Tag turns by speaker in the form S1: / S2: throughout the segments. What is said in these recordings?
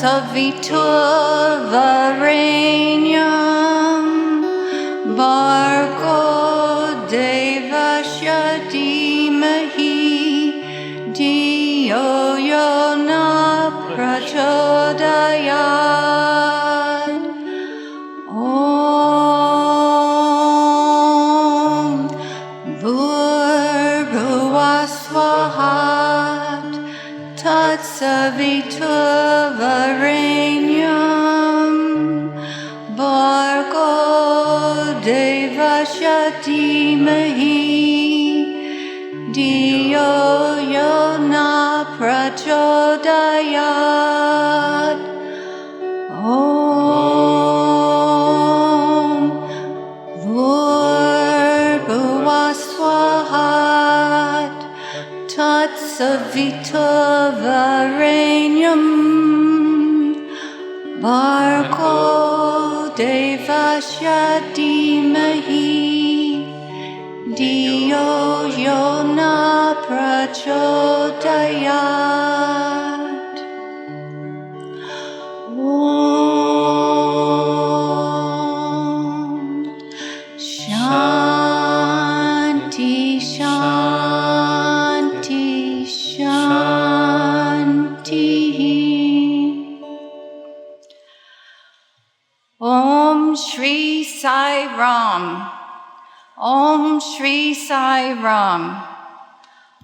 S1: Saviturvarenyam Bargo Devasya Dhimahi Dhiyo Yona Prachodayat. Om Bhurbhuvah Swaha Tatsaviturvarenyam Bargo Devasya Dhimahi Dhiyo Yona Prachodayat. Om Bhurbhuvah Swaha Tatsaviturvarenyam Bargo Devasya Dhimahi Dhiyo Yona Prachodayat. Om Shanti Shanti Shanti. Om Shri Sai Ram. Om Shri Sai Ram.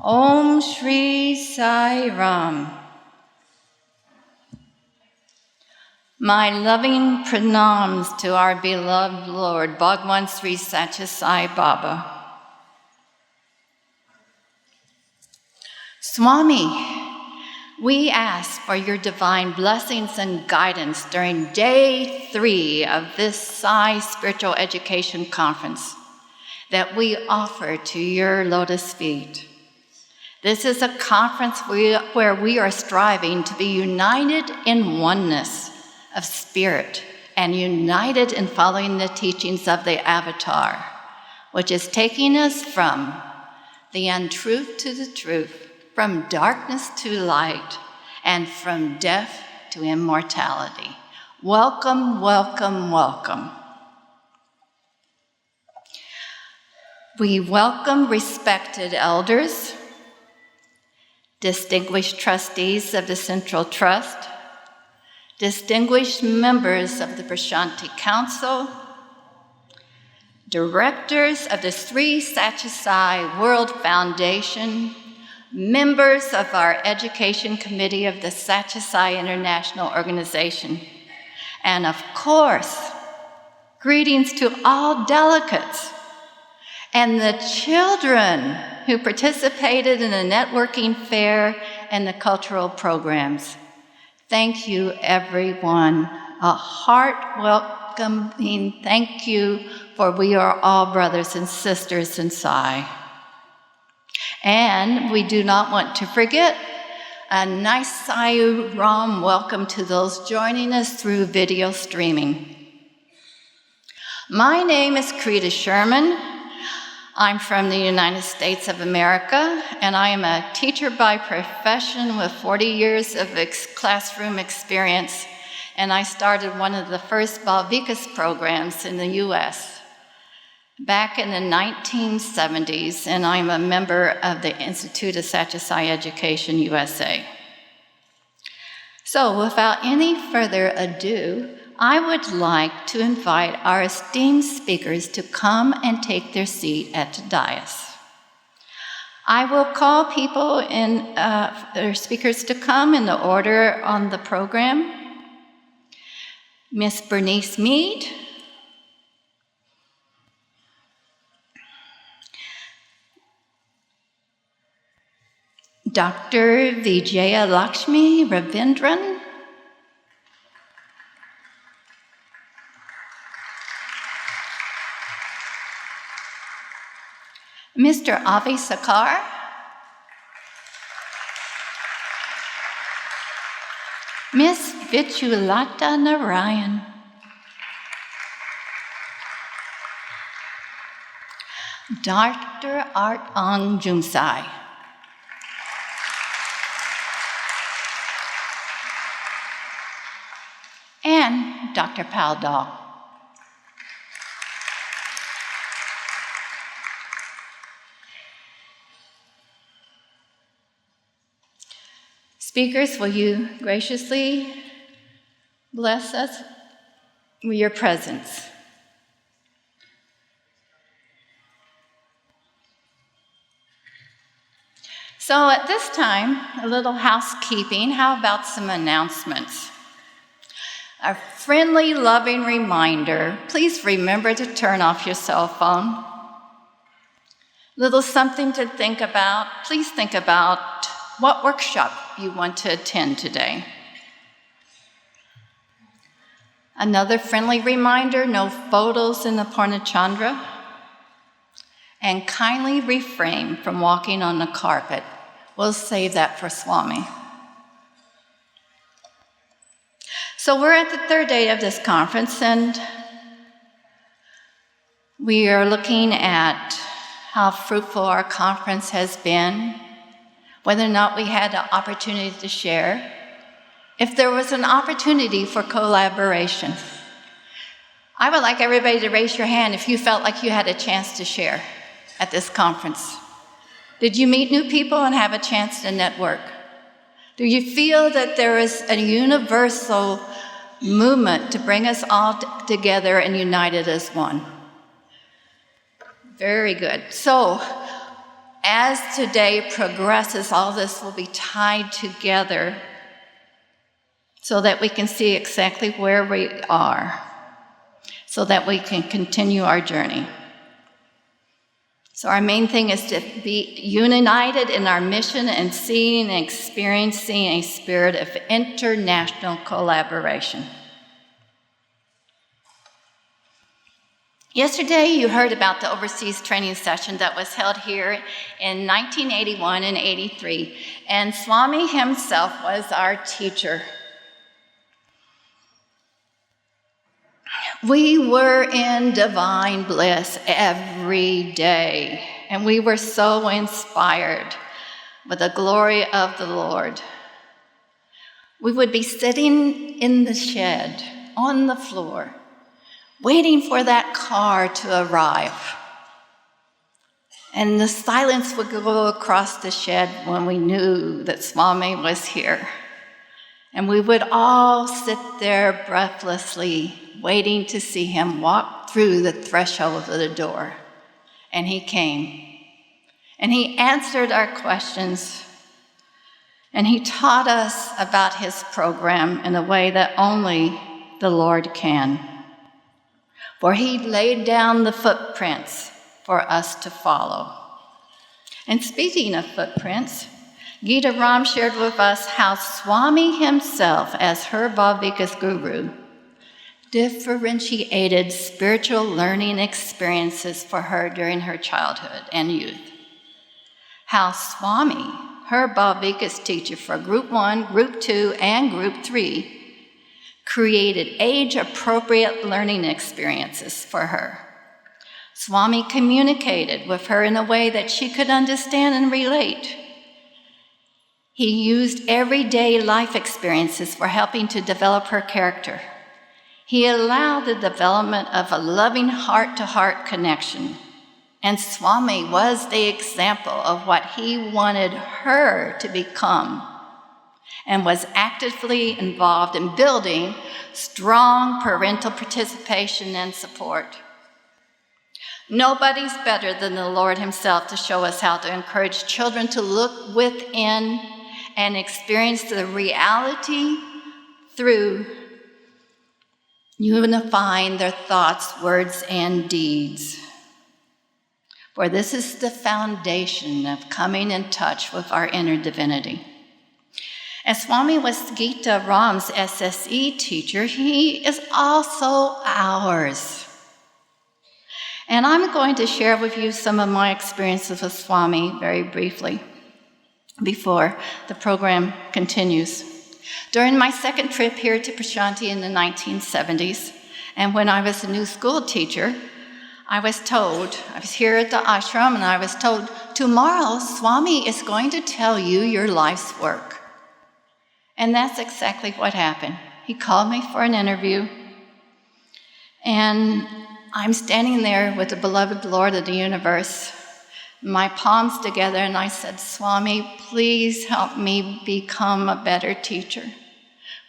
S1: Om Shri Sai Ram. My loving pranams to our beloved Lord, Bhagwan Sri Satya Sai Baba. Swami, we ask for your divine blessings and guidance during day 3 of this Sai Spiritual Education Conference that we offer to your lotus feet. This is a conference where we are striving to be united in oneness of spirit and united in following the teachings of the Avatar, which is taking us from the untruth to the truth, from darkness to light, and from death to immortality. Welcome, welcome, welcome. We welcome respected elders, distinguished trustees of the Central Trust, distinguished members of the Prashanti Council, directors of the Sri Satya Sai World Foundation, members of our Education Committee of the Satya Sai International Organization, and of course, greetings to all delegates and the children who participated in the networking fair and the cultural programs. Thank you, everyone. A heart welcoming thank you, for we are all brothers and sisters in Sai. And we do not want to forget a nice Sai Ram welcome to those joining us through video streaming. My name is Krita Sherman. I'm from the United States of America, and I am a teacher by profession with 40 years of classroom experience, and I started one of the first Bal-Vikas programs in the US back in the 1970s, and I'm a member of the Institute of Satya Sai Education USA. So without any further ado, I would like to invite our esteemed speakers to come and take their seat at the dais. I will call people or speakers to come in the order on the program. Miss Bernice Mead, Dr. Vijaya Lakshmi Ravindran, Mr. Avi Sakar, Miss Vichulata Narayan, Dr. Art Ang Jumsai, and Dr. Pal Dahl. Speakers, will you graciously bless us with your presence? So at this time, a little housekeeping. How about some announcements? A friendly, loving reminder, please remember to turn off your cell phone. Little something to think about. Please think about what workshop you want to attend today. Another friendly reminder, no photos in the Purnachandra. And kindly refrain from walking on the carpet. We'll save that for Swami. So we're at the third day of this conference, and we are looking at how fruitful our conference has been, whether or not we had an opportunity to share, if there was an opportunity for collaboration. I would like everybody to raise your hand if you felt like you had a chance to share at this conference. Did you meet new people and have a chance to network? Do you feel that there is a universal movement to bring us all together and united as one? Very good. So, as today progresses, all this will be tied together so that we can see exactly where we are, so that we can continue our journey. So our main thing is to be united in our mission and seeing and experiencing a spirit of international collaboration. Yesterday, you heard about the overseas training session that was held here in 1981 and 83, and Swami himself was our teacher. We were in divine bliss every day, and we were so inspired with the glory of the Lord. We would be sitting in the shed, on the floor, waiting for that car to arrive. And the silence would go across the shed when we knew that Swami was here. And we would all sit there breathlessly, waiting to see him walk through the threshold of the door. And he came. And he answered our questions. And he taught us about his program in a way that only the Lord can. For he laid down the footprints for us to follow. And speaking of footprints, Gita Ram shared with us how Swami himself, as her Bhavika's guru, differentiated spiritual learning experiences for her during her childhood and youth. How Swami, her Bhavika's teacher for Group 1, Group 2, and Group 3, created age-appropriate learning experiences for her. Swami communicated with her in a way that she could understand and relate. He used everyday life experiences for helping to develop her character. He allowed the development of a loving heart-to-heart connection. And Swami was the example of what he wanted her to become, and was actively involved in building strong parental participation and support. Nobody's better than the Lord himself to show us how to encourage children to look within and experience the reality through unifying their thoughts, words, and deeds. for this is the foundation of coming in touch with our inner divinity. As Swami was Gita Ram's SSE teacher, he is also ours. And I'm going to share with you some of my experiences with Swami very briefly before the program continues. During my second trip here to Prashanti in the 1970s, and when I was a new school teacher, I was here at the ashram, and I was told, tomorrow Swami is going to tell you your life's work. And that's exactly what happened. He called me for an interview, and I'm standing there with the beloved Lord of the universe, my palms together, and I said, Swami, please help me become a better teacher.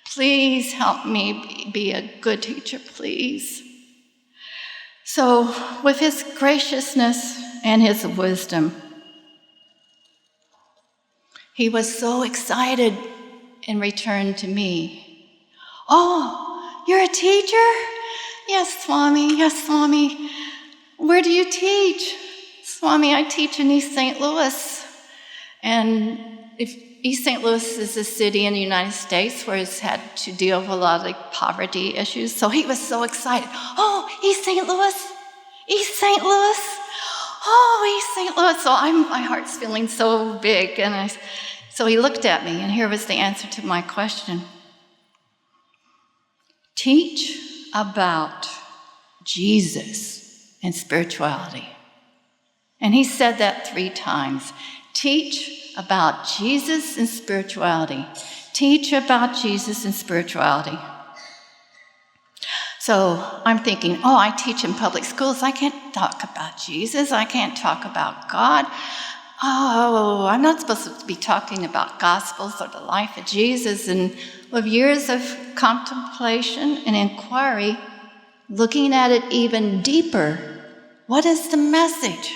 S1: Please help me be a good teacher, please. So, with his graciousness and his wisdom, he was so excited and returned to me. Oh, you're a teacher? Yes, Swami. Yes, Swami. Where do you teach? Swami, I teach in East St. Louis. And East St. Louis is a city in the United States where it's had to deal with a lot of poverty issues. So he was so excited. Oh, East St. Louis? East St. Louis? Oh, East St. Louis. So my heart's feeling so big. So he looked at me, and here was the answer to my question. Teach about Jesus and spirituality. And he said that 3 times. Teach about Jesus and spirituality. Teach about Jesus and spirituality. So I'm thinking, I teach in public schools. I can't talk about Jesus. I can't talk about God. I'm not supposed to be talking about Gospels or the life of Jesus. And with years of contemplation and inquiry, looking at it even deeper, what is the message?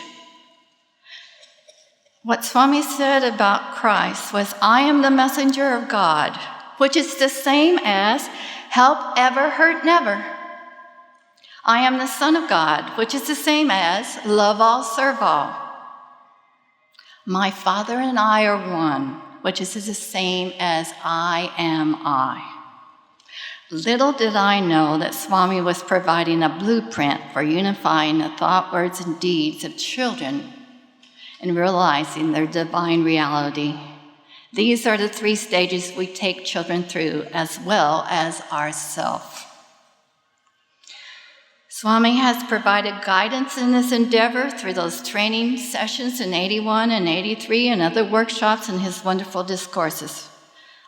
S1: What Swami said about Christ was, I am the messenger of God, which is the same as help ever, hurt never. I am the Son of God, which is the same as love all, serve all. My Father and I are one, which is the same as I am I. Little did I know that Swami was providing a blueprint for unifying the thought, words, and deeds of children and realizing their divine reality. These are the 3 stages we take children through, as well as ourselves. Swami has provided guidance in this endeavor through those training sessions in 81 and 83 and other workshops and his wonderful discourses.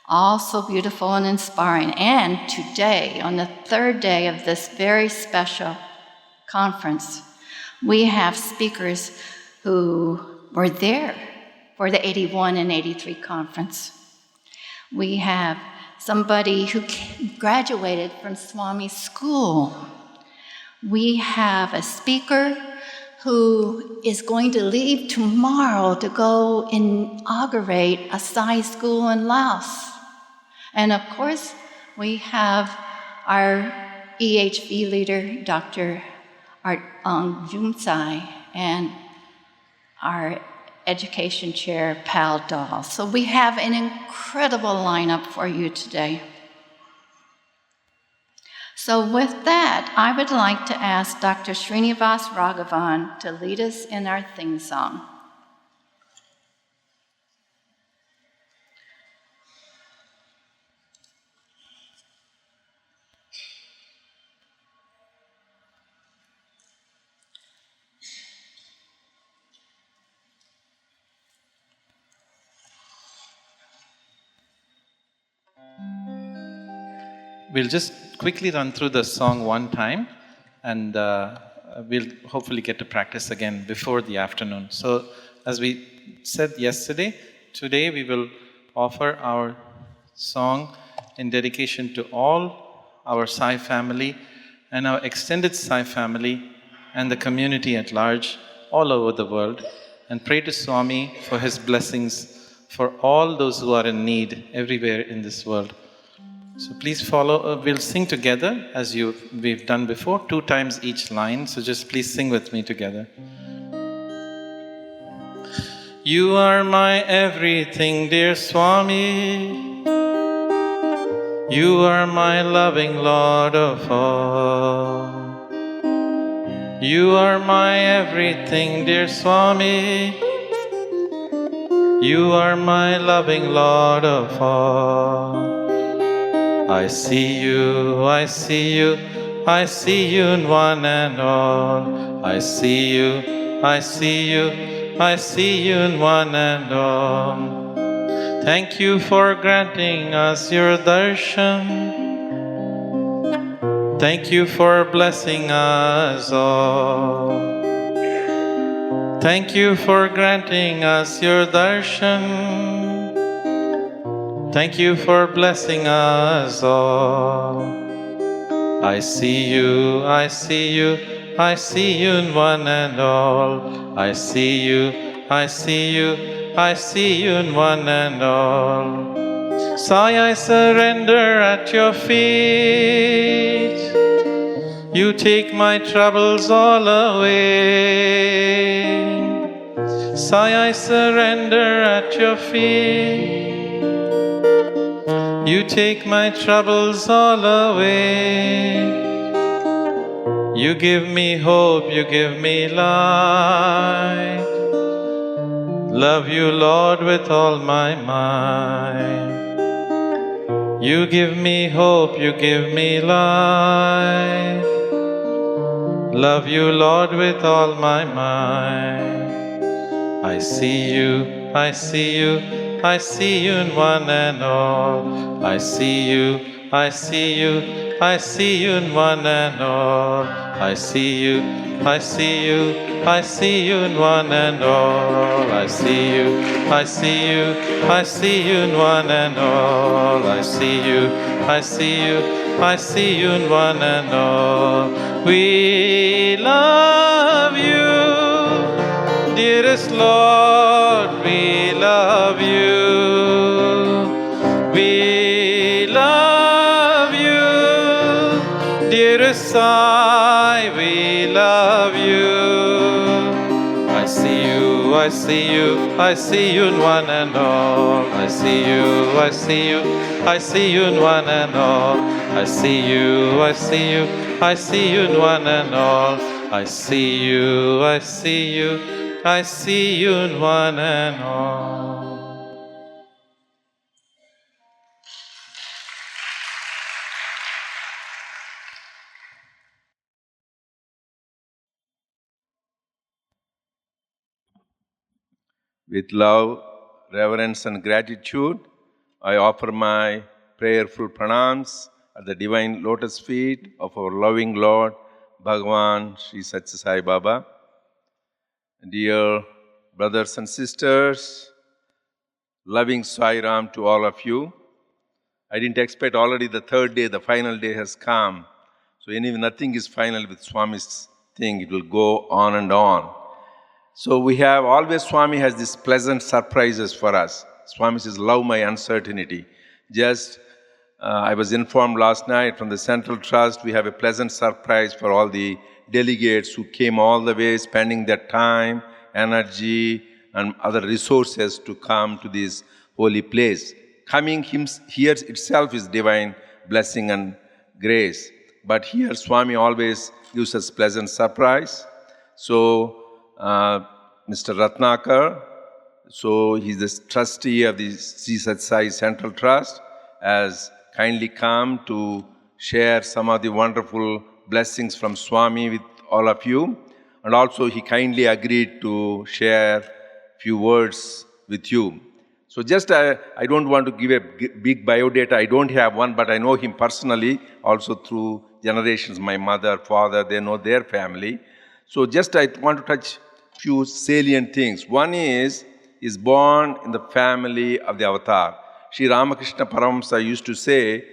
S1: All so beautiful and inspiring. And today, on the 3rd day of this very special conference, we have speakers who were there for the 81 and 83 conference. We have somebody who graduated from Swami's school. We have a speaker who is going to leave tomorrow to go inaugurate a Sai school in Laos. And of course, we have our EHV leader, Dr. Art Jung Sai, and our education chair, Pal Dahl. So we have an incredible lineup for you today. So with that, I would like to ask Dr. Srinivas Raghavan to lead us in our theme song.
S2: We'll just quickly run through the song one time, and we'll hopefully get to practice again before the afternoon. So, as we said yesterday, today we will offer our song in dedication to all our Sai family and our extended Sai family and the community at large all over the world, and pray to Swami for his blessings for all those who are in need everywhere in this world. So please follow, we'll sing together as we've done before, 2 times each line. So just please sing with me together. You are my everything, dear Swami. You are my loving Lord of all. You are my everything, dear Swami. You are my loving Lord of all. I see you, I see you, I see you in one and all. I see you, I see you, I see you in one and all. Thank you for granting us your darshan. Thank you for blessing us all. Thank you for granting us your darshan. Thank you for blessing us all. I see you, I see you, I see you in one and all. I see you, I see you, I see you in one and all. Sai, I surrender at your feet. You take my troubles all away. Sai, I surrender at your feet. You take my troubles all away. You give me hope, you give me light. Love you, Lord, with all my mind. You give me hope, you give me light. Love you, Lord, with all my mind. I see you, I see you, I see you in one and all. I see you, I see you, I see you in one and all. I see you, I see you, I see you in one and all. I see you, I see you, I see you in one and all. I see you, I see you, I see you in one and all. We love you. Dearest Lord, we love you. We love you. Dearest Sai, we love you. I see you, I see you, I see you in one and all. I see you, I see you, I see you in one and all. I see you, I see you, I see you in one and all. I see you, I see you, I see you in one and all.
S3: With love, reverence, and gratitude, I offer my prayerful pranams at the divine lotus feet of our loving Lord, Bhagavan Sri Satya Sai Baba. Dear brothers and sisters, loving Sai Ram to all of you. I didn't expect already the third day, the final day has come. So anyway, nothing is final with Swami's thing. It will go on and on. So we have always, Swami has these pleasant surprises for us. Swami says, love my uncertainty. I was informed last night from the Central Trust, we have a pleasant surprise for all the delegates who came all the way, spending their time, energy, and other resources to come to this holy place. Coming here itself is divine blessing and grace. But here Swami always gives us pleasant surprise. So, Mr. Ratnakar, so he's the trustee of the Sri Satya Sai Central Trust, has kindly come to share some of the wonderful blessings from Swami with all of you. And also he kindly agreed to share a few words with you. So I don't want to give a big biodata. I don't have one, but I know him personally, also through generations. My mother, father, they know their family. So I want to touch few salient things. One is born in the family of the Avatar. Sri Ramakrishna Paramahamsa used to say,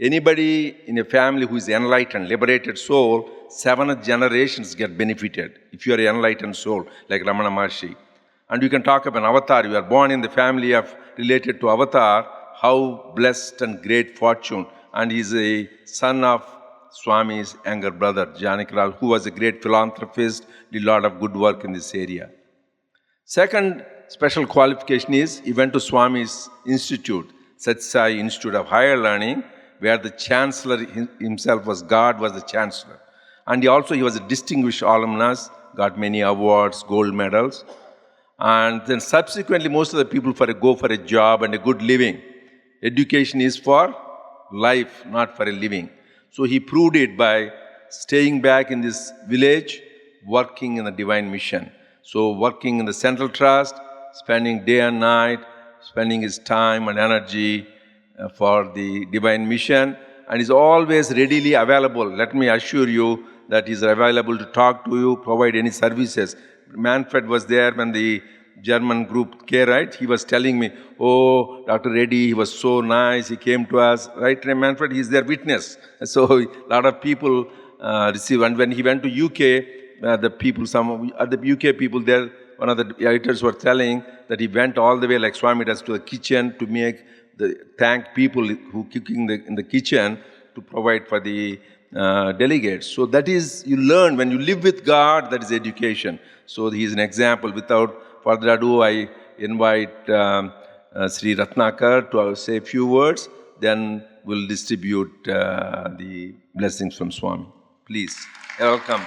S3: anybody in a family who is enlightened, liberated soul, 7 generations get benefited if you are an enlightened soul, like Ramana Maharshi. And you can talk about an avatar. You are born in the family related to Avatar, how blessed and great fortune. And he is a son of Swami's younger brother, Janakiram, who was a great philanthropist, did a lot of good work in this area. Second special qualification is he went to Swami's institute, SSE Institute of Higher Learning, where the chancellor himself was God, was the chancellor. And he was a distinguished alumnus, got many awards, gold medals. And then subsequently, most of the people go for a job and a good living. Education is for life, not for a living. So he proved it by staying back in this village, working in the divine mission. So working in the Central Trust, spending day and night, spending his time and energy for the divine mission, and is always readily available. Let me assure you that he's available to talk to you, provide any services. Manfred was there when the German group came, right? He was telling me, oh, Dr. Reddy, he was so nice, he came to us, right? Manfred, he's their witness. So a lot of people receive, and when he went to UK, some of the UK people there, one of the editors were telling that he went all the way like Swami does to the kitchen to thank people who cooking in the kitchen to provide for the delegates. So that is, you learn when you live with God, that is education. So he is an example. Without further ado, I invite Sri Ratnakar to say a few words, then we'll distribute the blessings from Swami. Please, you're welcome.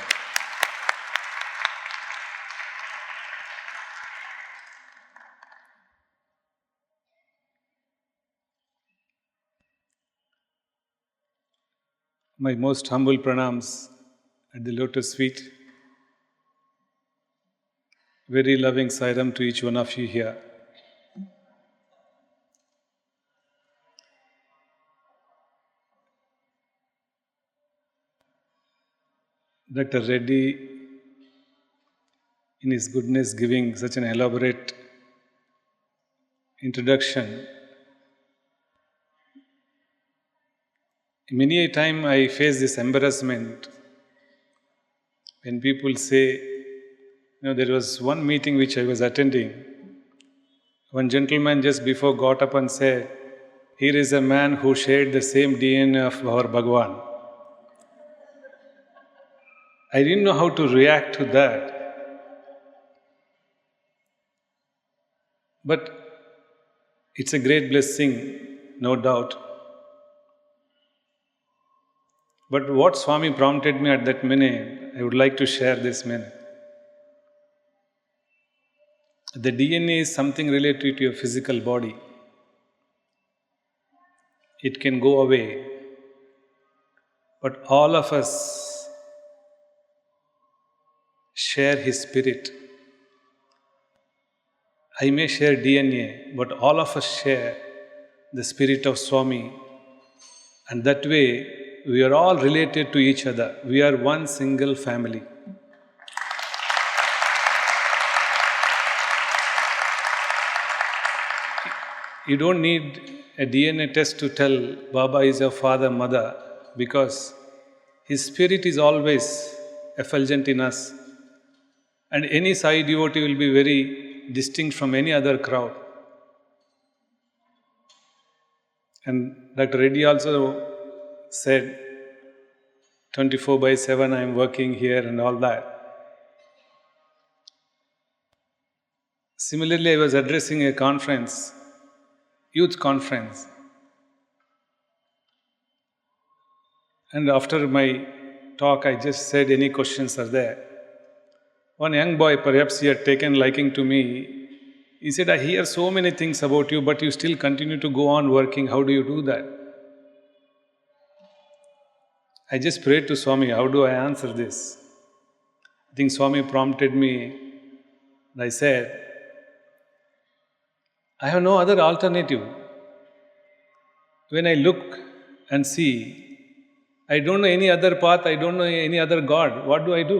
S4: My most humble pranams at the lotus feet. Very loving Sairam to each one of you here. Dr. Reddy, in his goodness, giving such an elaborate introduction. Many a time I face this embarrassment when people say, there was one meeting which I was attending. One gentleman just before got up and said, here is a man who shared the same DNA of our Bhagavan. I didn't know how to react to that. But it's a great blessing, no doubt. But what Swami prompted me at that minute, I would like to share this minute. The DNA is something related to your physical body. It can go away. But all of us share his spirit. I may share DNA, but all of us share the spirit of Swami. And that way, we are all related to each other. We are one single family. You don't need a DNA test to tell Baba is your father, mother, because his spirit is always effulgent in us. And any Sai devotee will be very distinct from any other crowd. And Dr. Reddy also said, 24/7 I am working here and all that. Similarly, I was addressing a conference, youth conference. And after my talk, I just said, any questions are there? One young boy, perhaps he had taken liking to me. He said, I hear so many things about you, but you still continue to go on working. How do you do that? I just prayed to Swami, how do I answer this? I think Swami prompted me, and I said, I have no other alternative. When I look and see, I don't know any other path, I don't know any other God. What do I do?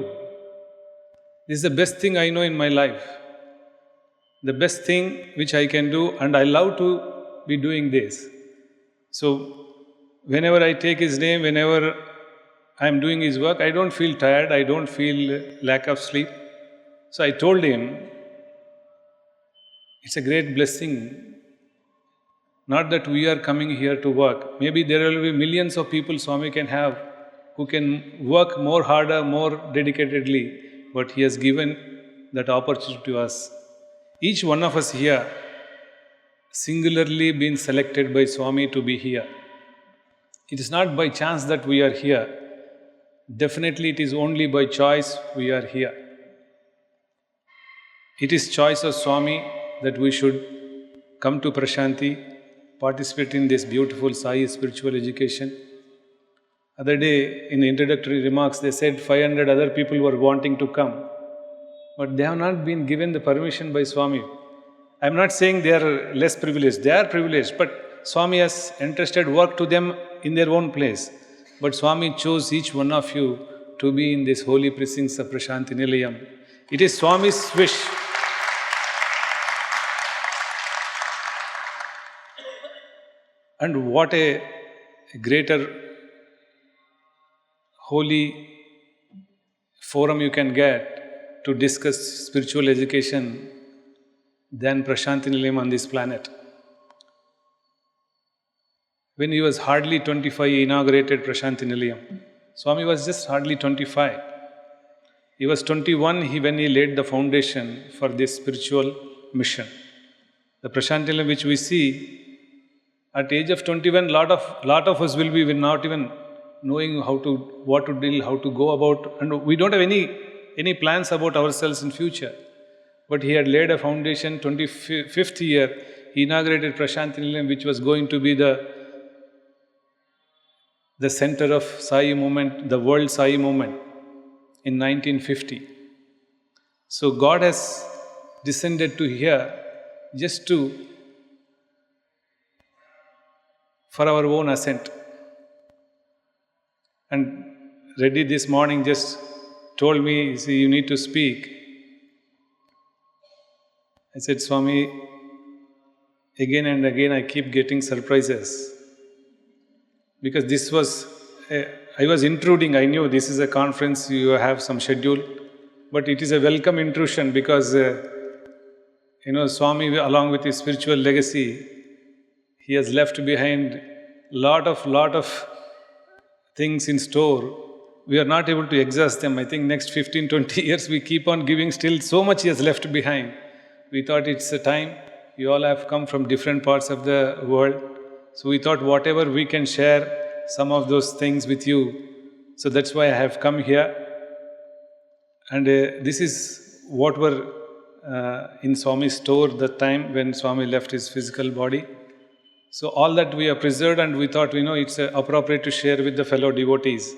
S4: This is the best thing I know in my life. The best thing which I can do, and I love to be doing this. So, whenever I take His name, whenever I am doing His work, I don't feel tired, I don't feel lack of sleep. So I told him, it's a great blessing. Not that we are coming here to work. Maybe there will be millions of people Swami can have who can work more harder, more dedicatedly, but He has given that opportunity to us. Each one of us here singularly been selected by Swami to be here. It is not by chance that we are here. Definitely it is only by choice we are here. It is choice of Swami that we should come to Prashanti, participate in this beautiful Sai spiritual education. Other day, in the introductory remarks, they said 500 other people were wanting to come, but they have not been given the permission by Swami. I am not saying they are less privileged. They are privileged, but Swami has entrusted work to them in their own place. But Swami chose each one of you to be in this holy precincts of Prashanti Nilayam. It is Swami's wish. And what a greater holy forum you can get to discuss spiritual education than Prashanti Nilayam on this planet. When he was hardly 25, he inaugurated Prashanti Nilayam. Swami was just hardly 25. He was 21 when he laid the foundation for this spiritual mission. The Prashanti Nilayam which we see, at age of 21, lot of us will be not even knowing what to deal, how to go about, and we don't have any plans about ourselves in future. But he had laid a foundation. 25th year, he inaugurated Prashanti Nilayam, which was going to be the center of Sai movement, the world Sai movement, in 1950. So God has descended to here just for our own ascent. And Reddy this morning just told me, see, you need to speak. I said, Swami, again and again I keep getting surprises. Because this was, I was intruding, I knew this is a conference, you have some schedule. But it is a welcome intrusion because, Swami, along with his spiritual legacy, he has left behind lot of things in store. We are not able to exhaust them. I think next 15, 20 years we keep on giving, still so much he has left behind. We thought it's a time. You all have come from different parts of the world. So we thought whatever we can share some of those things with you. So that's why I have come here. And this is what were in Swami's store that time when Swami left his physical body. So all that we have preserved, and we thought, it's appropriate to share with the fellow devotees.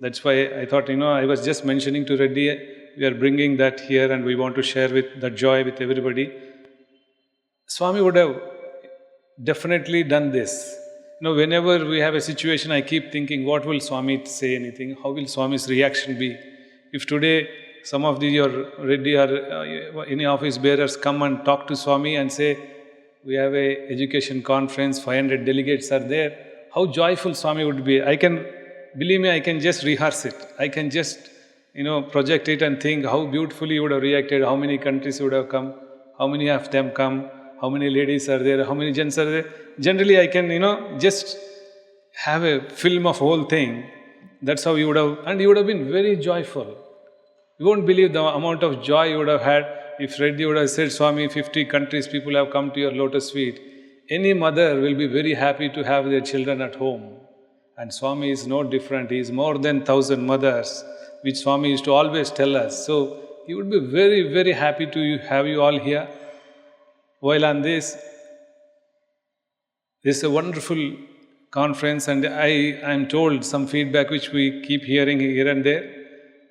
S4: That's why I thought, I was just mentioning to Reddy, we are bringing that here and we want to share with that joy with everybody. Swami would have definitely done this. Whenever we have a situation, I keep thinking, what will Swami say anything? How will Swami's reaction be? If today some of your Reddy or any office bearers come and talk to Swami and say, we have a education conference, 500 delegates are there, how joyful Swami would be. Believe me, I can just rehearse it. I can just, project it and think how beautifully he would have reacted, how many countries would have come, how many of them come, how many ladies are there, how many gents are there. Generally, I can, just have a film of whole thing. That's how he would have, and he would have been very joyful. You won't believe the amount of joy you would have had if Reddy would have said, Swami, 50 countries people have come to your lotus feet. Any mother will be very happy to have their children at home. And Swami is no different. He is more than 1,000 mothers, which Swami used to always tell us. So he would be very, very happy to have you all here. While on this is a wonderful conference, and I am told some feedback which we keep hearing here and there.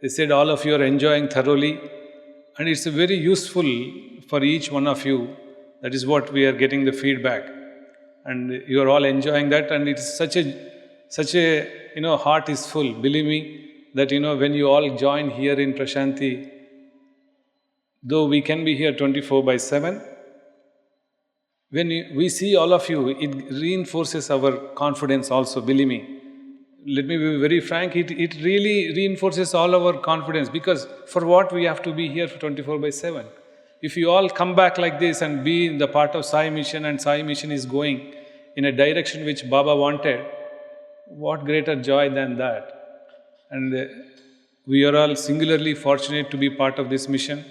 S4: They said all of you are enjoying thoroughly, and it's very useful for each one of you. That is what we are getting the feedback, and you are all enjoying that. And it's such a heart is full. Believe me that when you all join here in Prashanti, though we can be here 24/7. When we see all of you, it reinforces our confidence also, believe me. Let me be very frank, it really reinforces all our confidence, because for what we have to be here for 24/7. If you all come back like this and be in the part of Sai Mission, and Sai Mission is going in a direction which Baba wanted, what greater joy than that? And we are all singularly fortunate to be part of this mission.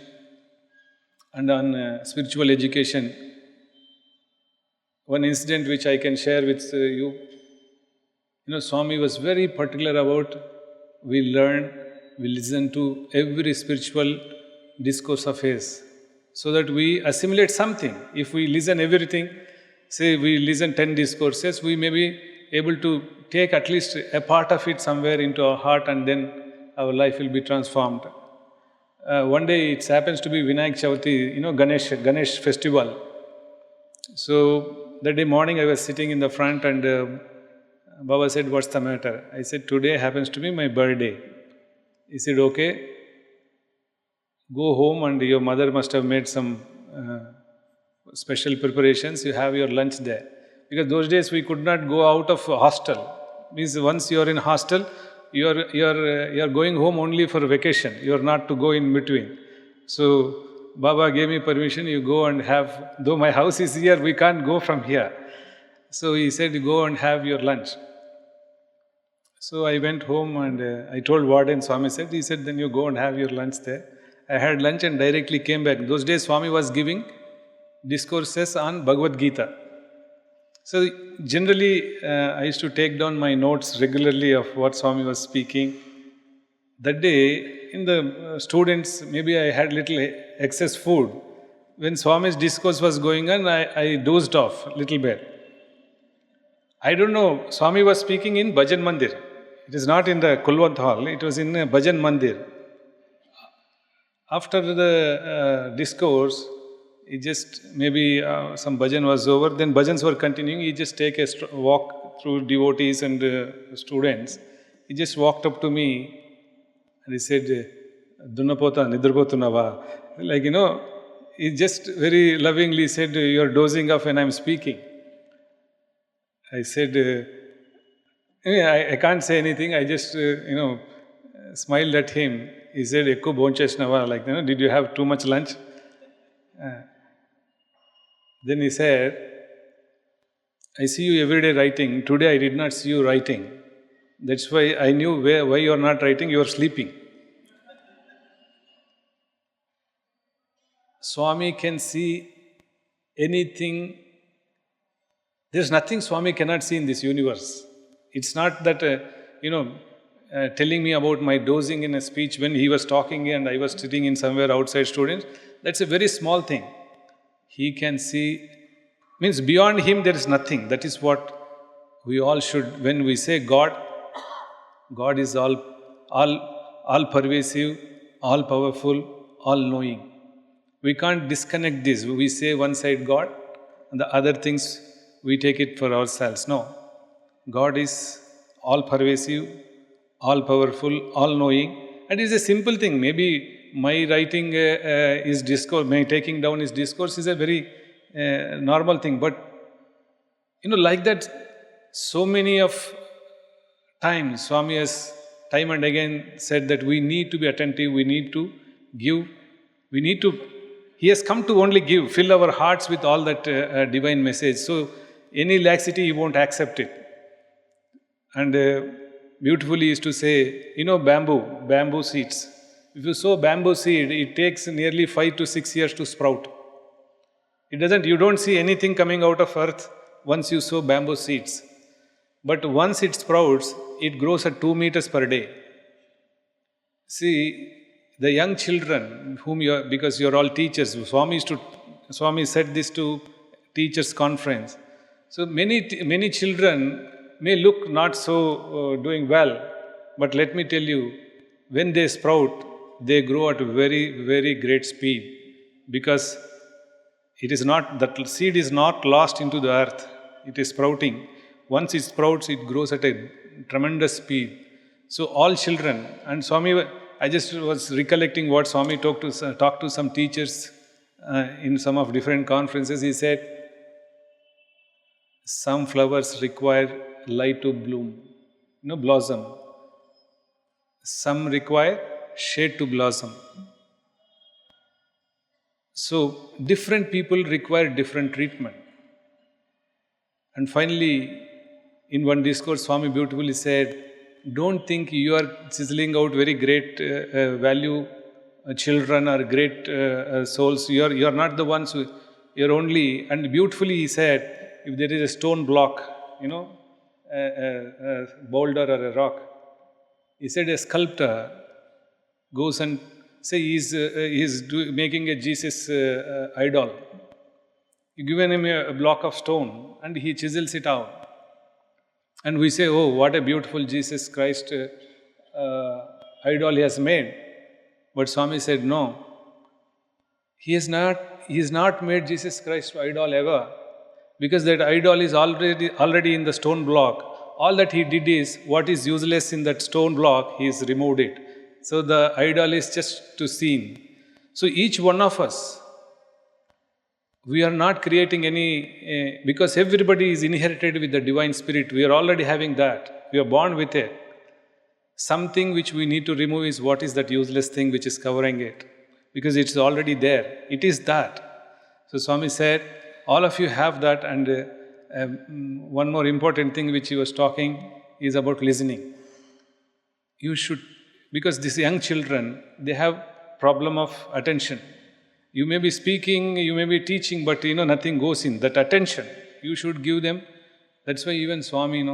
S4: and on spiritual education. One incident which I can share with you. Swami was very particular about we learn, we listen to every spiritual discourse of his, so that we assimilate something. If we listen everything, say we listen 10 discourses, we may be able to take at least a part of it somewhere into our heart, and then our life will be transformed. One day it happens to be Vinayak Chavati, Ganesh festival. So that day morning I was sitting in the front, and Baba said, "What's the matter?" I said, "Today happens to be my birthday." He said, "Okay, go home and your mother must have made some special preparations. You have your lunch there." Because those days we could not go out of hostel. Means once you are in hostel, you are going home only for vacation. You are not to go in between. So Baba gave me permission. You go and have. Though my house is here, we can't go from here. So he said, "Go and have your lunch." So I went home and I told Warden. Swami said, he said, "Then you go and have your lunch there." I had lunch and directly came back. Those days Swami was giving discourses on Bhagavad Gita. So generally I used to take down my notes regularly of what Swami was speaking. That day in the students, maybe I had little excess food. When Swami's discourse was going on, I dozed off a little bit. I don't know, Swami was speaking in Bhajan Mandir. It is not in the Kulwant Hall, it was in Bhajan Mandir. After the discourse, he just, maybe some bhajan was over, then bhajans were continuing, he just take a walk through devotees and students. He just walked up to me and he said, "Dunnapota, Nidrapotunava." Like, he just very lovingly said, "You are dozing off when I am speaking." I said, I can't say anything, I just, smiled at him. He said, "Ekku bonchesnava," like, "Did you have too much lunch?" Then he said, "I see you every day writing. Today I did not see you writing. That's why I knew why you are not writing, you are sleeping." Swami can see anything. There's nothing Swami cannot see in this universe. It's not that, telling me about my dozing in a speech when he was talking and I was sitting in somewhere outside students. That's a very small thing. He can see, means beyond him there is nothing. That is what we all should, when we say God, God is all pervasive, all powerful, all knowing. We can't disconnect this. We say one side God, and the other things we take it for ourselves. No. God is all pervasive, all powerful, all knowing. And it's a simple thing. Maybe my writing is discourse, my taking down his discourse is a very normal thing. But, like that, so many of times Swami has time and again said that we need to be attentive, we need to give, he has come to only give, fill our hearts with all that divine message. So any laxity, he won't accept it. And beautifully he used to say, bamboo seeds. If you sow bamboo seed, it takes nearly 5 to 6 years to sprout. You don't see anything coming out of earth once you sow bamboo seeds. But once it sprouts, it grows at 2 meters per day. See, the young children, because you're all teachers, Swami said this to teachers' conference. So many children may look not so doing well, but let me tell you, when they sprout, they grow at a very, very great speed, because that seed is not lost into the earth, it is sprouting. Once it sprouts, it grows at a tremendous speed. So all children, and Swami, I just was recollecting what Swami talked to some teachers in some of different conferences. He said, some flowers require light to bloom, blossom. Some require shade to blossom. So different people require different treatment. And finally, in one discourse, Swami beautifully said, don't think you are chiseling out very great value children are great souls. You're not the ones who, you're only, and beautifully he said, if there is a stone block, a boulder or a rock, he said a sculptor goes and say he's making a Jesus idol. You given him a block of stone and he chisels it out. And we say, oh, what a beautiful Jesus Christ idol he has made. But Swami said, no, he has not made Jesus Christ idol ever, because that idol is already in the stone block. All that he did is, what is useless in that stone block, he has removed it. So the idol is just to seen. So each one of us, we are not creating any, because everybody is inherited with the divine spirit. We are already having that. We are born with it. Something which we need to remove is what is that useless thing which is covering it. Because it's already there. It is that. So Swami said, all of you have that, and one more important thing which he was talking is about listening. You should, because these young children, they have problem of attention. You may be speaking, you may be teaching, but nothing goes in. That attention, you should give them. That's why even Swami,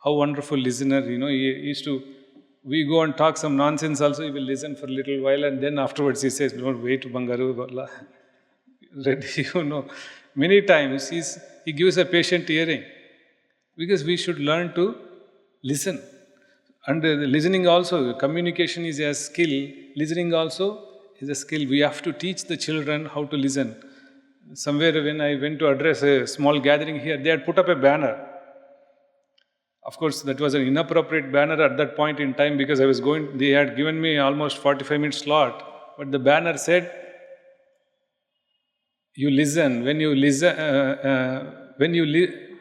S4: how wonderful listener, he used to, we go and talk some nonsense also, he will listen for a little while, and then afterwards he says, don't wait, Bangaru, ready, Many times he gives a patient hearing, because we should learn to listen. And listening also, communication is a skill, listening also is a skill. We have to teach the children how to listen. Somewhere when I went to address a small gathering here, they had put up a banner. Of course, that was an inappropriate banner at that point in time, because they had given me almost 45-minute slot. But the banner said, you listen, when you listen,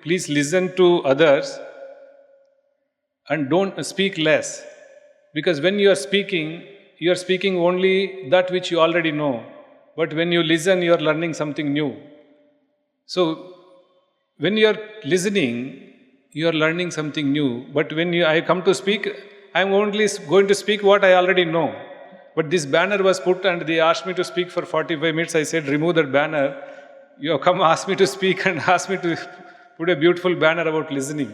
S4: please listen to others and don't speak less. Because when you are speaking only that which you already know. But when you listen, you are learning something new. So, when you are listening, you are learning something new. But when I come to speak, I am only going to speak what I already know. But this banner was put and they asked me to speak for 45 minutes. I said, remove that banner. You have come ask me to speak and ask me to put a beautiful banner about listening.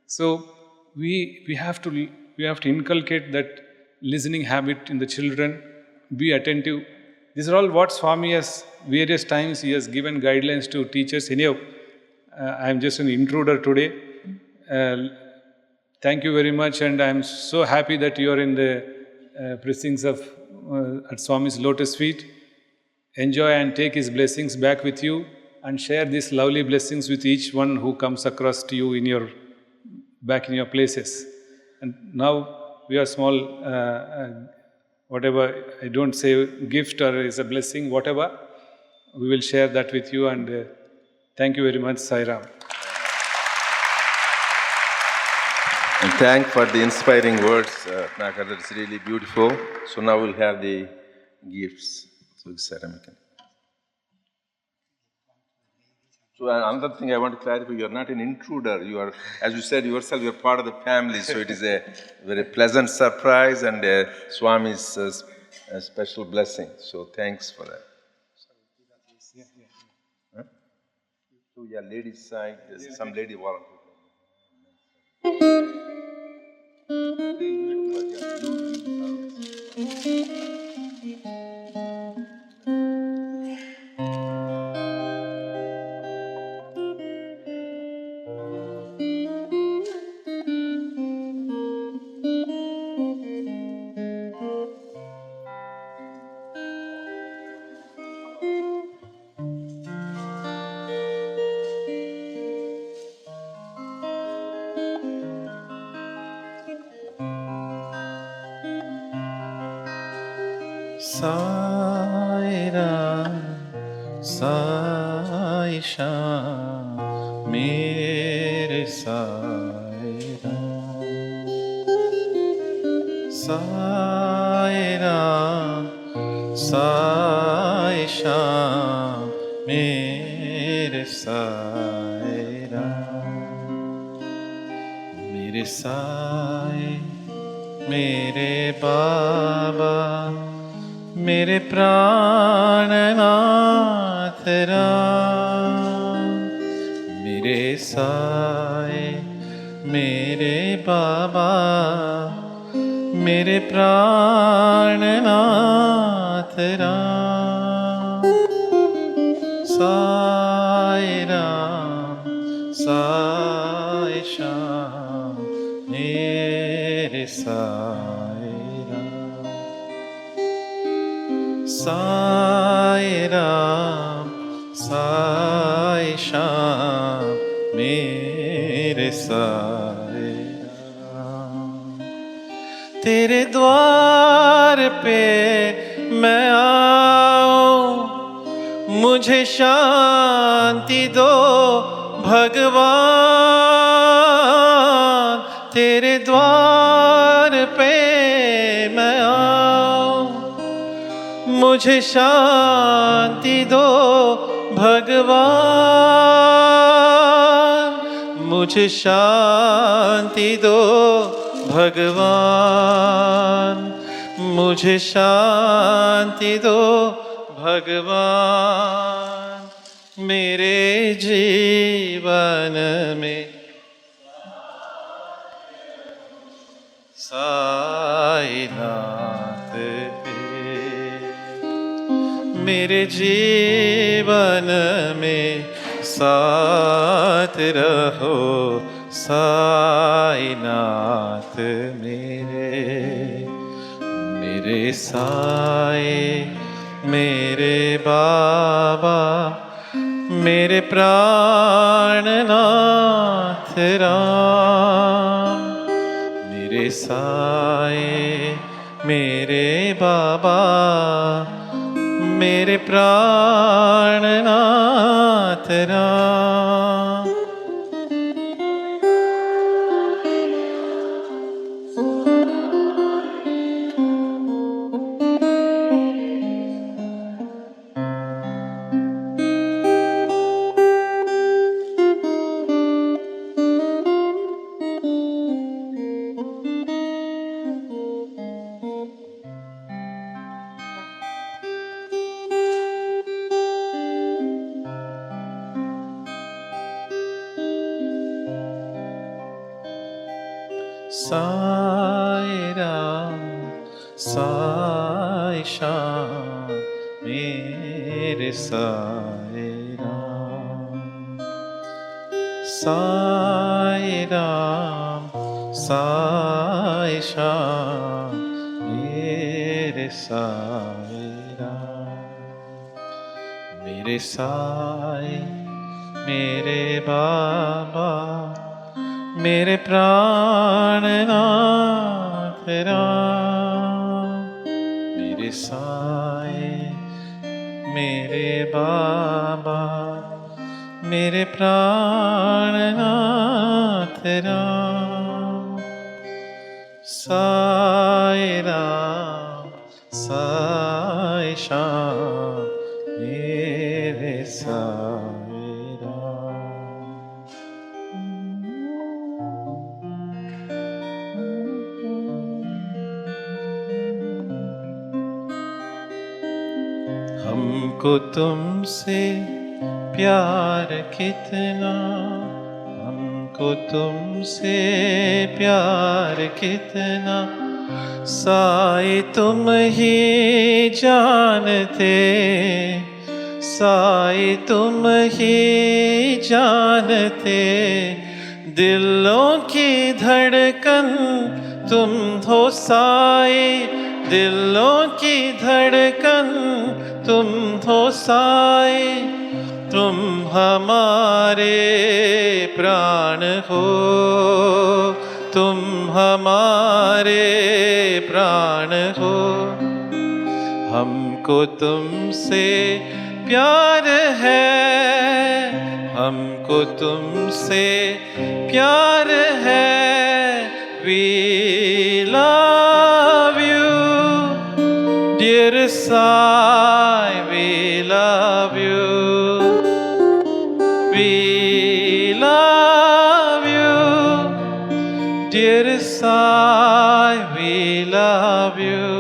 S4: So, we have to inculcate that listening habit in the children, be attentive. These are all what Swami has, various times he has given guidelines to teachers. Anyhow, I am just an intruder today. Thank you very much, and I am so happy that you are in the precincts of at Swami's lotus feet. Enjoy and take his blessings back with you, and share these lovely blessings with each one who comes across to you back in your places. And now we are small, whatever, I don't say gift or is a blessing, whatever, we will share that with you, and thank you very much, Sai Ram.
S3: And thank for the inspiring words, Nakar, that's really beautiful. So now we'll have the gifts. So another thing I want to clarify, you are not an intruder. You are, as you said yourself, you are part of the family. So it is a very pleasant surprise and Swami's a special blessing. So thanks for that. Huh? So yeah, ladies' side, there's some lady volunteer.
S2: Sai Ram, Sai Sham, Mere Sai Ram. Sai Ram, Sai Sham, Mere Sai Ram. Mere Sai, Mere Baba, मेरे प्राणनाथ राम, मेरे साए मेरे बाबा, मेरे प्राणनाथ राम। साई राम साई श्याम, मेरे साई राम। साई राम साई श्याम, मेरे साई राम। तेरे द्वार पे मैं आऊं, मुझे शांति दो भगवान। तेरे द्वार पे मैं आऊं, मुझे शांति दो भगवान। मुझे शांति दो भगवान, मुझे शांति दो भगवान। मेरे जीवन में साईनाथ है, मेरे जीवन में साथ रहो साईनाथ मेरे। मेरे साए मेरे बाबा, मेरे प्राणनाथ राम। मेरे साए मेरे बाबा, मेरे प्राणनाथ राम। साई राम साई श्याम, मेरे साई राम। साई राम साई श्याम, मेरे साई राम। मेरे साई मेरे बाबा, मेरे प्राणनाथ राम। मेरे साए मेरे बाबा, मेरे प्राणनाथ राम। साई राम साई श्याम, मेरे साई राम। हमको तुमसे प्यार कितना, हमको तुमसे प्यार कितना, साई तुम ही जानते। साई तुम ही जानते, दिलों की धड़कन तुम हो साई। दिलों की धड़कन तुम हो साई। तुम हमारे प्राण हो, तुम हमारे प्राण हो। हमको तुमसे प्यार है, हमको तुमसे प्यार है। We love you, dear Sai, we love you. We love you, dear Sai, we love you.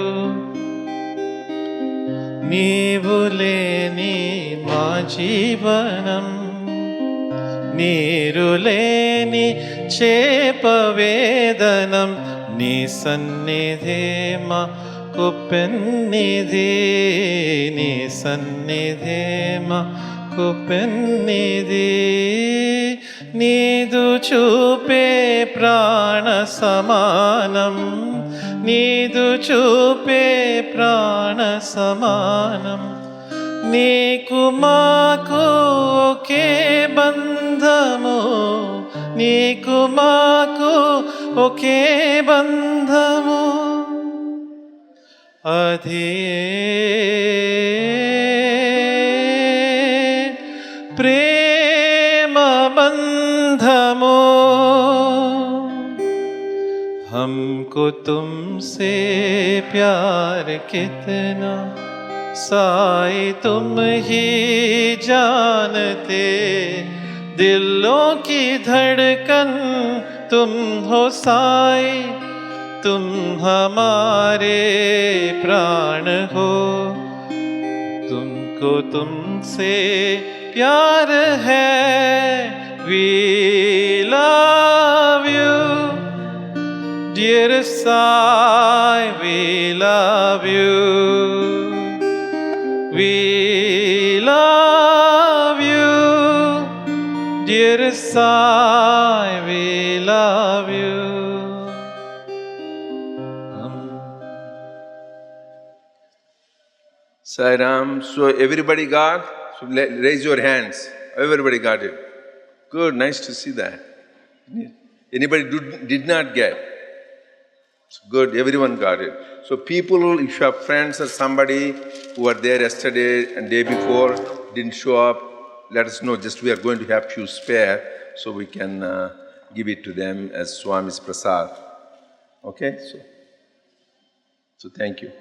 S2: లేని మా జీవనం, నీరు లేని చేప వేదనం, నీ సన్నిధే మాకు పెన్నిధి, నీ సన్నిధే మాకు పెన్నిధి. నీదు చూపే ప్రాణ సమానం, నీదు చూపే ప్రాణ సమానం. నీకు మాకు ఒకే బంధము, నీకు మాకు ఒకే బంధము, అది ప్రేమ బంధము. हमको तुमसे प्यार कितना, साई तुम ही जानते, दिलों की धड़कन तुम हो साई, तुम हमारे प्राण हो, तुमको तुमसे प्यार है. We love you, dear Sai, we love you. We love you, dear Sai, we love you.
S3: Sai Ram. So everybody got? So raise your hands. Everybody got it. Good, nice to see that. Anybody did not get? Good, everyone got it. So people, if you have friends or somebody who were there yesterday and day before, didn't show up, let us know. Just we are going to have few spare, so we can give it to them as Swami's prasad. Okay? So thank you.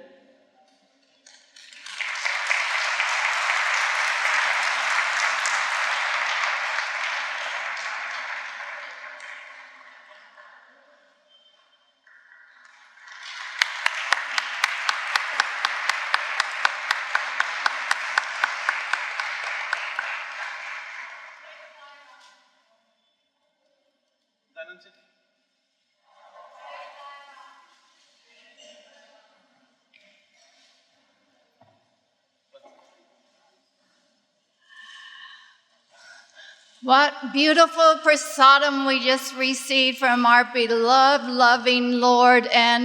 S1: What beautiful prasadam we just received from our beloved, loving Lord, and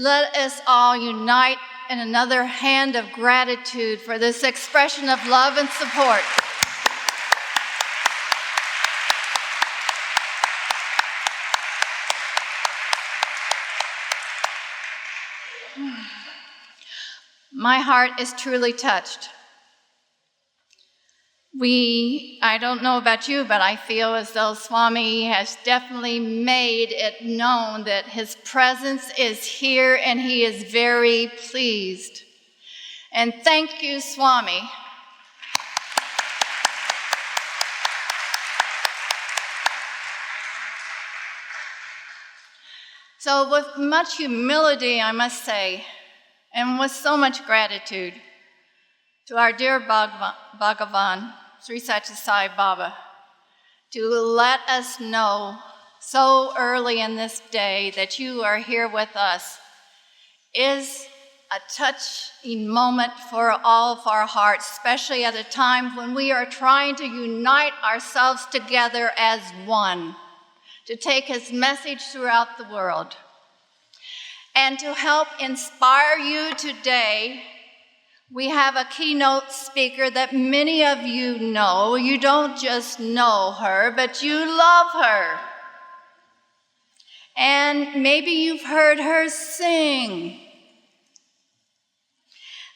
S1: let us all unite in another hand of gratitude for this expression of love and support. My heart is truly touched. I don't know about you, but I feel as though Swami has definitely made it known that his presence is here and he is very pleased. And thank you, Swami. So with much humility, I must say, and with so much gratitude to our dear Bhagavan, Sri Satya Sai Baba, to let us know so early in this day that you are here with us is a touching moment for all of our hearts, especially at a time when we are trying to unite ourselves together as one, to take his message throughout the world. And to help inspire you today, we have a keynote speaker that many of you know. You don't just know her, but you love her. And maybe you've heard her sing.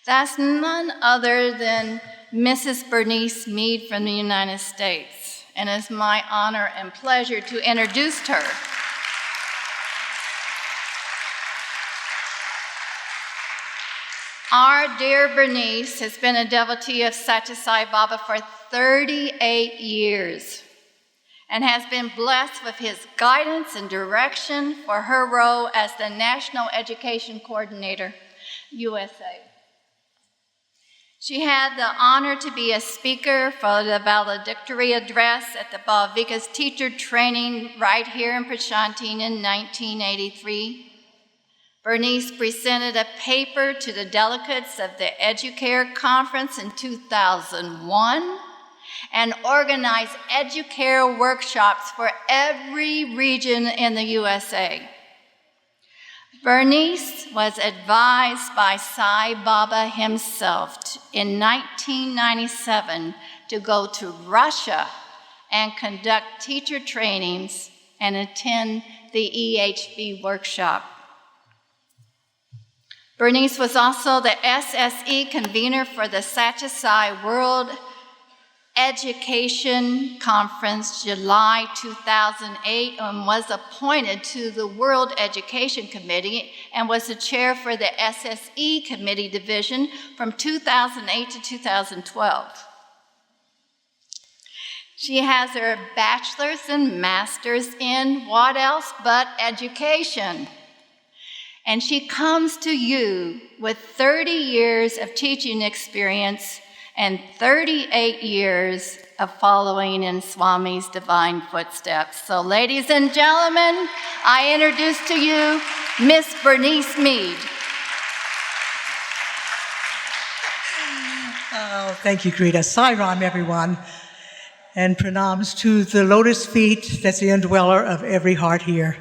S1: That's none other than Mrs. Bernice Mead from the United States. And it's my honor and pleasure to introduce her. Our dear Bernice has been a devotee of Satya Sai Baba for 38 years and has been blessed with his guidance and direction for her role as the National Education Coordinator, USA. She had the honor to be a speaker for the valedictory address at the Balvikas teacher training right here in Prasantin in 1983. Bernice presented a paper to the delegates of the Educare Conference in 2001 and organized Educare workshops for every region in the USA. Bernice was advised by Sai Baba himself in 1997 to go to Russia and conduct teacher trainings and attend the EHV workshop. Bernice was also the SSE convener for the Satyasai World Education Conference, July 2008, and was appointed to the World Education Committee and was the chair for the SSE Committee Division from 2008 to 2012. She has her bachelor's and master's in what else but education. And she comes to you with 30 years of teaching experience and 38 years of following in Swami's divine footsteps. So ladies and gentlemen, I introduce to you Miss Bernice Mead.
S5: Oh, thank you, Greta. Sairam, everyone. And pranams to the lotus feet that's the indweller of every heart here.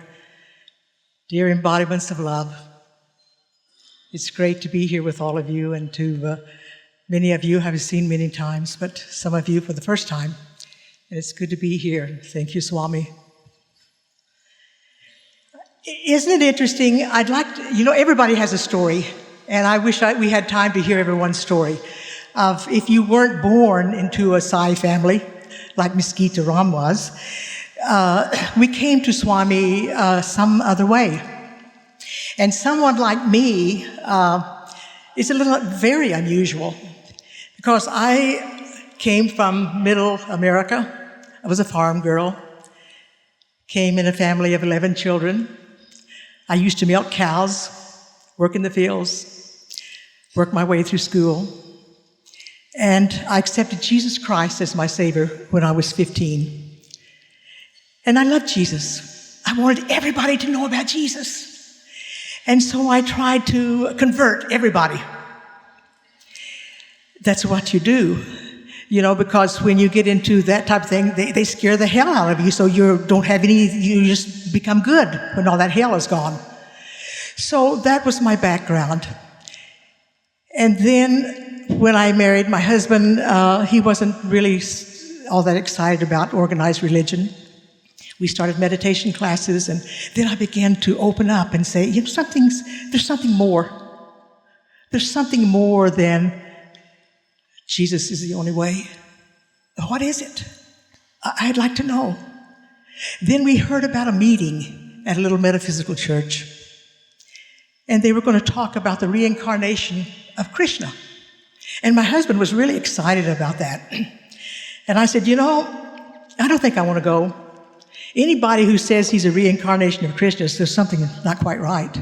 S5: Dear embodiments of love, it's great to be here with all of you, and to many of you I've seen many times, but some of you for the first time. And it's good to be here. Thank you, Swami. Isn't it interesting? I'd like to, everybody has a story, and I wish we had time to hear everyone's story of if you weren't born into a Sai family, like Miss Geeta Ram was, we came to Swami some other way. And someone like me is very unusual, because I came from middle America. I was a farm girl, came in a family of 11 children. I used to milk cows, work in the fields, work my way through school. And I accepted Jesus Christ as my Savior when I was 15. And I loved Jesus. I wanted everybody to know about Jesus. And so I tried to convert everybody. That's what you do, because when you get into that type of thing, they scare the hell out of you, so you just become good when all that hell is gone. So that was my background. And then when I married my husband, he wasn't really all that excited about organized religion. We started meditation classes, and then I began to open up and say, there's something more. There's something more than Jesus is the only way. What is it? I'd like to know. Then we heard about a meeting at a little metaphysical church, and they were going to talk about the reincarnation of Krishna. And my husband was really excited about that. And I said, I don't think I want to go. Anybody who says he's a reincarnation of Krishna, there's something not quite right.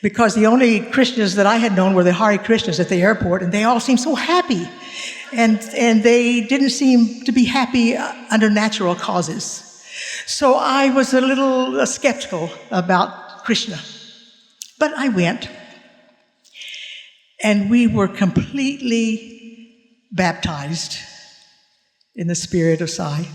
S5: Because the only Krishnas that I had known were the Hare Krishnas at the airport, and they all seemed so happy. And they didn't seem to be happy under natural causes. So I was a little skeptical about Krishna. But I went. And we were completely baptized in the spirit of Sai.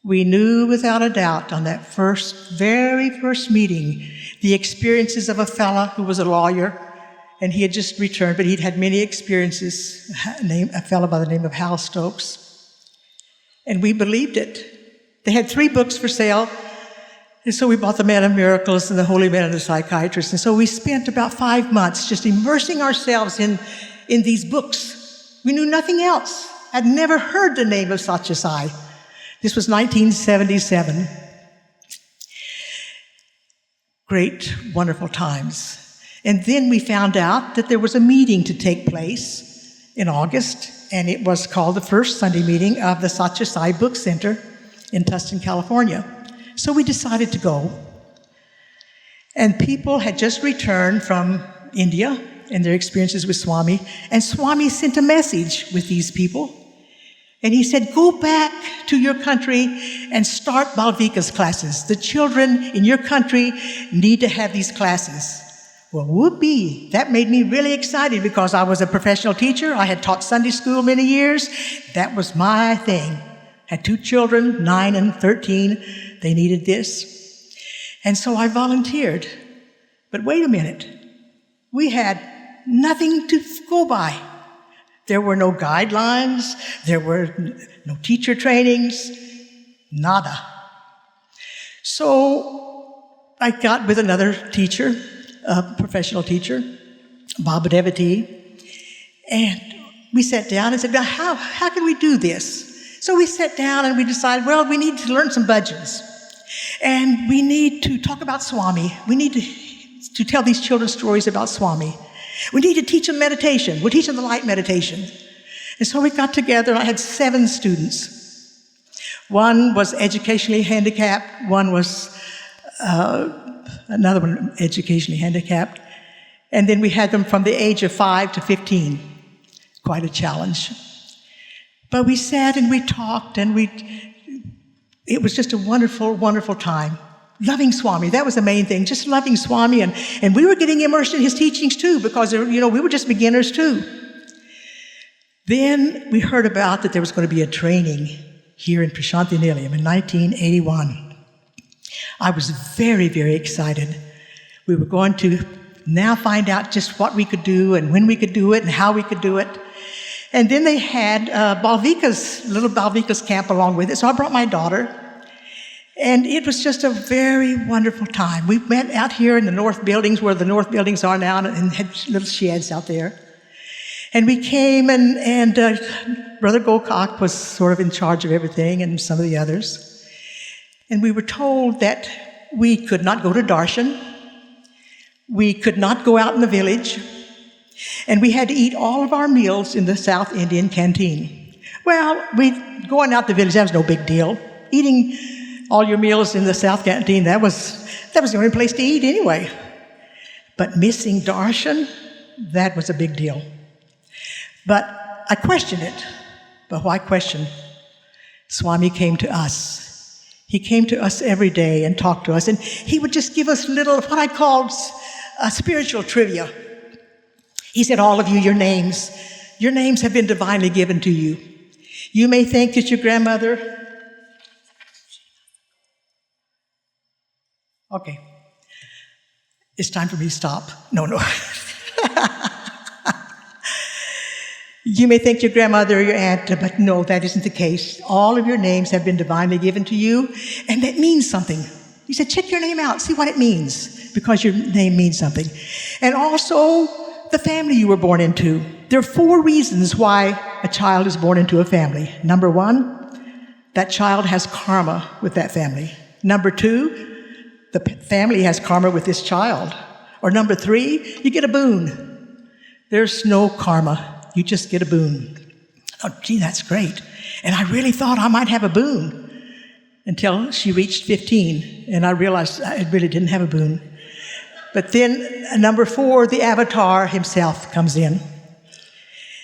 S5: We knew without a doubt on that very first meeting, the experiences of a fella who was a lawyer, and he had just returned, but he'd had many experiences, a fella by the name of Hal Stokes. And we believed it. They had 3 books for sale, and so we bought The Man of Miracles and The Holy Man and the Psychiatrist. And so we spent about 5 months just immersing ourselves in these books. We knew nothing else. I'd never heard the name of Satyasai. This was 1977. Great, wonderful times. And then we found out that there was a meeting to take place in August, and it was called the first Sunday meeting of the Satyasai Book Center in Tustin, California. So we decided to go. And people had just returned from India and their experiences with Swami. And Swami sent a message with these people. And he said, go back to your country and start Balvika's classes. The children in your country need to have these classes. Well, whoopee. That made me really excited because I was a professional teacher. I had taught Sunday school many years. That was my thing. Had 2 children, 9 and 13. They needed this. And so I volunteered. But wait a minute. We had nothing to go by. There were no guidelines. There were no teacher trainings. Nada. So I got with another teacher, a professional teacher, Baba Devati, and we sat down and said, well, how can we do this? So we sat down and we decided, well, we need to learn some bhajans. And we need to talk about Swami. We need to tell these children stories about Swami. We need to teach them meditation. We'll teach them the light meditation. And so we got together. I had 7 students. One was educationally handicapped. One was another one educationally handicapped. And then we had them from the age of 5 to 15. Quite a challenge. But we sat and we talked, and it was just a wonderful, wonderful time. Loving Swami, that was the main thing, just loving Swami. And we were getting immersed in his teachings too, because, we were just beginners too. Then we heard about that there was going to be a training here in Prashanti Nilayam in 1981. I was very, very excited. We were going to now find out just what we could do and when we could do it and how we could do it. And then they had little Balvika's camp along with it. So I brought my daughter. And it was just a very wonderful time. We met out here in the north buildings, where the north buildings are now, and had little sheds out there. And we came, and Brother Gokak was sort of in charge of everything, and some of the others. And we were told that we could not go to darshan, we could not go out in the village, and we had to eat all of our meals in the South Indian canteen. Well, going out the village, that was no big deal. Eating all your meals in the South Canteen, that was the only place to eat anyway. But missing darshan, that was a big deal. But I questioned it. But why question? Swami came to us. He came to us every day and talked to us, and he would just give us little, what I called spiritual trivia. He said, all of you, your names have been divinely given to you. You may think that your grandmother... Okay. It's time for me to stop. No. You may think your grandmother or your aunt, but no, that isn't the case. All of your names have been divinely given to you, and that means something. He said, check your name out, see what it means, because your name means something. And also, the family you were born into. There are 4 reasons why a child is born into a family. Number 1, that child has karma with that family. Number 2, the family has karma with this child. Or number 3, you get a boon. There's no karma. You just get a boon. Oh, gee, that's great. And I really thought I might have a boon until she reached 15, and I realized I really didn't have a boon. But then number 4, the avatar himself comes in.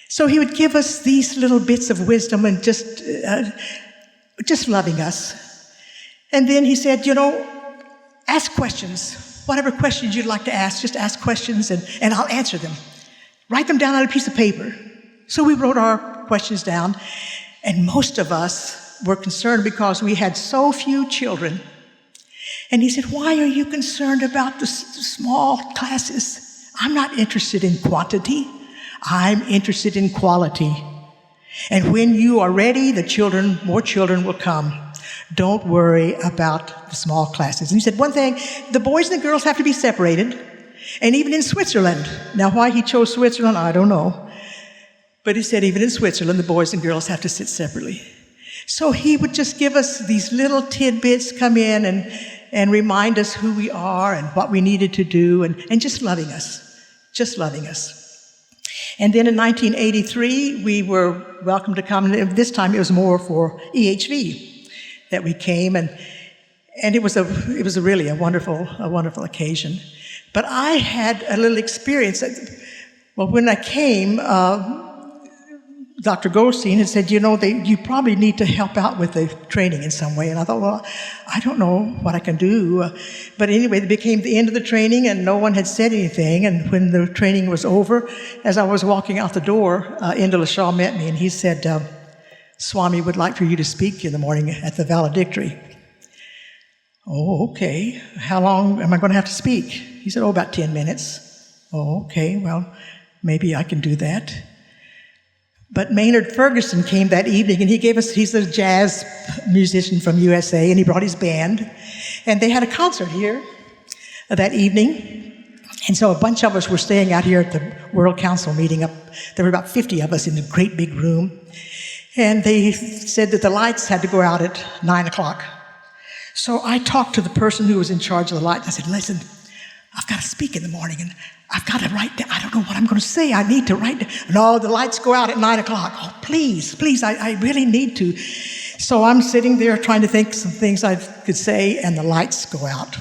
S5: So he would give us these little bits of wisdom and just loving us. And then he said, ask questions. Whatever questions you'd like to ask, just ask questions and I'll answer them. Write them down on a piece of paper. So we wrote our questions down, and most of us were concerned because we had so few children. And he said, why are you concerned about the small classes? I'm not interested in quantity. I'm interested in quality. And when you are ready, more children will come. Don't worry about the small classes. And he said, one thing, the boys and the girls have to be separated. And even in Switzerland. Now, why he chose Switzerland, I don't know. But he said even in Switzerland, the boys and girls have to sit separately. So he would just give us these little tidbits, come in and remind us who we are and what we needed to do, and just loving us. And then in 1983, we were welcome to come. This time it was more for EHV that we came, and it was really a wonderful occasion. But I had a little experience. Well, when I came, Dr. Goldstein had said, you probably need to help out with the training in some way. And I thought, well, I don't know what I can do. But anyway, it became the end of the training, and no one had said anything. And when the training was over, as I was walking out the door, Indala Shaw met me, and he said, Swami would like for you to speak in the morning at the valedictory. Oh, okay. How long am I going to have to speak? He said, about 10 minutes. Oh, okay. Well, maybe I can do that. But Maynard Ferguson came that evening, and he's a jazz musician from USA, and he brought his band. And they had a concert here that evening. And so a bunch of us were staying out here at the World Council meeting up. There were about 50 of us in a great big room. And they said that the lights had to go out at 9 o'clock. So I talked to the person who was in charge of the lights. I said, listen, I've got to speak in the morning, and I've got to write down. I don't know what I'm going to say. I need to write down. No, the lights go out at 9 o'clock. Oh, please, I really need to. So I'm sitting there trying to think some things I could say, and the lights go out.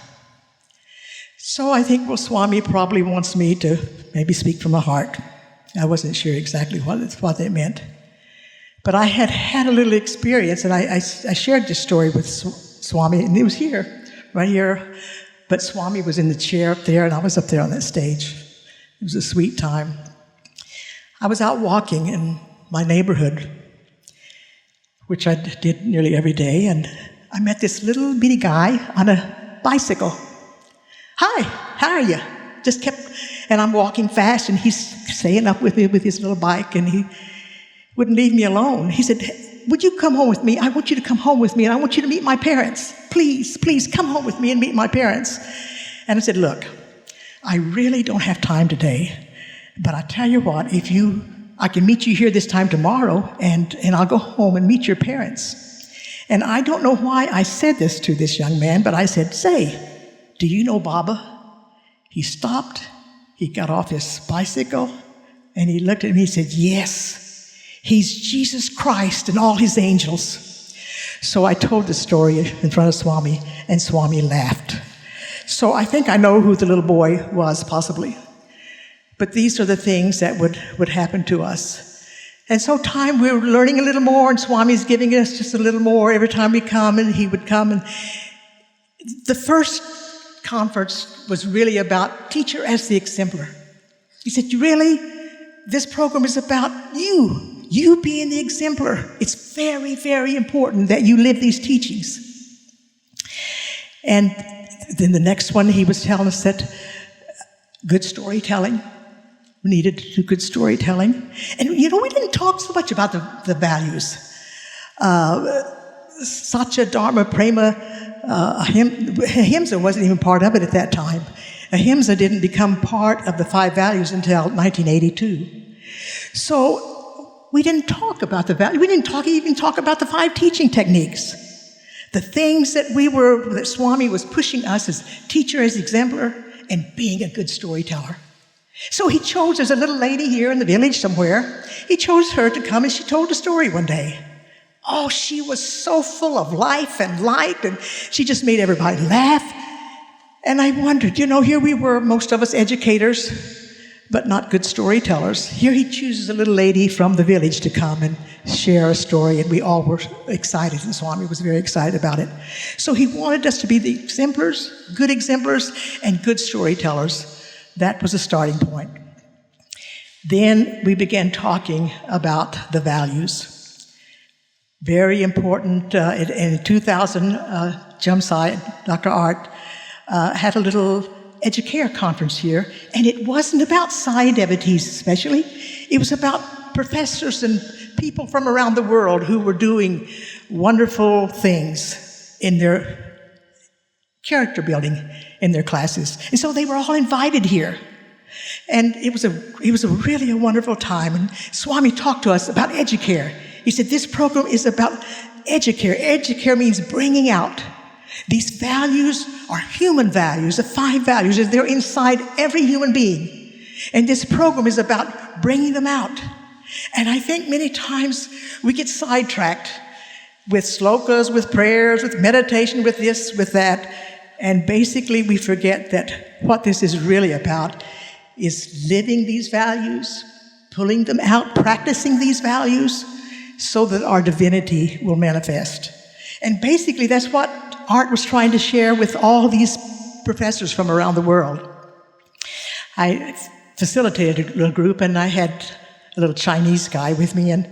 S5: So I think, well, Swami probably wants me to maybe speak from the heart. I wasn't sure exactly what it meant. But I had a little experience, and I shared this story with Swami, and it was here, right here. But Swami was in the chair up there, and I was up there on that stage. It was a sweet time. I was out walking in my neighborhood, which I did nearly every day, and I met this little bitty guy on a bicycle. Hi, how are you? And I'm walking fast, and he's staying up with me with his little bike, and he wouldn't leave me alone. He said, would you come home with me? I want you to come home with me, and I want you to meet my parents. Please come home with me and meet my parents. And I said, look, I really don't have time today, but I tell you what, I can meet you here this time tomorrow, and I'll go home and meet your parents. And I don't know why I said this to this young man, but I said, say, do you know Baba? He stopped, he got off his bicycle, and he looked at me and said, yes. He's Jesus Christ and all his angels. So I told the story in front of Swami, and Swami laughed. So I think I know who the little boy was, possibly. But these are the things that would happen to us. And so we're learning a little more, and Swami's giving us just a little more every time we come, and he would come. And the first conference was really about teacher as the exemplar. He said, really? This program is about you being the exemplar. It's very, very important that you live these teachings. And then the next one, he was telling us that good storytelling, we needed to do good storytelling. And we didn't talk so much about the values. Satya, Dharma, Prema, Ahimsa wasn't even part of it at that time. Ahimsa didn't become part of the 5 values until 1982. So we didn't talk about the value. We didn't even talk about the 5 teaching techniques. The things that Swami was pushing us as teacher, as exemplar, and being a good storyteller. So he chose, there's a little lady here in the village somewhere, he chose her to come, and she told a story one day. Oh, she was so full of life and light, and she just made everybody laugh. And I wondered, here we were, most of us educators, but not good storytellers. Here he chooses a little lady from the village to come and share a story, and we all were excited, and Swami was very excited about it. So he wanted us to be the exemplars, and good storytellers. That was a starting point. Then we began talking about the values. Very important. In 2000, Jamsai, Dr. Art, had a little Educare conference here, and it wasn't about Sai devotees especially. It was about professors and people from around the world who were doing wonderful things in their character building in their classes. And so they were all invited here. And it was really a wonderful time. And Swami talked to us about Educare. He said, this program is about Educare. Educare means bringing out. These values are human values, the 5 values, they're inside every human being. And this program is about bringing them out. And I think many times we get sidetracked with slokas, with prayers, with meditation, with this, with that. And basically we forget that what this is really about is living these values, pulling them out, practicing these values so that our divinity will manifest. And basically, that's what Art was trying to share with all these professors from around the world. I facilitated a little group, and I had a little Chinese guy with me, and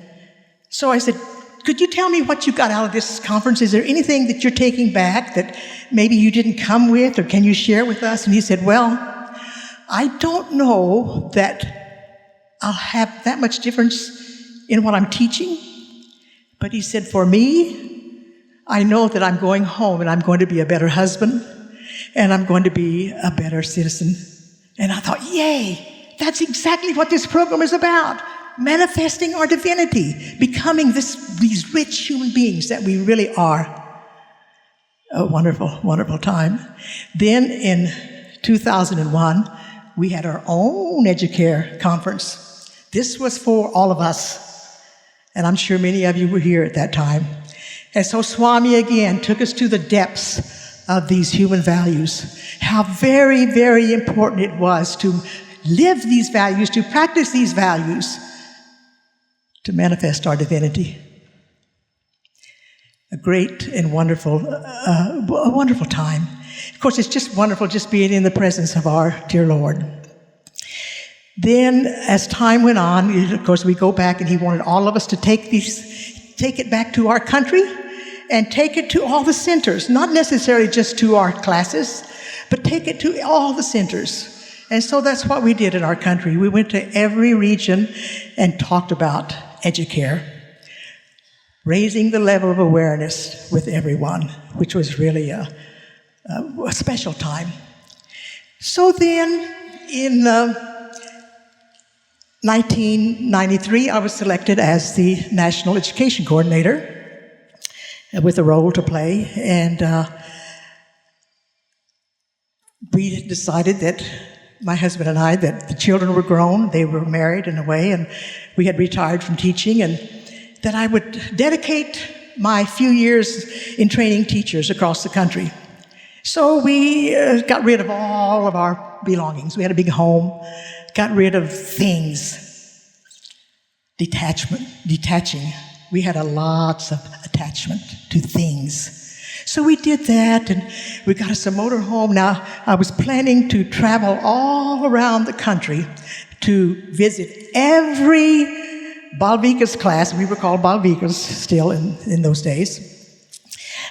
S5: so I said, could you tell me what you got out of this conference? Is there anything that you're taking back that maybe you didn't come with, or can you share with us? And he said, well, I don't know that I'll have that much difference in what I'm teaching, but he said, for me, I know that I'm going home and I'm going to be a better husband and I'm going to be a better citizen. And I thought, yay, that's exactly what this program is about. Manifesting our divinity, becoming these rich human beings that we really are. A wonderful, wonderful time. Then in 2001, we had our own EduCare conference. This was for all of us, and I'm sure many of you were here at that time. And so Swami again took us to the depths of these human values, how very, very important it was to live these values, to practice these values, to manifest our divinity. A great and wonderful, a wonderful time. Of course, it's just wonderful just being in the presence of our dear Lord. Then, as time went on, of course, we go back, and he wanted all of us to take it back to our country and take it to all the centers, not necessarily just to our classes, but take it to all the centers. And so that's what we did in our country. We went to every region and talked about EduCare, raising the level of awareness with everyone, which was really a special time. So then, in 1993, I was selected as the National Education Coordinator with a role to play, and we decided that my husband and I, that the children were grown, they were married in a way, and we had retired from teaching, and that I would dedicate my few years in training teachers across the country. So we got rid of all of our belongings. We had a big home, got rid of things. Detaching. We had lots of attachment to things. So we did that, and we got us a motor home. Now, I was planning to travel all around the country to visit every Balvikas class. We were called Balvikas still in those days.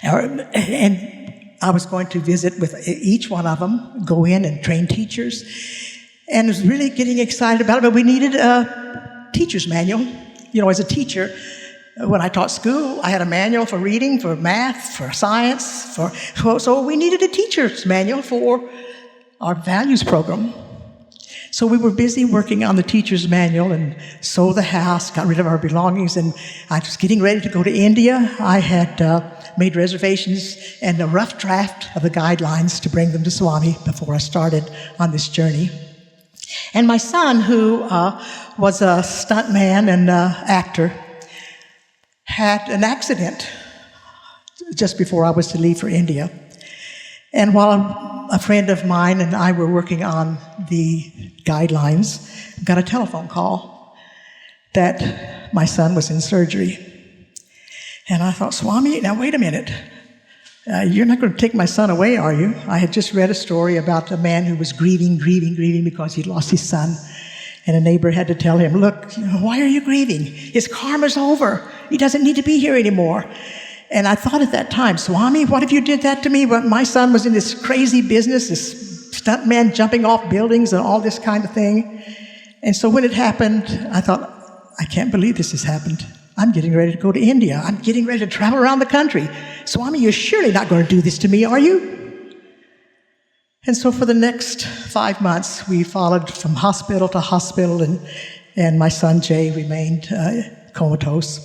S5: And I was going to visit with each one of them, go in and train teachers, and was really getting excited about it, but we needed a teacher's manual. You know, as a teacher, when I taught school, I had a manual for reading, for math, for science, so we needed a teacher's manual for our values program. So we were busy working on the teacher's manual and sold the house, got rid of our belongings, and I was getting ready to go to India. I had made reservations and a rough draft of the guidelines to bring them to Swami before I started on this journey. And my son, who was a stuntman and actor, had an accident just before I was to leave for India. And while a friend of mine and I were working on the guidelines, got a telephone call that my son was in surgery. And I thought, Swami, now wait a minute. You're not going to take my son away, are you? I had just read a story about a man who was grieving because he'd lost his son. And a neighbor had to tell him, look, why are you grieving? His karma's over. He doesn't need to be here anymore. And I thought at that time, Swami, what if you did that to me? But my son was in this crazy business, this stuntman jumping off buildings and all this kind of thing. And so when it happened, I thought, I can't believe this has happened. I'm getting ready to go to India. I'm getting ready to travel around the country. Swami, you're surely not going to do this to me, are you? And so for the next 5 months, we followed from hospital to hospital, and my son Jay remained comatose.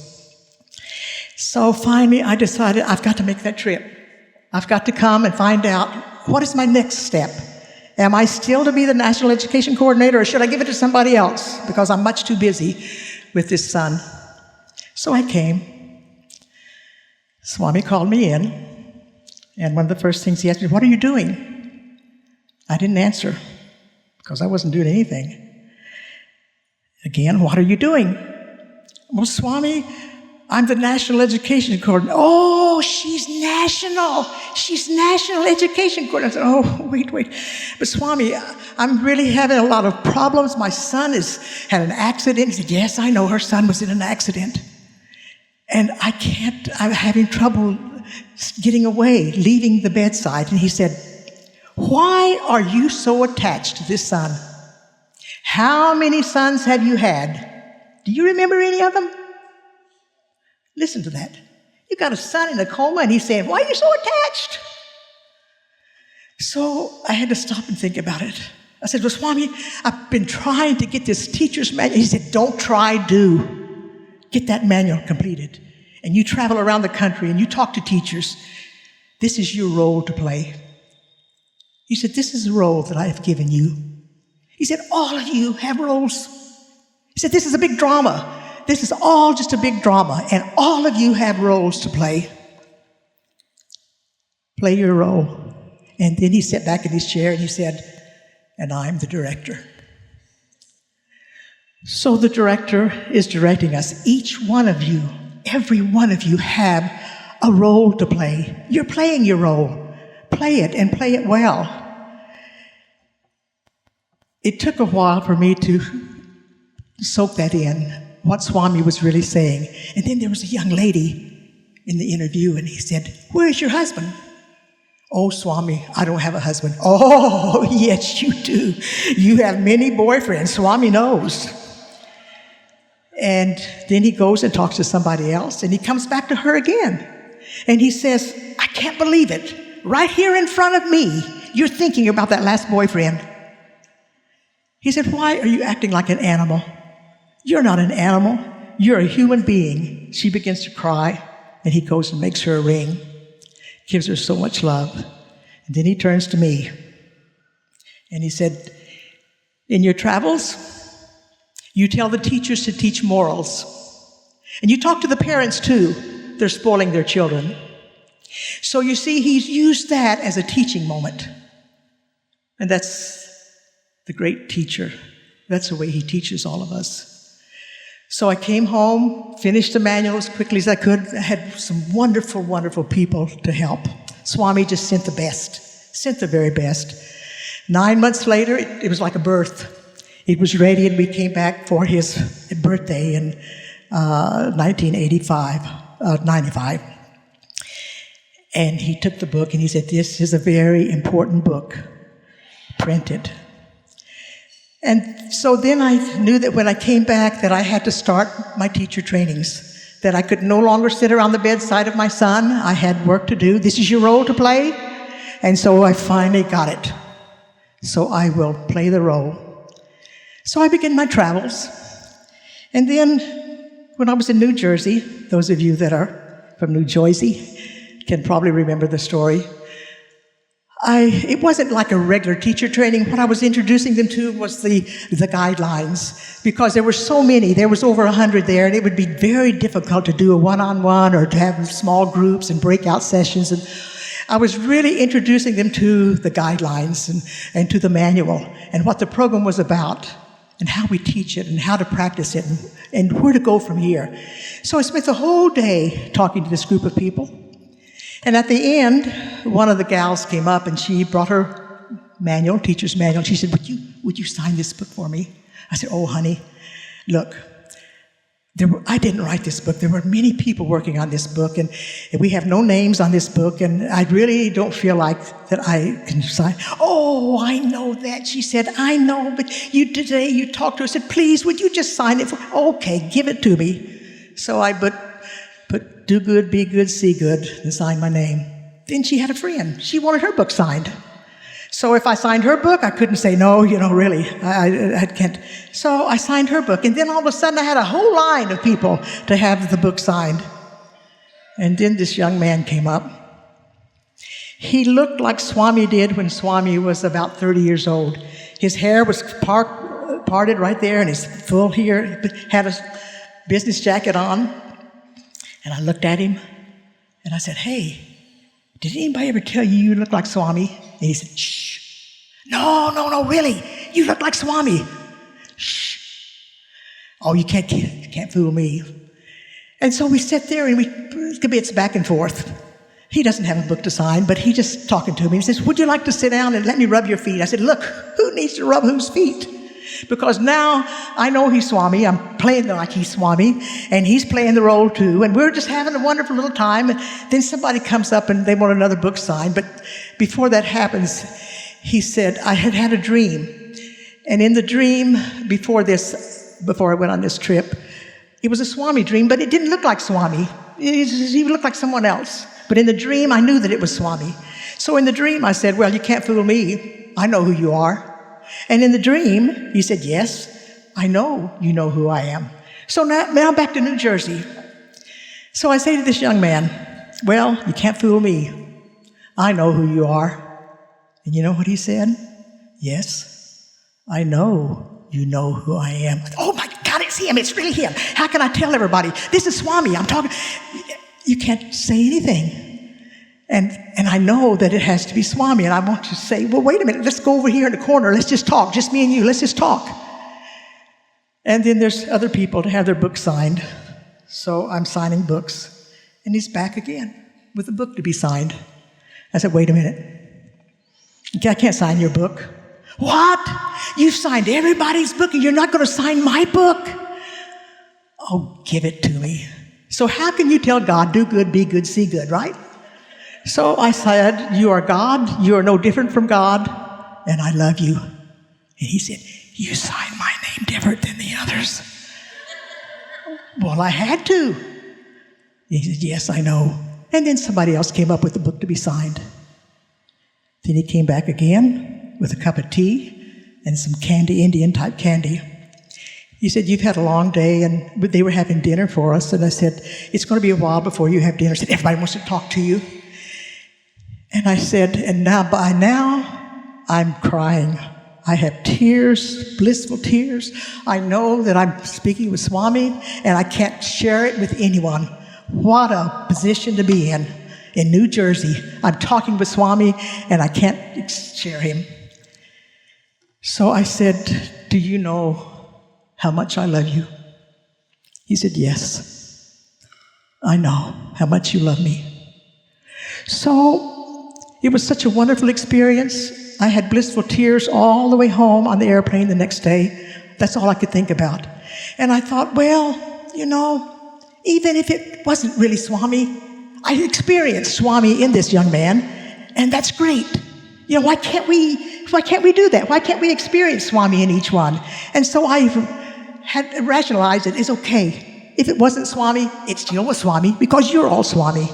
S5: So finally, I decided I've got to make that trip. I've got to come and find out, what is my next step? Am I still to be the National Education Coordinator, or should I give it to somebody else? Because I'm much too busy with this son. So I came. Swami called me in, and one of the first things he asked me, what are you doing? I didn't answer, because I wasn't doing anything. Again, what are you doing? Well, Swami, I'm the National Education Coordinator. Oh, she's national. She's National Education Coordinator. I said, oh, wait. But Swami, I'm really having a lot of problems. My son has had an accident. He said, yes, I know her son was in an accident. And I'm having trouble getting away, leaving the bedside. And he said, why are you so attached to this son? How many sons have you had? Do you remember any of them? Listen to that. You got a son in a coma, and he's saying, why are you so attached? So I had to stop and think about it. I said, well, Swami, I've been trying to get this teacher's manual. He said, don't try, do. Get that manual completed. And you travel around the country, and you talk to teachers. This is your role to play. He said, this is the role that I have given you. He said, all of you have roles. He said, this is a big drama. This is all just a big drama, and all of you have roles to play. Play your role. And then he sat back in his chair and he said, and I'm the director. So the director is directing us. Each one of you, every one of you have a role to play. You're playing your role. Play it and play it well. It took a while for me to soak that in, what Swami was really saying. And then there was a young lady in the interview, and he said, where's your husband? Oh, Swami, I don't have a husband. Oh, yes, you do. You have many boyfriends. Swami knows. And then he goes and talks to somebody else, and he comes back to her again. And he says, I can't believe it. Right here in front of me, you're thinking about that last boyfriend. He said, why are you acting like an animal? You're not an animal. You're a human being. She begins to cry, and he goes and makes her a ring, gives her so much love. And then he turns to me, and he said, in your travels, you tell the teachers to teach morals. And you talk to the parents, too. They're spoiling their children. So you see, he's used that as a teaching moment. And that's the great teacher. That's the way he teaches all of us. So I came home, finished the manual as quickly as I could. I had some wonderful, wonderful people to help. Swami just sent the best, sent the very best. 9 months later, it was like a birth. It was ready, and we came back for his birthday in 95. And he took the book, and he said, this is a very important book, printed. And so then I knew that when I came back that I had to start my teacher trainings, that I could no longer sit around the bedside of my son. I had work to do. This is your role to play. And so I finally got it. So I will play the role. So I began my travels. And then when I was in New Jersey, those of you that are from New Jersey can probably remember the story. It wasn't like a regular teacher training. What I was introducing them to was the guidelines, because there were so many. There was over 100 there, and it would be very difficult to do a one-on-one or to have small groups and breakout sessions. And I was really introducing them to the guidelines and to the manual and what the program was about and how we teach it and how to practice it and where to go from here. So I spent the whole day talking to this group of people. And at the end, one of the gals came up and she brought her manual, teacher's manual. She said, would you sign this book for me? I said, oh, honey, look, I didn't write this book. There were many people working on this book, and we have no names on this book, and I really don't feel like that I can sign. Oh, I know that. She said, I know, but today you talked to her, said, please, would you just sign it? Okay, give it to me. So I put do good, be good, see good, and sign my name. Then she had a friend. She wanted her book signed. So if I signed her book, I couldn't say, no, really, I can't. So I signed her book. And then all of a sudden, I had a whole line of people to have the book signed. And then this young man came up. He looked like Swami did when Swami was about 30 years old. His hair was parted right there, and his full here, had a business jacket on. And I looked at him, and I said, hey, did anybody ever tell you look like Swami? And he said, shh. No, really. you look like Swami. Shh. Oh, you can't fool me. And so we sit there and it's back and forth. He doesn't have a book to sign, but he just talking to me. He says, would you like to sit down and let me rub your feet? I said, look, who needs to rub whose feet? Because now I know he's Swami. I'm playing like he's Swami, and he's playing the role too. And we're just having a wonderful little time. And then somebody comes up and they want another book signed. But before that happens, he said, I had a dream. And in the dream, before I went on this trip, it was a Swami dream, but it didn't look like Swami. He looked like someone else. But in the dream, I knew that it was Swami. So in the dream, I said, well, you can't fool me. I know who you are. And in the dream, he said, yes, I know you know who I am. So now I'm back to New Jersey. So I say to this young man, well, you can't fool me. I know who you are. And you know what he said? Yes, I know you know who I am. Oh my God, it's him. It's really him. How can I tell everybody? This is Swami. I'm talking. You can't say anything. And I know that it has to be Swami. And I want to say, well, wait a minute. Let's go over here in the corner. Let's just talk. Just me and you. Let's just talk. And then there's other people to have their books signed. So I'm signing books. And he's back again with a book to be signed. I said, wait a minute. I can't sign your book. What? You've signed everybody's book and you're not going to sign my book? Oh, give it to me. So how can you tell God, do good, be good, see good, right? So I said, you are God, you are no different from God, and I love you. And he said, you signed my name different than the others. Well, I had to. He said, yes, I know. And then somebody else came up with the book to be signed. Then he came back again with a cup of tea and some candy, Indian-type candy. He said, you've had a long day, and they were having dinner for us. And I said, it's going to be a while before you have dinner. He said, everybody wants to talk to you. And I said, and by now, I'm crying. I have tears, blissful tears. I know that I'm speaking with Swami, and I can't share it with anyone. What a position to be in New Jersey. I'm talking with Swami, and I can't share him. So I said, do you know how much I love you? He said, yes, I know how much you love me. So it was such a wonderful experience. I had blissful tears all the way home on the airplane the next day. That's all I could think about. And I thought, well, you know, even if it wasn't really Swami, I experienced Swami in this young man, and that's great. You know, why can't we do that? Why can't we experience Swami in each one? And so I had rationalized it. It's okay. If it wasn't Swami, it still was Swami, because you're all Swami.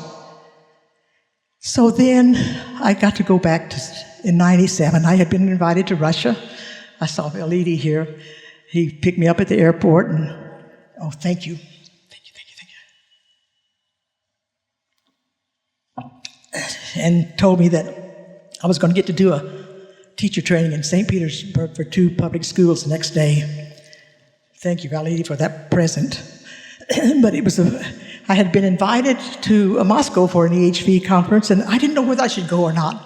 S5: So then I got to go back in 97. I had been invited to Russia. I saw Validi here. He picked me up at the airport, and oh, thank you. And told me that I was going to get to do a teacher training in St. Petersburg for 2 public schools the next day. Thank you, Validi, for that present. But I had been invited to Moscow for an EHV conference, and I didn't know whether I should go or not.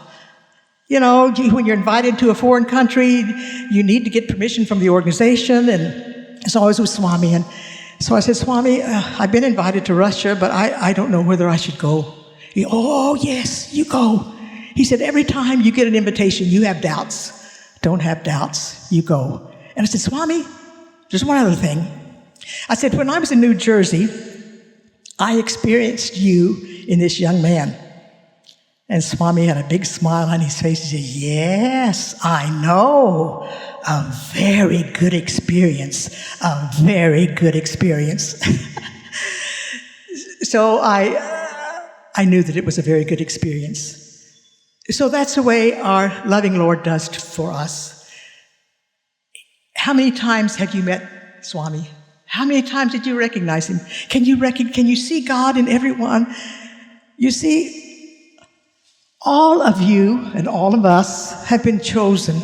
S5: You know, when you're invited to a foreign country, you need to get permission from the organization, and it's always with Swami. And so I said, Swami, I've been invited to Russia, but I don't know whether I should go. He, oh, yes, you go. He said, every time you get an invitation, you have doubts. Don't have doubts. You go. And I said, Swami, there's one other thing. I said, when I was in New Jersey, I experienced you in this young man. And Swami had a big smile on his face. He said, yes, I know. A very good experience. A very good experience. So I knew that it was a very good experience. So that's the way our loving Lord does for us. How many times have you met Swami? How many times did you recognize him? Can you see God in everyone? You see, all of you and all of us have been chosen.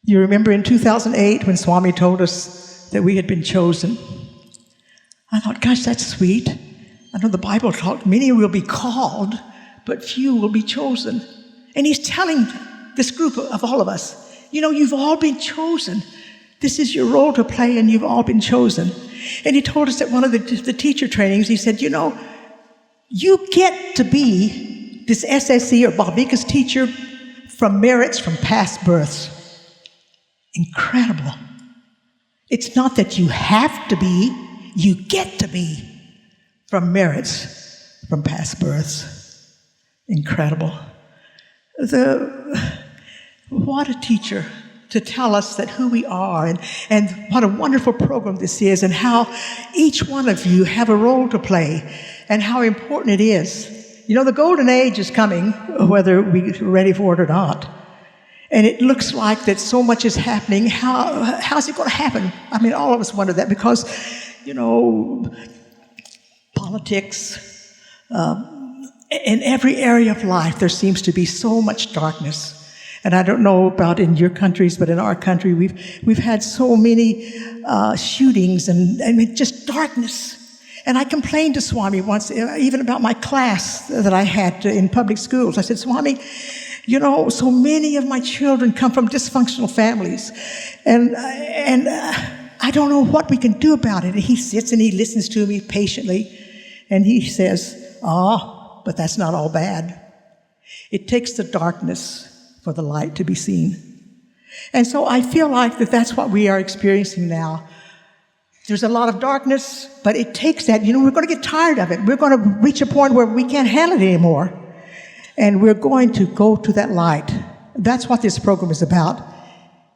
S5: You remember in 2008 when Swami told us that we had been chosen? I thought, gosh, that's sweet. I know the Bible taught many will be called, but few will be chosen. And he's telling this group of all of us, You've all been chosen. This is your role to play, and you've all been chosen. And he told us at one of the teacher trainings, he said, you get to be this SSE or Bhavika's teacher from merits from past births. Incredible. It's not that you have to be, you get to be from merits from past births. Incredible. What a teacher to tell us that who we are, and what a wonderful program this is, and how each one of you have a role to play, and how important it is. The golden age is coming, whether we're ready for it or not. And it looks like that so much is happening. How's it going to happen? All of us wonder that because, politics, in every area of life, there seems to be so much darkness. And I don't know about in your countries, but in our country, we've had so many shootings and just darkness. And I complained to Swami once, even about my class that I had in public schools. I said, Swami, so many of my children come from dysfunctional families, and I don't know what we can do about it. And he sits and he listens to me patiently, and he says, but that's not all bad. It takes the darkness for the light to be seen. And so I feel like that's what we are experiencing now. There's a lot of darkness, but it takes that. We're going to get tired of it. We're going to reach a point where we can't handle it anymore. And we're going to go to that light. That's what this program is about.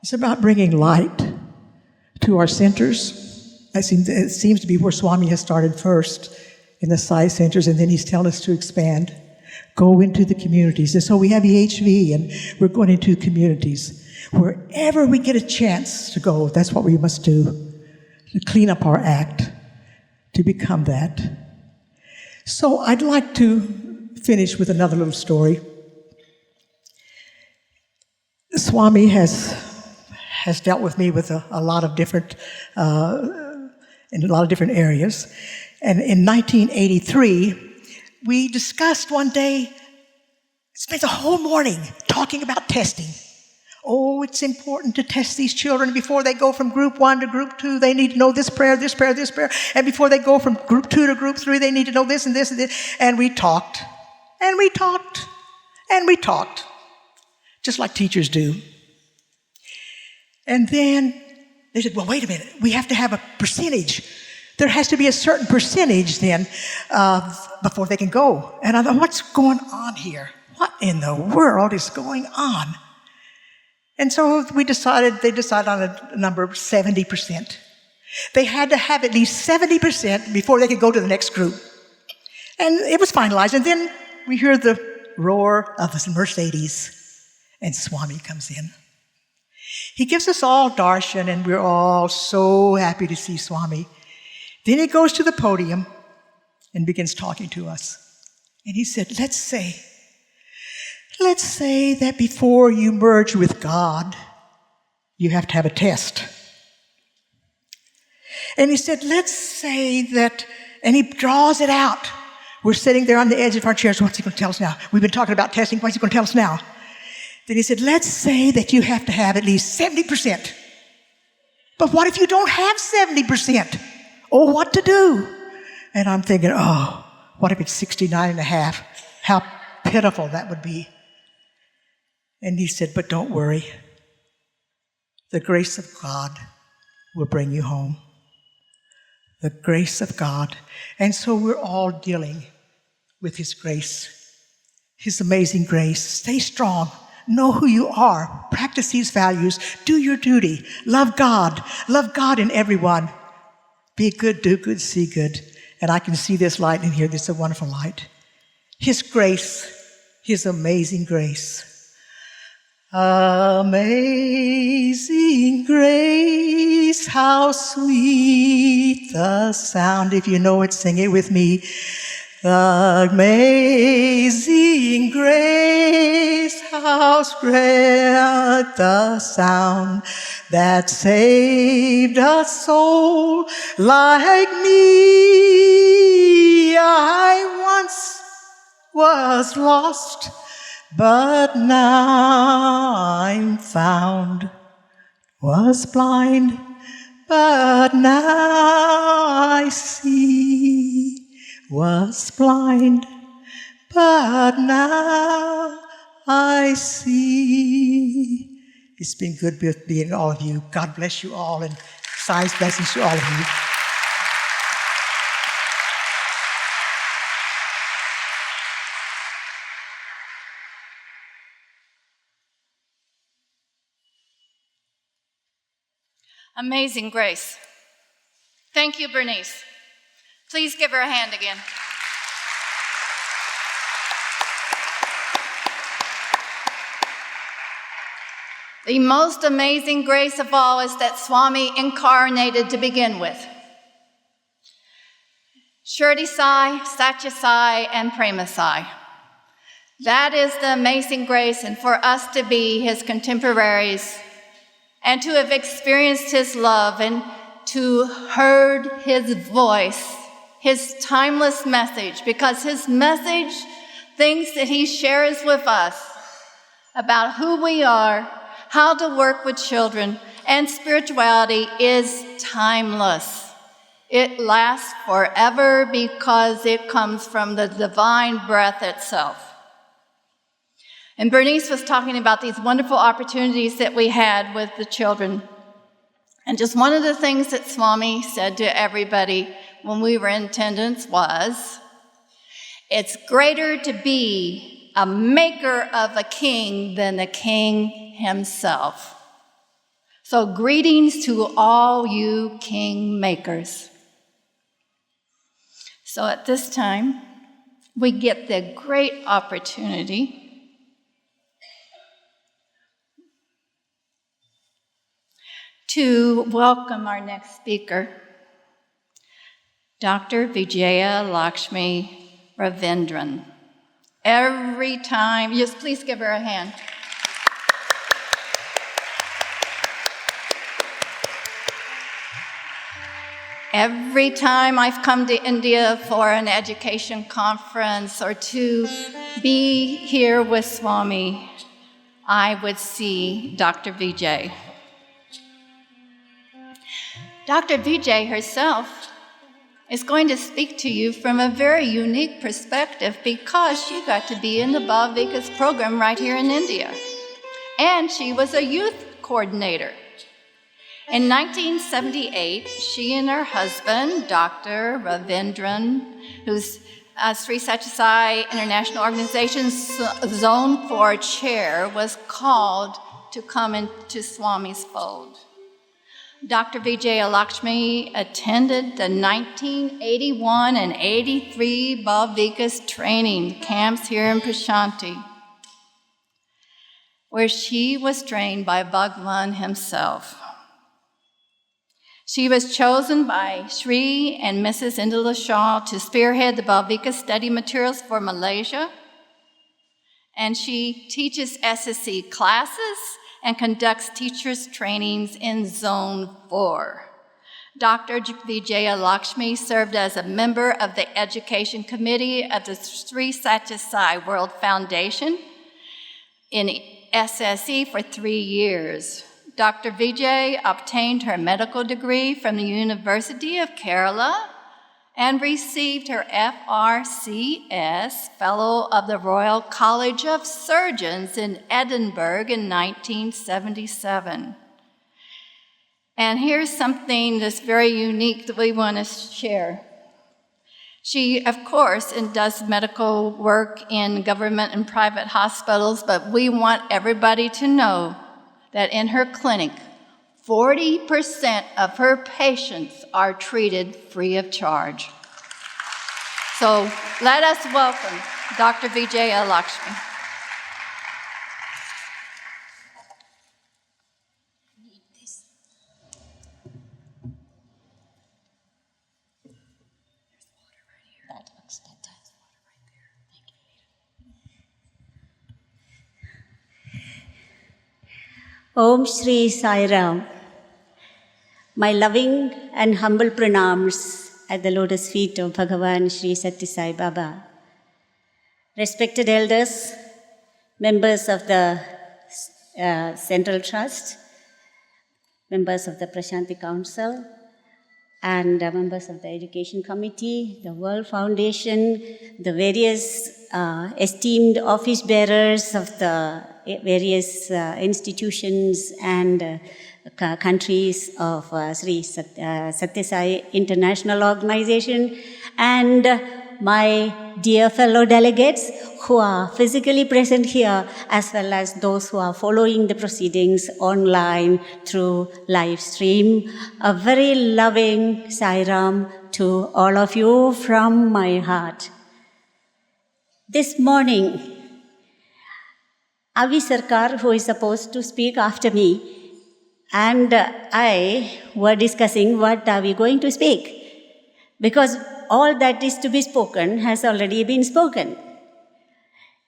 S5: It's about bringing light to our centers. It seems to be where Swami has started first, in the Sai centers, and then he's telling us to expand. Go into the communities. And so we have EHV, and we're going into communities. Wherever we get a chance to go, that's what we must do, to clean up our act, to become that. So I'd like to finish with another little story. Swami has dealt with me with a lot of different, in a lot of different areas. And in 1983, we discussed one day, spent the whole morning talking about testing. Oh, it's important to test these children before they go from group 1 to group 2. They need to know this prayer, this prayer, this prayer. And before they go from group 2 to group 3, they need to know this and this and this. And we talked, and we talked, and we talked, just like teachers do. And then they said, well, wait a minute. We have to have a percentage. There has to be a certain percentage then before they can go. And I thought, what's going on here? What in the world is going on? And so they decided on a number of 70%. They had to have at least 70% before they could go to the next group. And it was finalized. And then we hear the roar of the Mercedes, and Swami comes in. He gives us all darshan, and we're all so happy to see Swami. Then he goes to the podium and begins talking to us. And he said, let's say that before you merge with God, you have to have a test. And he said, let's say that, and he draws it out. We're sitting there on the edge of our chairs. What's he going to tell us now? We've been talking about testing. What's he going to tell us now? Then he said, let's say that you have to have at least 70%. But what if you don't have 70%? Oh, what to do? And I'm thinking, what if it's 69.5? How pitiful that would be. And he said, but don't worry. The grace of God will bring you home. The grace of God. And so we're all dealing with his grace, his amazing grace. Stay strong. Know who you are. Practice these values. Do your duty. Love God. Love God in everyone. Be good, do good, see good. And I can see this light in here. This is a wonderful light. His grace, his amazing grace. Amazing grace, how sweet the sound. If you know it, sing it with me. Amazing grace, how sweet the sound that saved a soul like me. I once was lost, but now I'm found. Was blind, but now I see. Was blind, but now I see. It's been good being all of you. God bless you all, and Sai's blessings to all of you.
S1: Amazing Grace. Thank you, Bernice. Please give her a hand again. The most amazing grace of all is that Swami incarnated to begin with. Shirdi Sai, Satya Sai, and Prema Sai. That is the amazing grace, and for us to be his contemporaries and to have experienced his love and to heard his voice, his timeless message, because his message, things that he shares with us about who we are, how to work with children, and spirituality is timeless. It lasts forever because it comes from the divine breath itself. And Bernice was talking about these wonderful opportunities that we had with the children. And just one of the things that Swami said to everybody when we were in attendance was, it's greater to be a maker of a king than the king himself. So greetings to all you king makers. So at this time, we get the great opportunity to welcome our next speaker, Dr. Vijaya Lakshmi Ravindran. Every time, yes, please give her a hand. Every time I've come to India for an education conference or to be here with Swami, I would see Dr. Vijay. Dr. Vijay herself is going to speak to you from a very unique perspective because she got to be in the Bhava Vikas program right here in India. And she was a youth coordinator. In 1978, she and her husband, Dr. Ravindran, who's Sri Satya Sai International Organization's Zone 4 chair, was called to come into Swami's fold. Dr. Vijaya Lakshmi attended the 1981 and 83 Bhava Vikas training camps here in Prashanti, where she was trained by Bhagwan himself. She was chosen by Sri and Mrs. Indula Shaw to spearhead the Bhava Vikas study materials for Malaysia, and she teaches SSE classes and conducts teachers' trainings in Zone 4. Dr. Vijaya Lakshmi served as a member of the Education Committee of the Sri Satya Sai World Foundation in SSE for 3 years. Dr. Vijay obtained her medical degree from the University of Kerala and received her FRCS Fellow of the Royal College of Surgeons in Edinburgh in 1977. And here's something that's very unique that we want to share. She, of course, does medical work in government and private hospitals, but we want everybody to know that in her clinic, 40% of her patients are treated free of charge. So let us welcome Dr. Vijaya Lakshmi.
S6: Om Shri Sai Ram. My loving and humble pranams at the lotus feet of Bhagavan Shri Satya Sai Baba. Respected elders, members of the Central Trust, members of the Prashanti Council, and members of the Education Committee, the World Foundation, the various esteemed office bearers of the various institutions and countries of Sri Satya Sai International Organization, and my dear fellow delegates who are physically present here, as well as those who are following the proceedings online through live stream. A very loving Sai Ram to all of you from my heart. This morning, Avi Sarkar, who is supposed to speak after me, and I were discussing what are we going to speak, because all that is to be spoken has already been spoken.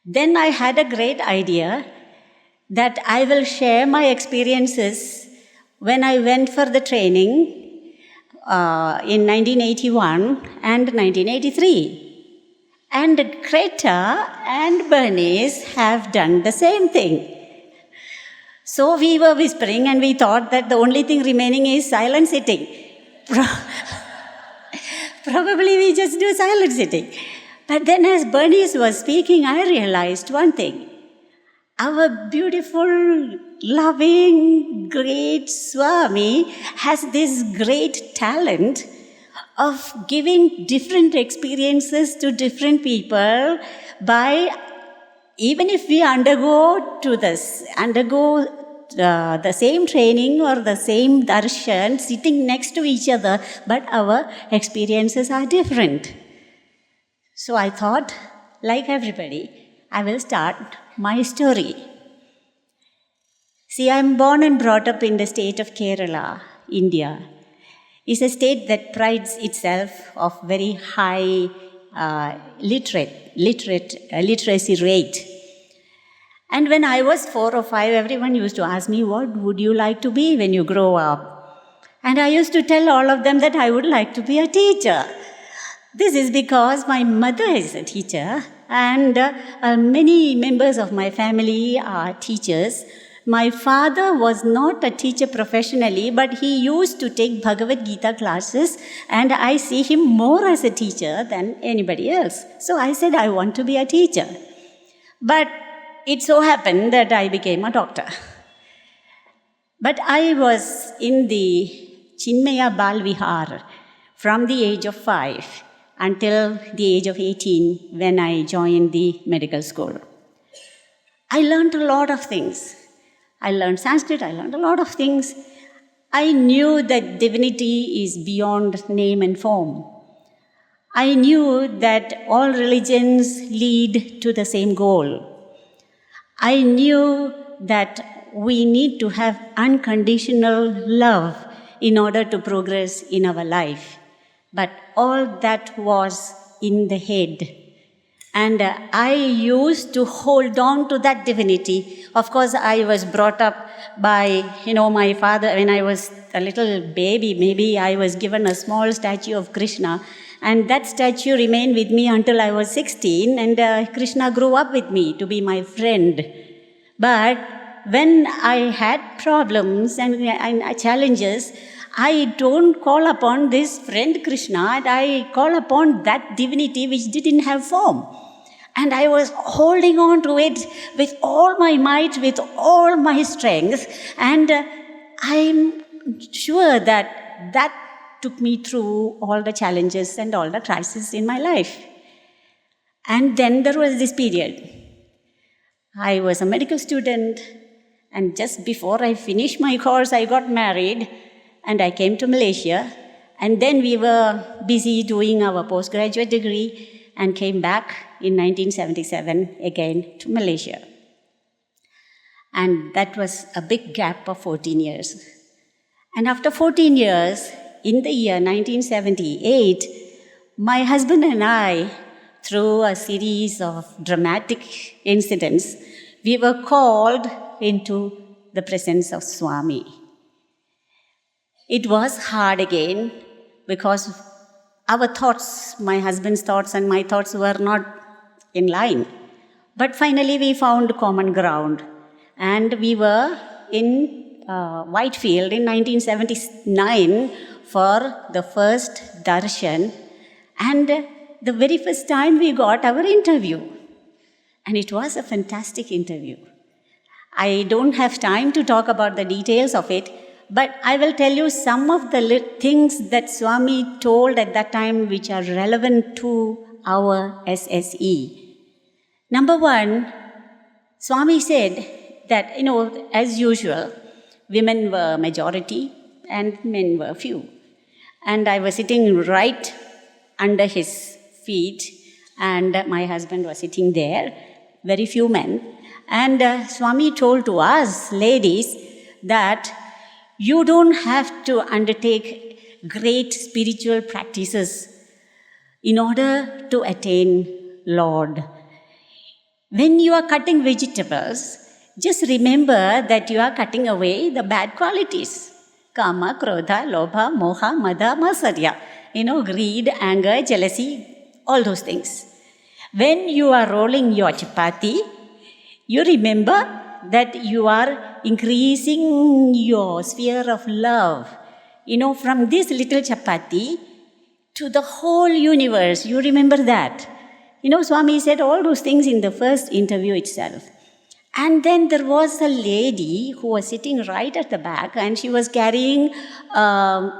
S6: Then I had a great idea that I will share my experiences when I went for the training in 1981 and 1983. And Greta and Bernice have done the same thing. So we were whispering and we thought that the only thing remaining is silent sitting. Probably we just do silent sitting. But then as Bernice was speaking, I realized one thing. Our beautiful, loving, great Swami has this great talent of giving different experiences to different people by, even if we undergo the same training or the same darshan, sitting next to each other, but our experiences are different. So I thought, like everybody, I will start my story. See, I am born and brought up in the state of Kerala, India. It's a state that prides itself of very high literacy rate. And when I was 4 or 5, everyone used to ask me, what would you like to be when you grow up? And I used to tell all of them that I would like to be a teacher. This is because my mother is a teacher and many members of my family are teachers. My father was not a teacher professionally, but he used to take Bhagavad Gita classes, and I see him more as a teacher than anybody else. So I said, I want to be a teacher. But it so happened that I became a doctor. But I was in the Chinmaya Bal Vihar from the age of 5 until the age of 18 when I joined the medical school. I learned a lot of things. I learned Sanskrit, I learned a lot of things. I knew that divinity is beyond name and form. I knew that all religions lead to the same goal. I knew that we need to have unconditional love in order to progress in our life. But all that was in the head. And I used to hold on to that divinity. Of course, I was brought up by, my father. When I was a little baby, maybe I was given a small statue of Krishna. And that statue remained with me until I was 16. And Krishna grew up with me to be my friend. But when I had problems and challenges, I don't call upon this friend Krishna, and I call upon that divinity which didn't have form. And I was holding on to it with all my might, with all my strength. And I'm sure that took me through all the challenges and all the crises in my life. And then there was this period. I was a medical student, and just before I finished my course, I got married. And I came to Malaysia, and then we were busy doing our postgraduate degree and came back in 1977 again to Malaysia. And that was a big gap of 14 years. And after 14 years, in the year 1978, my husband and I, through a series of dramatic incidents, we were called into the presence of Swami. It was hard again because our thoughts, my husband's thoughts and my thoughts were not in line. But finally, we found common ground. And we were in Whitefield in 1979 for the first darshan. And the very first time we got our interview. And it was a fantastic interview. I don't have time to talk about the details of it, but I will tell you some of the things that Swami told at that time which are relevant to our SSE. Number one, Swami said that, as usual, women were majority and men were few. And I was sitting right under his feet, and my husband was sitting there, very few men. And Swami told to us, ladies, that you don't have to undertake great spiritual practices in order to attain Lord. When you are cutting vegetables, just remember that you are cutting away the bad qualities. Kama, Krodha, Lobha, Moha, Mada, Matsarya. Greed, anger, jealousy, all those things. When you are rolling your chapati, you remember that you are increasing your sphere of love. From this little chapati to the whole universe. You remember that. Swami said all those things in the first interview itself. And then there was a lady who was sitting right at the back, and she was carrying a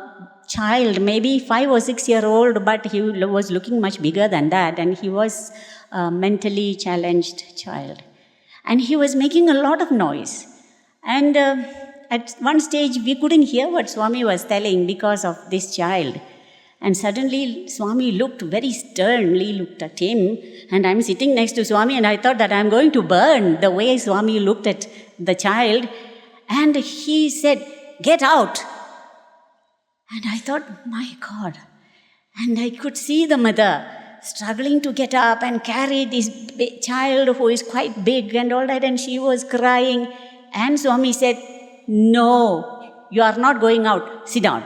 S6: child, maybe 5 or 6 year old, but he was looking much bigger than that, and he was a mentally challenged child. And he was making a lot of noise. And at one stage, we couldn't hear what Swami was telling because of this child. And suddenly, Swami looked very sternly, looked at him, and I'm sitting next to Swami, and I thought that I'm going to burn the way Swami looked at the child. And he said, "Get out." And I thought, my God. And I could see the mother struggling to get up and carry this child who is quite big and all that, and she was crying. And Swami said, "No, you are not going out. Sit down."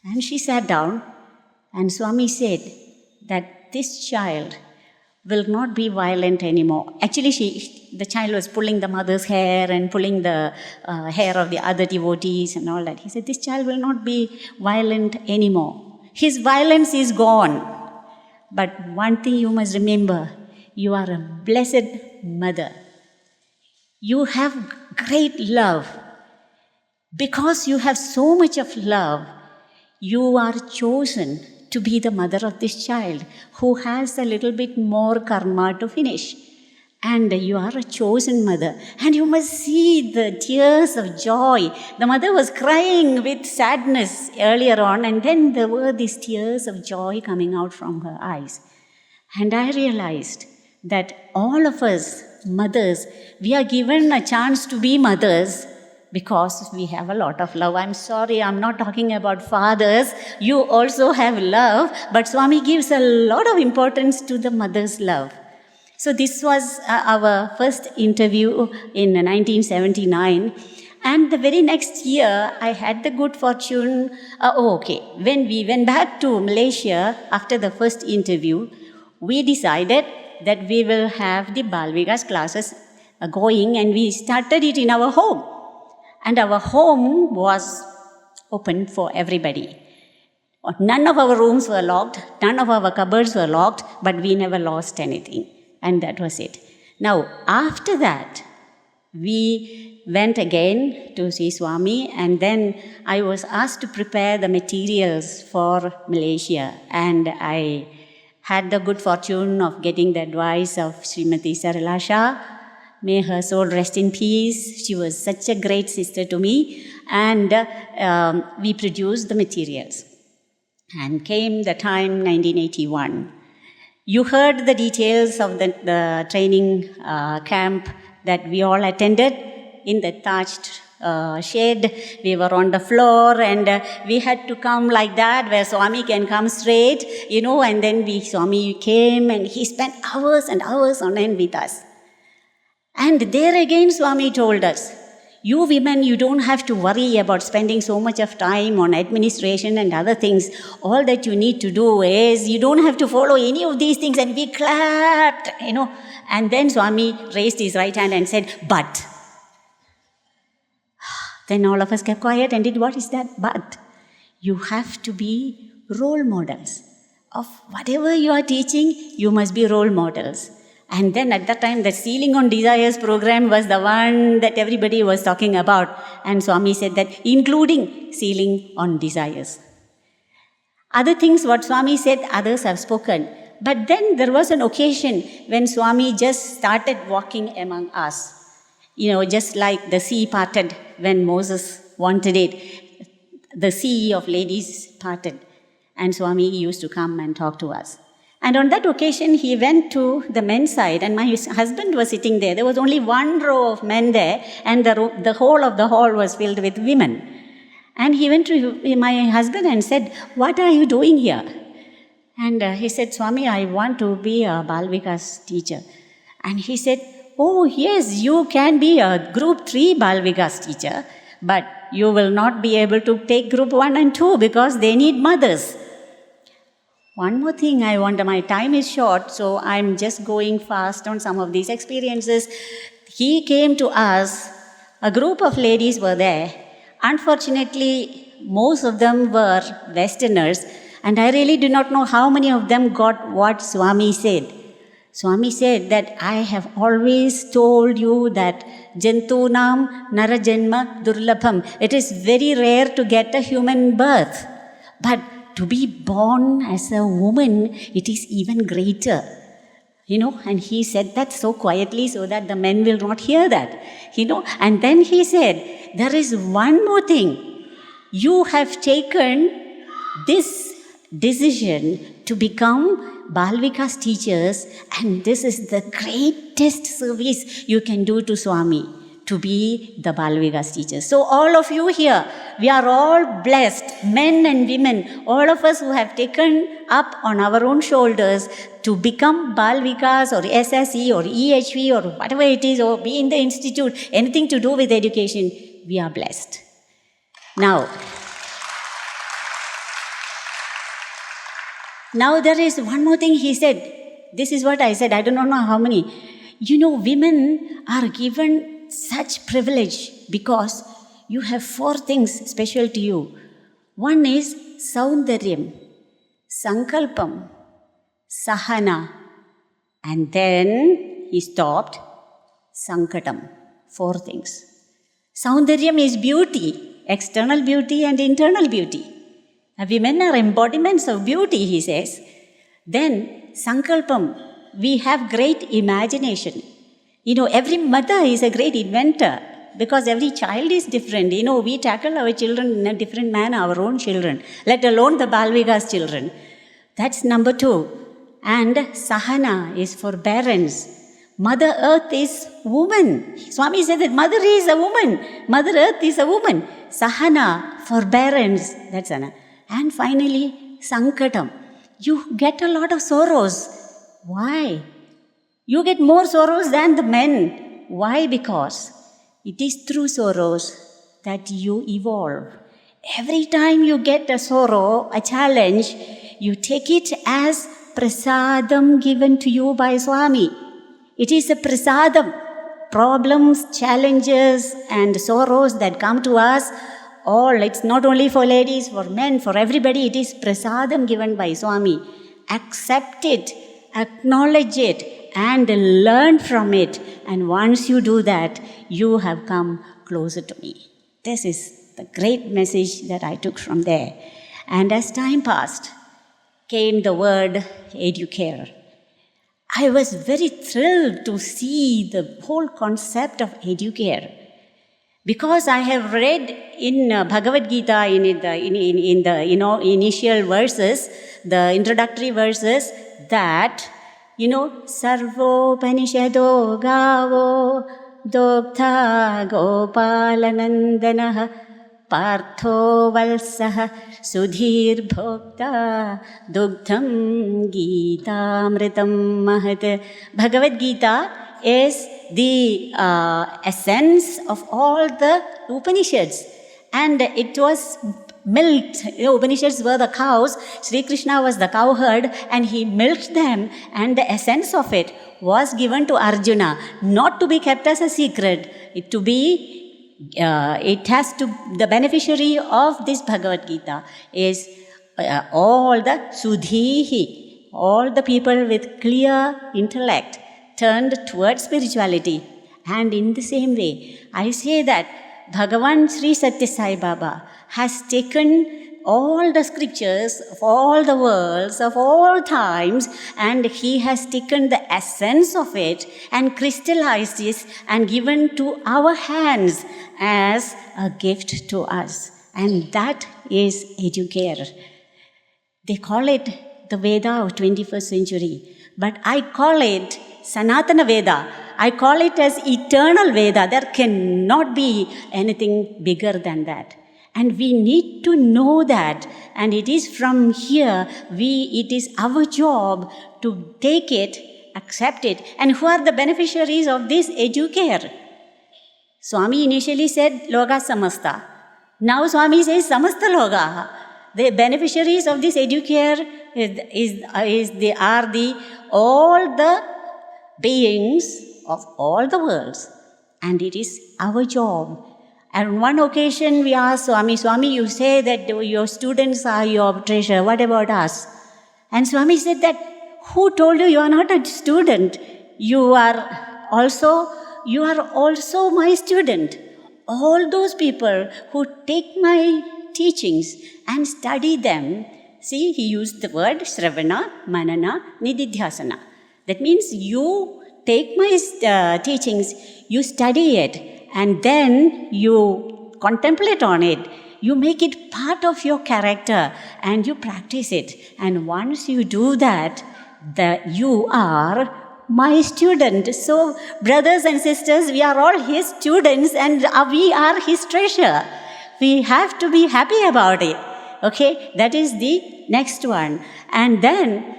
S6: And she sat down, and Swami said that this child will not be violent anymore. Actually, the child was pulling the mother's hair and pulling the hair of the other devotees and all that. He said, this child will not be violent anymore. His violence is gone. But one thing you must remember, you are a blessed mother. You have great love. Because you have so much of love, you are chosen to be the mother of this child who has a little bit more karma to finish. And you are a chosen mother. And you must see the tears of joy. The mother was crying with sadness earlier on, and then there were these tears of joy coming out from her eyes. And I realized that all of us, mothers, we are given a chance to be mothers because we have a lot of love. I'm sorry, I'm not talking about fathers. You also have love, but Swami gives a lot of importance to the mother's love. So this was our first interview in 1979. And the very next year, I had the good fortune, when we went back to Malaysia after the first interview, we decided that we will have the Bal Vikas classes going, and we started it in our home. And our home was open for everybody. None of our rooms were locked, none of our cupboards were locked, but we never lost anything. And that was it. Now, after that, we went again to see Swami, and then I was asked to prepare the materials for Malaysia. And I had the good fortune of getting the advice of Srimati Sarala Shah. May her soul rest in peace. She was such a great sister to me. And we produced the materials. And came the time 1981. You heard the details of the training camp that we all attended in the thatched shed. We were on the floor, and we had to come like that, where Swami can come straight, and then Swami came, and he spent hours and hours on end with us. And there again Swami told us, You women, you don't have to worry about spending so much of time on administration and other things. All that you need to do is, you don't have to follow any of these things. And we clapped, And then Swami raised his right hand and said, but. Then all of us kept quiet and did, what is that? But you have to be role models. Of whatever you are teaching, you must be role models. And then at that time, the Sealing on Desires program was the one that everybody was talking about. And Swami said that, including sealing on desires. Other things, what Swami said, others have spoken. But then there was an occasion when Swami just started walking among us. Just like the sea parted when Moses wanted it. The sea of ladies parted. And Swami used to come and talk to us. And on that occasion, he went to the men's side, and my husband was sitting there. There was only one row of men there, and the whole of the hall was filled with women. And he went to my husband and said, what are you doing here? And he said, Swami, I want to be a Bal Vikas teacher. And he said, oh, yes, you can be a Group 3 Bal Vikas teacher, but you will not be able to take Group 1 and 2 because they need mothers. One more thing I want, my time is short, so I'm just going fast on some of these experiences. He came to us, a group of ladies were there. Unfortunately, most of them were Westerners, and I really do not know how many of them got what Swami said. Swami said that I have always told you that Jantunam Narajanma Durlabham. It is very rare to get a human birth. But to be born as a woman, it is even greater. And he said that so quietly so that the men will not hear that. And then he said, there is one more thing. You have taken this decision to become Bal Vikas teachers, and this is the greatest service you can do to Swami, to be the Bal Vikas teachers. So all of you here, we are all blessed, men and women, all of us who have taken up on our own shoulders to become Bal Vikas or SSE or EHV or whatever it is, or be in the institute, anything to do with education, we are blessed. Now there is one more thing he said. This is what I said, I don't know how many. Women are given such privilege because you have 4 things special to you. One is Saundaryam, Sankalpam, Sahana, and then he stopped, Sankatam. 4 things. Saundaryam is beauty, external beauty and internal beauty. Women are embodiments of beauty, he says. Then Sankalpam, we have great imagination. Every mother is a great inventor because every child is different. We tackle our children in a different manner, our own children, let alone the Bal Vikas children. That's number 2. And Sahana is forbearance. Mother Earth is woman. Swami said that Mother is a woman. Mother Earth is a woman. Sahana, forbearance. That's Anna. And finally, Sankatam. You get a lot of sorrows. Why? You get more sorrows than the men. Why? Because it is through sorrows that you evolve. Every time you get a sorrow, a challenge, you take it as prasadam given to you by Swami. It is a prasadam. Problems, challenges, and sorrows that come to us, it's not only for ladies, for men, for everybody, it is prasadam given by Swami. Accept it, acknowledge it, and learn from it. And once you do that, you have come closer to me. This is the great message that I took from there. And as time passed, came the word educare. I was very thrilled to see the whole concept of educare. Because I have read in Bhagavad Gita, in the initial verses, the introductory verses, that, Sarvopanishado Gavo Dogdha Gopalanandanaha Partho Valsaha Sudhir Bhokta Dugdham Gita Amritam Mahat. Bhagavad Gita is the essence of all the Upanishads. And it was milked. Upanishads were the cows. Sri Krishna was the cowherd, and he milked them, and the essence of it was given to Arjuna, not to be kept as a secret, it has to, the beneficiary of this Bhagavad Gita is all the Sudhihi, all the people with clear intellect turned towards spirituality. And in the same way, I say that Bhagavan Sri Satya Sai Baba has taken all the scriptures of all the worlds, of all times, and he has taken the essence of it and crystallized it and given to our hands as a gift to us. And that is Educare. They call it the Veda of 21st century, but I call it Sanatana Veda. I call it as eternal Veda. There cannot be anything bigger than that. And we need to know that. And it is from here, it is our job to take it, accept it. And who are the beneficiaries of this Educare? Swami initially said Loga Samasta. Now Swami says Samasta Loga. The beneficiaries of this Educare are all the beings of all the worlds. And it is our job. And on one occasion we asked Swami, you say that your students are your treasure. What about us? And Swami said that, who told you are not a student? You are also my student. All those people who take my teachings and study them. See, he used the word Shravana, Manana, Nididhyasana. That means you take my teachings, you study it, and then you contemplate on it. You make it part of your character and you practice it. And once you do that, you are my student. So, brothers and sisters, we are all his students and we are his treasure. We have to be happy about it. Okay, that is the next one. And then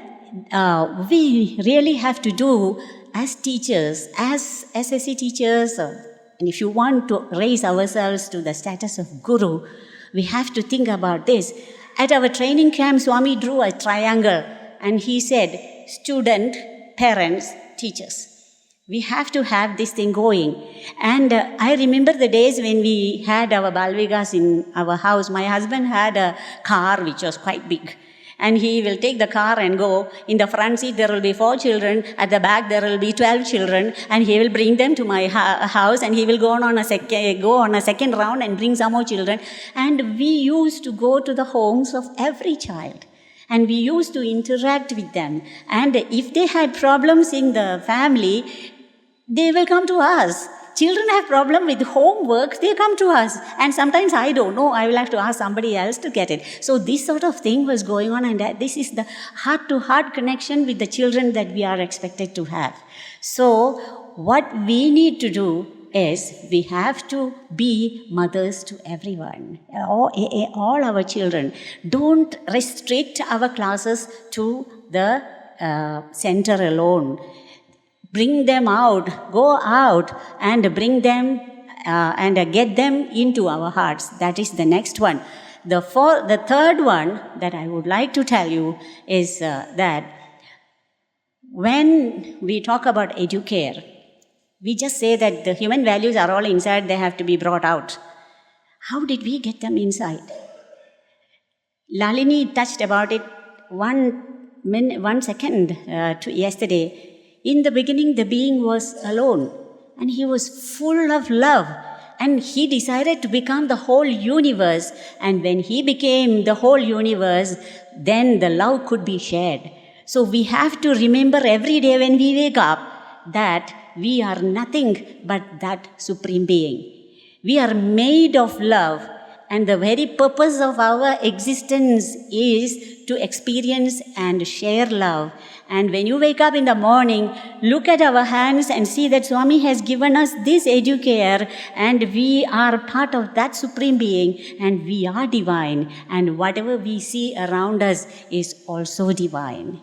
S6: we really have to do as teachers, as SSE teachers, and if you want to raise ourselves to the status of Guru, we have to think about this. At our training camp, Swami drew a triangle and he said, student, parents, teachers. We have to have this thing going. And I remember the days when we had our Balvigas in our house. My husband had a car which was quite big. And he will take the car and go. In the front seat, there will be 4 children. At the back, there will be 12 children. And he will bring them to my house. And he will go on a second round and bring some more children. And we used to go to the homes of every child. And we used to interact with them. And if they had problems in the family, they will come to us. Children have problem with homework, they come to us. And sometimes I don't know, I will have to ask somebody else to get it. So this sort of thing was going on, and this is the heart-to-heart connection with the children that we are expected to have. So what we need to do is we have to be mothers to everyone, all our children. Don't restrict our classes to the center alone. Bring them out, go out and bring them and get them into our hearts. That is the next one. The third one that I would like to tell you is that when we talk about Educare, we just say that the human values are all inside, they have to be brought out. How did we get them inside? Lalini touched about it one second yesterday. In the beginning, the being was alone and he was full of love, and he decided to become the whole universe. And when he became the whole universe, then the love could be shared. So we have to remember every day when we wake up that we are nothing but that Supreme Being. We are made of love, and the very purpose of our existence is to experience and share love. And when you wake up in the morning, look at our hands and see that Swami has given us this Educare, and we are part of that Supreme Being, and we are divine, and whatever we see around us is also divine.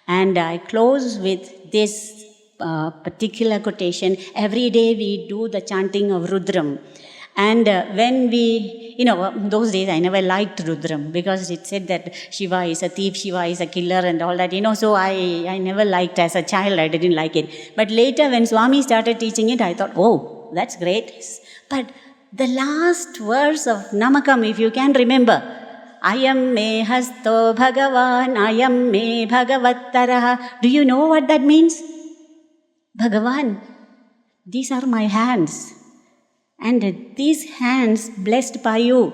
S6: And I close with this particular quotation. Every day we do the chanting of Rudram. And when we, those days I never liked Rudram because it said that Shiva is a thief, Shiva is a killer and all that, so I never liked as a child, I didn't like it. But later when Swami started teaching it, I thought, oh, that's great. But the last verse of Namakam, if you can remember, Ayam me hasto Bhagavan, Ayam me Bhagavattaraha. Do you know what that means? Bhagavan, these are my hands. And these hands blessed by you,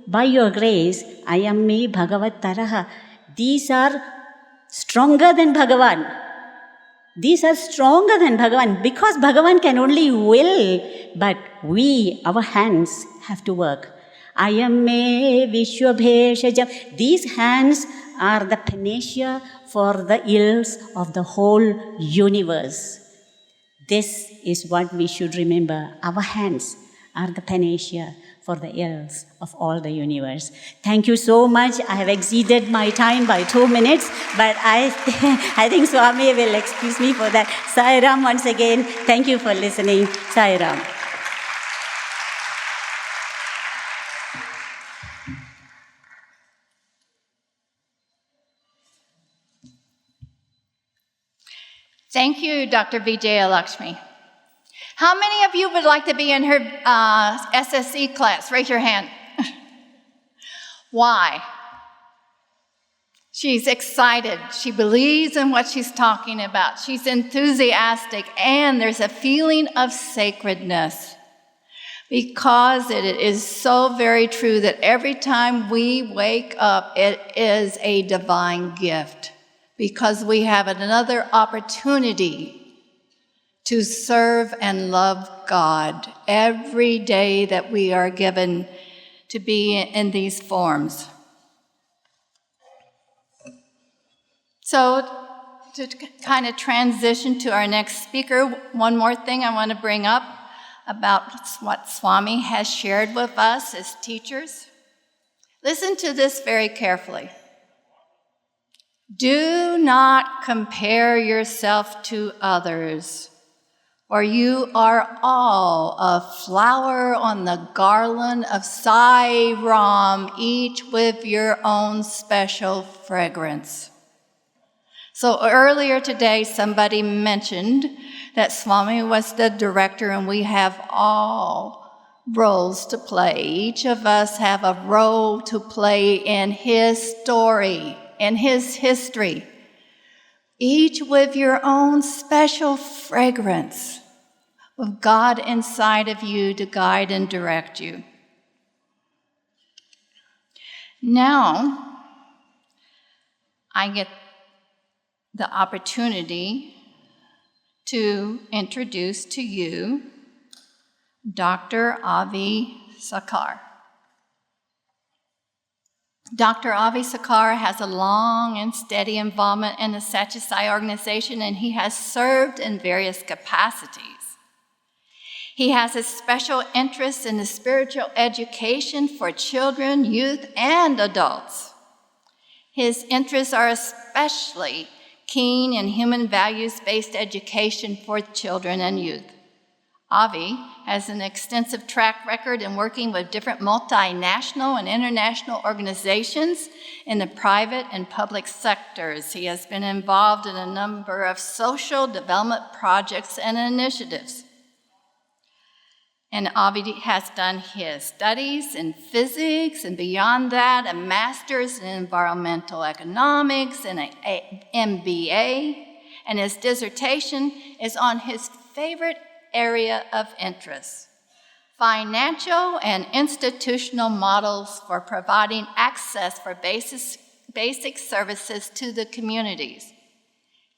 S6: by your grace, Ayam me Bhagavattaraha. These are stronger than Bhagavan. These are stronger than Bhagavan because Bhagavan can only will, but we, our hands, have to work. Ayam me Vishwabheshajam. These hands are the panacea for the ills of the whole universe. This is what we should remember. Our hands are the panacea for the ills of all the universe. Thank you so much. I have exceeded my time by 2 minutes, but I think Swami will excuse me for that. Sai Ram once again. Thank you for listening. Sai Ram.
S1: Thank you, Dr. Vijaya Lakshmi. How many of you would like to be in her SSE class? Raise your hand. Why? She's excited. She believes in what she's talking about. She's enthusiastic, and there's a feeling of sacredness. Because it is so very true that every time we wake up, it is a divine gift. Because we have another opportunity to serve and love God every day that we are given to be in these forms. So to kind of transition to our next speaker, one more thing I want to bring up about what Swami has shared with us as teachers. Listen to this very carefully. Do not compare yourself to others, for you are all a flower on the garland of Sai Ram, each with your own special fragrance. So earlier today, somebody mentioned that Swami was the director and we have all roles to play. Each of us have a role to play in his story, in his history. Each with your own special fragrance, with God inside of you to guide and direct you. Now, I get the opportunity to introduce to you Dr. Avi Sakar. Dr. Avi Sakar has a long and steady involvement in the SSE organization, and he has served in various capacities. He has a special interest in the spiritual education for children, youth, and adults. His interests are especially keen in human values-based education for children and youth. Avi has an extensive track record in working with different multinational and international organizations in the private and public sectors. He has been involved in a number of social development projects and initiatives. And Avi has done his studies in physics, and beyond that, a master's in environmental economics and an MBA. And his dissertation is on his favorite area of interest: financial and institutional models for providing access for basic services to the communities,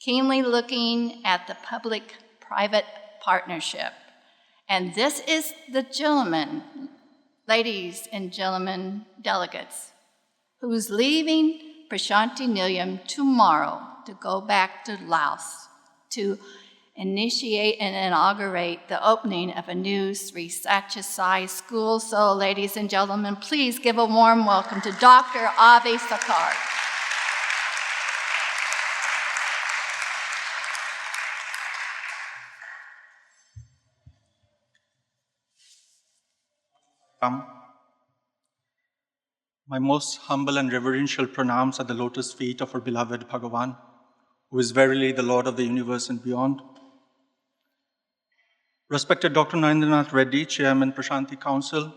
S1: keenly looking at the public-private partnership. And this is the gentleman, ladies and gentlemen delegates, who's leaving Prashanti Nilayam tomorrow to go back to Laos to initiate and inaugurate the opening of a new Sri Satyasai school. So, ladies and gentlemen, please give a warm welcome to Dr. Avi Sakar.
S7: Ram. My most humble and reverential pranams at the lotus feet of our beloved Bhagavan, who is verily the Lord of the universe and beyond. Respected Dr. Narendranath Reddy, Chairman, Prashanti Council.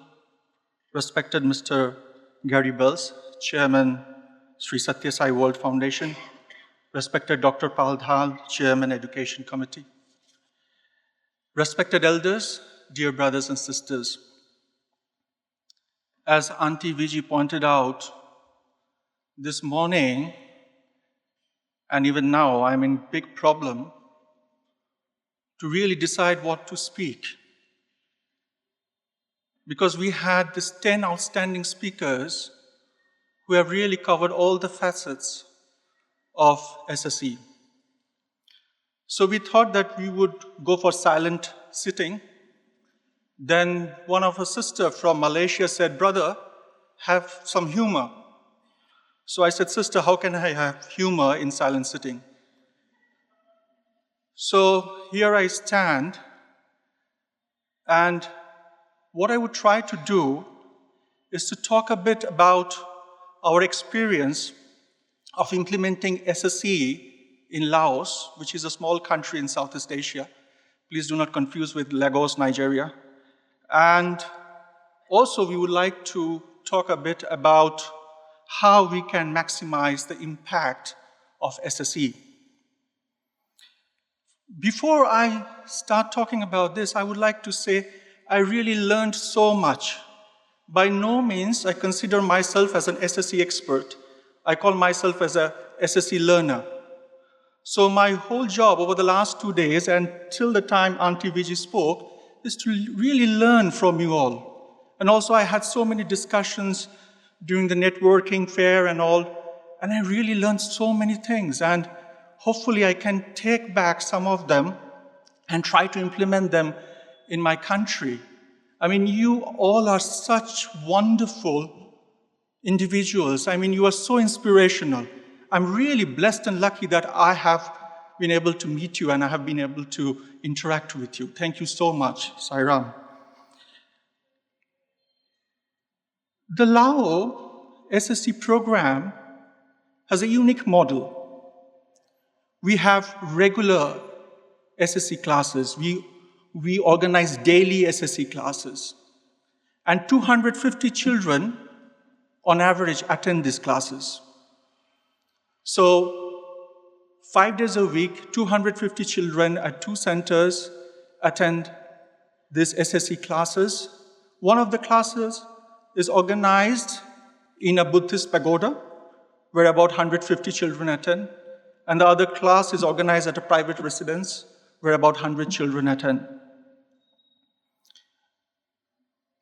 S7: Respected Mr. Gary Bells, Chairman, Sri Satya Sai World Foundation. Respected Dr. Pal Dhal, Chairman, Education Committee. Respected elders, dear brothers and sisters. As Auntie Viji pointed out, this morning, and even now, I'm in big problem to really decide what to speak. Because we had these 10 outstanding speakers who have really covered all the facets of SSE. So we thought that we would go for silent sitting. Then one of her sisters from Malaysia said, "Brother, have some humor." So I said, "Sister, how can I have humor in silent sitting?" So here I stand, and what I would try to do is to talk a bit about our experience of implementing SSE in Laos, which is a small country in Southeast Asia. Please do not confuse with Lagos, Nigeria. And also we would like to talk a bit about how we can maximize the impact of SSE. Before I start talking about this, I would like to say I really learned so much. By no means I consider myself as an SSE expert. I call myself as a SSE learner. So my whole job over the last 2 days and till the time Auntie Viji spoke is to really learn from you all. And also I had so many discussions during the networking fair and all, and I really learned so many things. And hopefully I can take back some of them and try to implement them in my country. I mean, you all are such wonderful individuals. I mean, you are so inspirational. I'm really blessed and lucky that I have been able to meet you and I have been able to interact with you. Thank you so much, Sairam. The Lao SSE program has a unique model. We have regular SSE classes. We organize daily SSE classes. And 250 children, on average, attend these classes. So 5 days a week, 250 children at 2 centers attend these SSE classes. One of the classes is organized in a Buddhist pagoda, where about 150 children attend. And the other class is organized at a private residence, where about 100 children attend.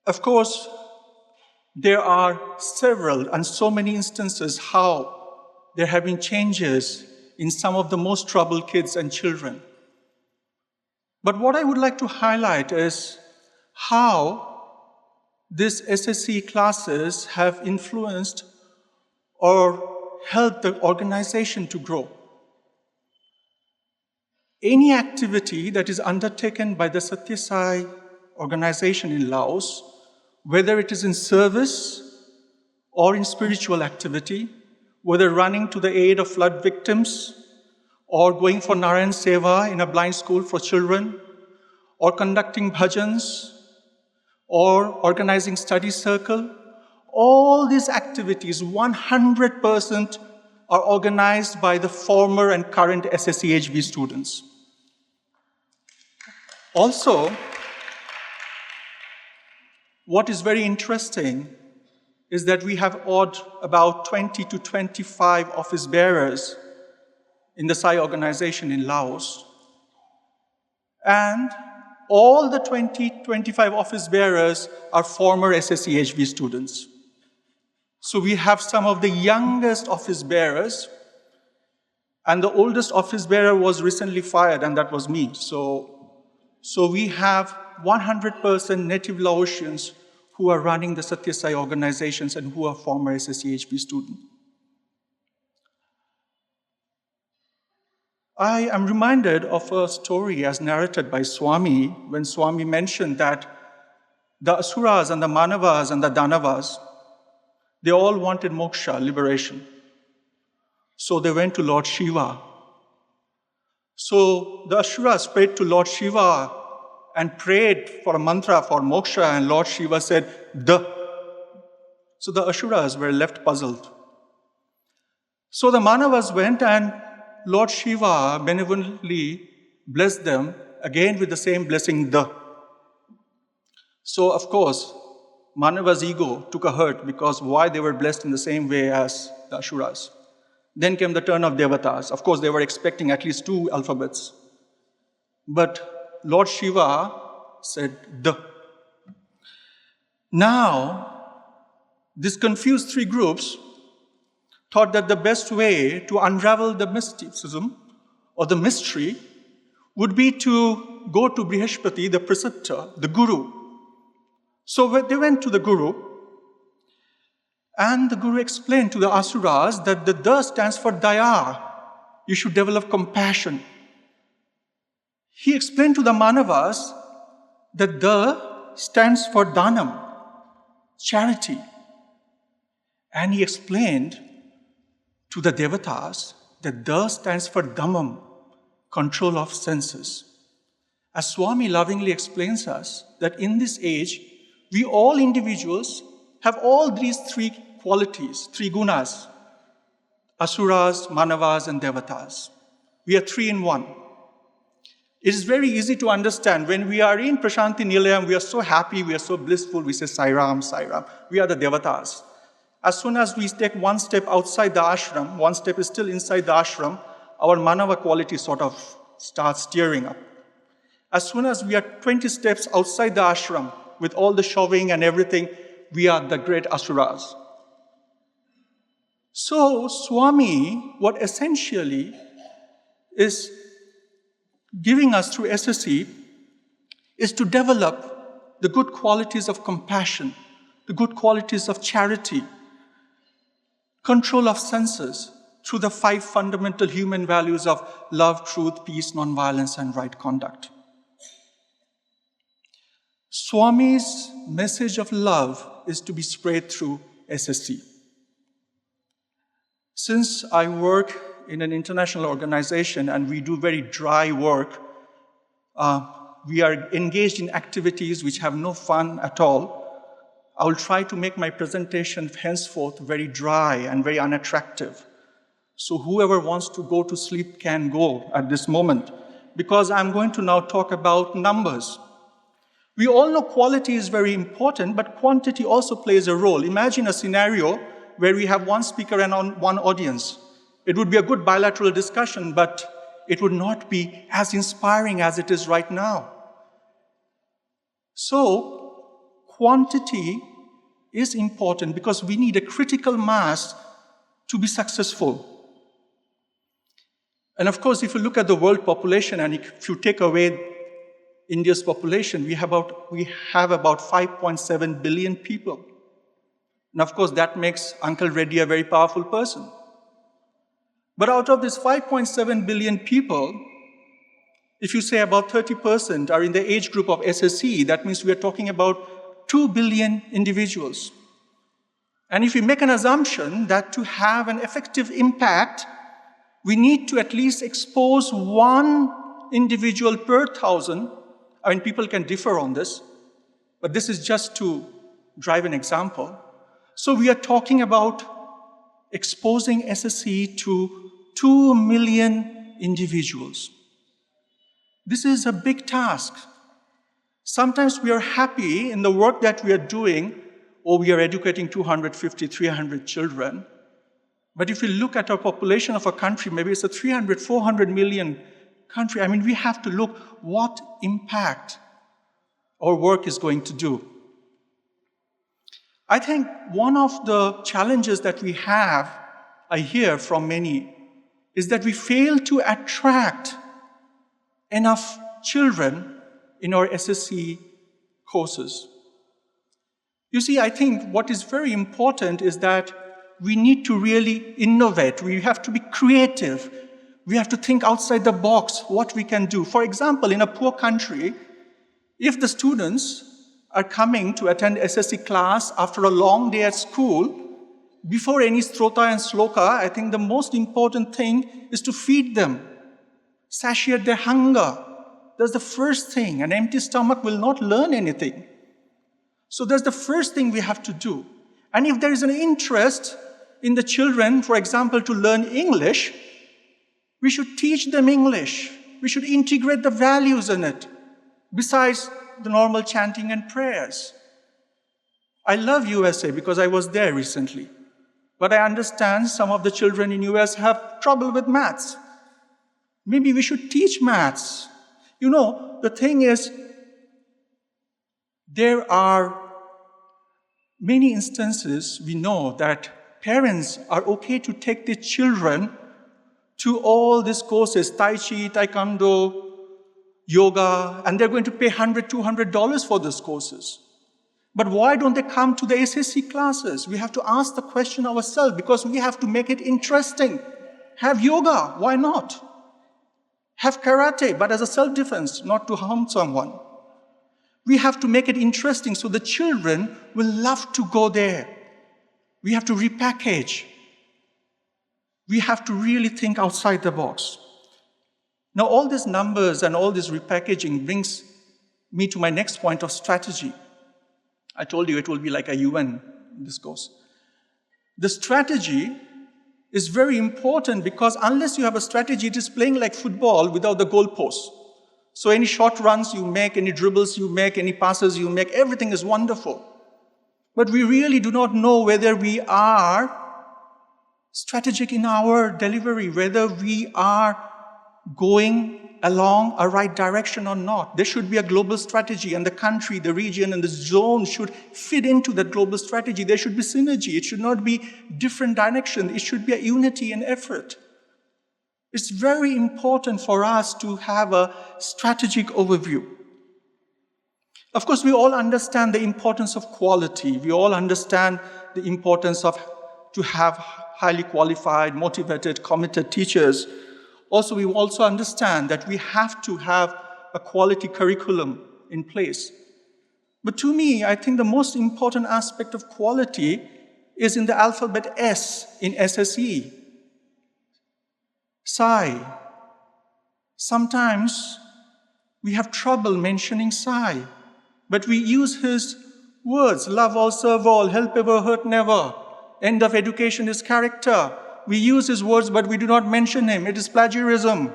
S7: Of course, there are several and so many instances how there have been changes in some of the most troubled kids and children. But what I would like to highlight is how these SSE classes have influenced or helped the organization to grow. Any activity that is undertaken by the Satya Sai organization in Laos, whether it is in service or in spiritual activity, whether running to the aid of flood victims, or going for Narayan Seva in a blind school for children, or conducting bhajans, or organizing study circle, all these activities, 100% are organized by the former and current SSEHB students. Also, what is very interesting is that we have about 20 to 25 office bearers in the Sai organization in Laos. And all the 25 office bearers are former SSEHB students. So we have some of the youngest office bearers, and the oldest office bearer was recently fired, and that was me. So we have 100% native Laotians who are running the Satya Sai organizations and who are former SSEHB students. I am reminded of a story as narrated by Swami, when Swami mentioned that The Asuras and the Manavas and the Danavas, they all wanted moksha, liberation. So they went to Lord Shiva. So the Asuras prayed to Lord Shiva and prayed for a mantra for moksha, and Lord Shiva said, "The." So the Asuras were left puzzled. So the Manavas went, and Lord Shiva benevolently blessed them again with the same blessing, "The." So of course, Manava's ego took a hurt because why they were blessed in the same way as the Asuras. Then came the turn of Devatas. Of course, they were expecting at least 2 alphabets. But Lord Shiva said, "The." Now, these confused 3 groups thought that the best way to unravel the mysticism or the mystery would be to go to Brihaspati, the preceptor, the guru. So they went to the guru, and the guru explained to the Asuras that the "Da" stands for Daya. You should develop compassion. He explained to the Manavas that "Da" stands for Danam, charity. And he explained to the Devatas that "Da" stands for Dhammam, control of senses. As Swami lovingly explains us, that in this age, we all individuals have all these 3 qualities, 3 gunas: Asuras, Manavas, and Devatas. We are 3 in 1. It is very easy to understand. When we are in Prashanti Nilayam, we are so happy, we are so blissful, we say Sai Ram, Sai Ram. We are the Devatas. As soon as we take 1 step outside the ashram, 1 step is still inside the ashram, our Manava quality sort of starts steering up. As soon as we are 20 steps outside the ashram, with all the shoving and everything, we are the great Asuras. So Swami, what essentially is giving us through SSE is to develop the good qualities of compassion, the good qualities of charity, control of senses through the 5 fundamental human values of love, truth, peace, nonviolence, and right conduct. Swami's message of love is to be spread through SSE. Since I work in an international organization and we do very dry work, we are engaged in activities which have no fun at all. I will try to make my presentation henceforth very dry and very unattractive. So whoever wants to go to sleep can go at this moment, because I'm going to now talk about numbers. We all know quality is very important, but quantity also plays a role. Imagine a scenario where we have 1 speaker and 1 audience. It would be a good bilateral discussion, but it would not be as inspiring as it is right now. So, quantity is important because we need a critical mass to be successful. And of course, if you look at the world population, and if you take away India's population, we have about 5.7 billion people. And of course, that makes Uncle Reddy a very powerful person. But out of this 5.7 billion people, if you say about 30% are in the age group of SSE, that means we are talking about 2 billion individuals. And if we make an assumption that to have an effective impact, we need to at least expose 1 individual per 1,000. I mean, people can differ on this, but this is just to drive an example. So we are talking about exposing SSE to 2 million individuals. This is a big task. Sometimes we are happy in the work that we are doing, or we are educating 250, 300 children. But if we look at our population of a country, maybe it's a 300, 400 million country. I mean, we have to look what impact our work is going to do. I think one of the challenges that we have, I hear from many, is that we fail to attract enough children in our SSE courses. You see, I think what is very important is that we need to really innovate. We have to be creative. We have to think outside the box what we can do. For example, in a poor country, if the students are coming to attend SSE class after a long day at school, before any strota and sloka, I think the most important thing is to feed them, satiate their hunger. That's the first thing. An empty stomach will not learn anything. So that's the first thing we have to do. And if there is an interest in the children, for example, to learn English, we should teach them English. We should integrate the values in it, besides the normal chanting and prayers. I love USA because I was there recently. But I understand some of the children in US have trouble with maths. Maybe we should teach maths. You know, the thing is, there are many instances we know that parents are okay to take their children to all these courses, Tai Chi, Taekwondo, yoga, and they're going to pay $100, $200 for those courses. But why don't they come to the SSE classes? We have to ask the question ourselves because we have to make it interesting. Have yoga, why not? Have karate, but as a self-defense, not to harm someone. We have to make it interesting so the children will love to go there. We have to repackage. We have to really think outside the box. Now, all these numbers and all this repackaging brings me to my next point of strategy. I told you it will be like a UN discourse. The strategy is very important because unless you have a strategy, it is playing like football without the goalposts. So any short runs you make, any dribbles you make, any passes you make, everything is wonderful. But we really do not know whether we are strategic in our delivery, whether we are going along a right direction or not. There should be a global strategy, and the country, the region, and the zone should fit into that global strategy. There should be synergy. It should not be different direction. It should be a unity and effort. It's very important for us to have a strategic overview. Of course, we all understand the importance of quality. We all understand the importance of to have highly qualified, motivated, committed teachers. Also, we also understand that we have to have a quality curriculum in place. But to me, I think the most important aspect of quality is in the alphabet S in SSE. Sai. Sometimes we have trouble mentioning Sai, but we use his words, love all, serve all, help ever, hurt never, end of education is character. We use his words, but we do not mention him. It is plagiarism.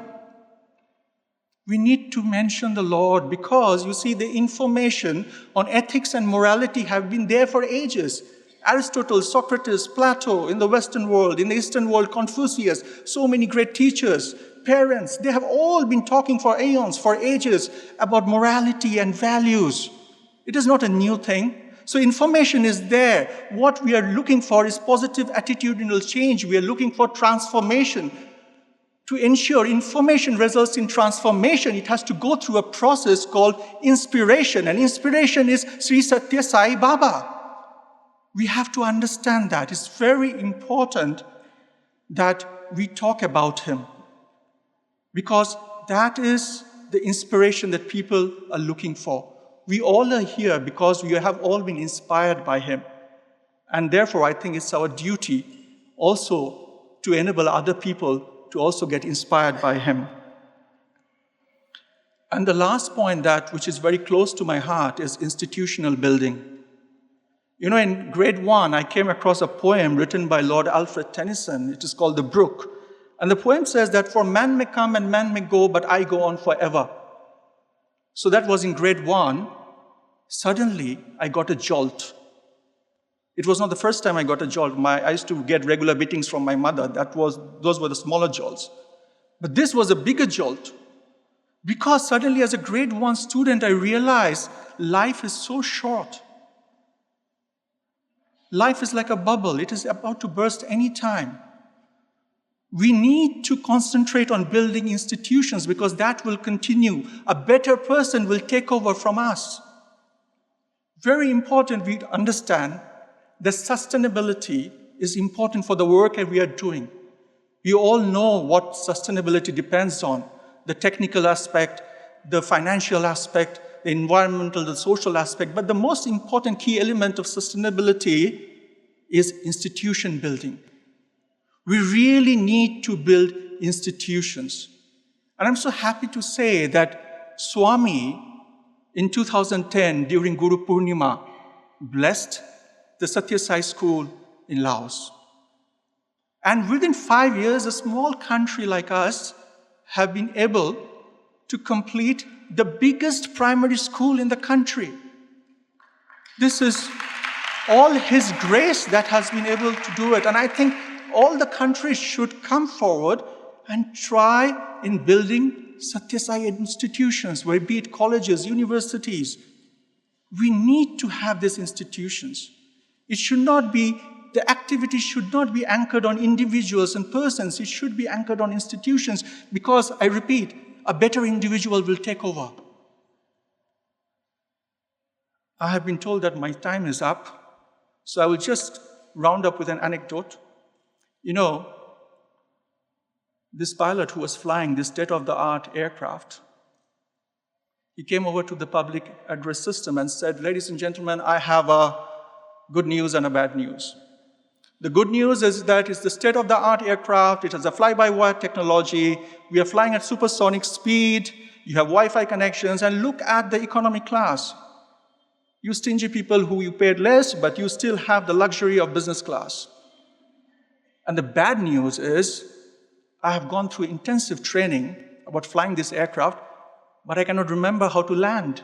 S7: We need to mention the Lord because, you see, the information on ethics and morality have been there for ages. Aristotle, Socrates, Plato in the Western world, in the Eastern world, Confucius, so many great teachers, parents, they have all been talking for aeons, for ages, about morality and values. It is not a new thing. So information is there. What we are looking for is positive attitudinal change. We are looking for transformation. To ensure information results in transformation, it has to go through a process called inspiration. And inspiration is Sri Satya Sai Baba. We have to understand that. It's very important that we talk about him because that is the inspiration that people are looking for. We all are here because we have all been inspired by him. And therefore, I think it's our duty also to enable other people to also get inspired by him. And the last point which is very close to my heart is institutional building. You know, in grade 1, I came across a poem written by Lord Alfred Tennyson. It is called The Brook. And the poem says that for man may come and man may go, but I go on forever. So that was in grade 1. Suddenly, I got a jolt. It was not the first time I got a jolt. I used to get regular beatings from my mother. Those were the smaller jolts. But this was a bigger jolt. Because suddenly, as a grade 1 student, I realized life is so short. Life is like a bubble. It is about to burst any time. We need to concentrate on building institutions because that will continue. A better person will take over from us. Very important we understand that sustainability is important for the work that we are doing. We all know what sustainability depends on, the technical aspect, the financial aspect, the environmental, the social aspect, but the most important key element of sustainability is institution building. We really need to build institutions. And I'm so happy to say that Swami, in 2010, during Guru Purnima, blessed the Satya Sai school in Laos. And within 5 years, a small country like us have been able to complete the biggest primary school in the country. This is all His grace that has been able to do it. And I think all the countries should come forward and try in building Satya Sai institutions, where be it colleges, universities. We need to have these institutions. It should not be, the activity should not be anchored on individuals and persons. It should be anchored on institutions, because, I repeat, a better individual will take over. I have been told that my time is up, so I will just round up with an anecdote. You know, this pilot who was flying this state-of-the-art aircraft, he came over to the public address system and said, "Ladies and gentlemen, I have a good news and a bad news. The good news is that it's the state-of-the-art aircraft, it has a fly-by-wire technology, we are flying at supersonic speed, you have Wi-Fi connections, and look at the economy class. You stingy people who you paid less, but you still have the luxury of business class. And the bad news is, I have gone through intensive training about flying this aircraft, but I cannot remember how to land."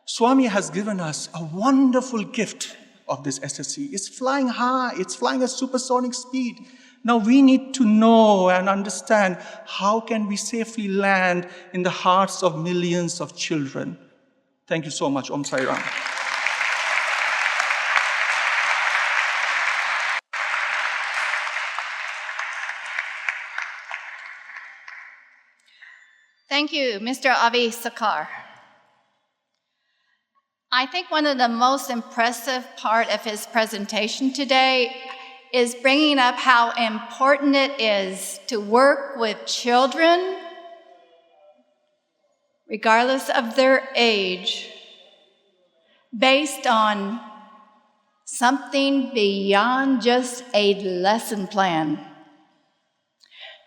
S7: Swami has given us a wonderful gift of this SSE. It's flying high, it's flying at supersonic speed. Now we need to know and understand how can we safely land in the hearts of millions of children. Thank you so much. Om Sai Ram.
S1: Thank you, Mr. Avi Sakar. I think one of the most impressive part of his presentation today is bringing up how important it is to work with children, regardless of their age, based on something beyond just a lesson plan,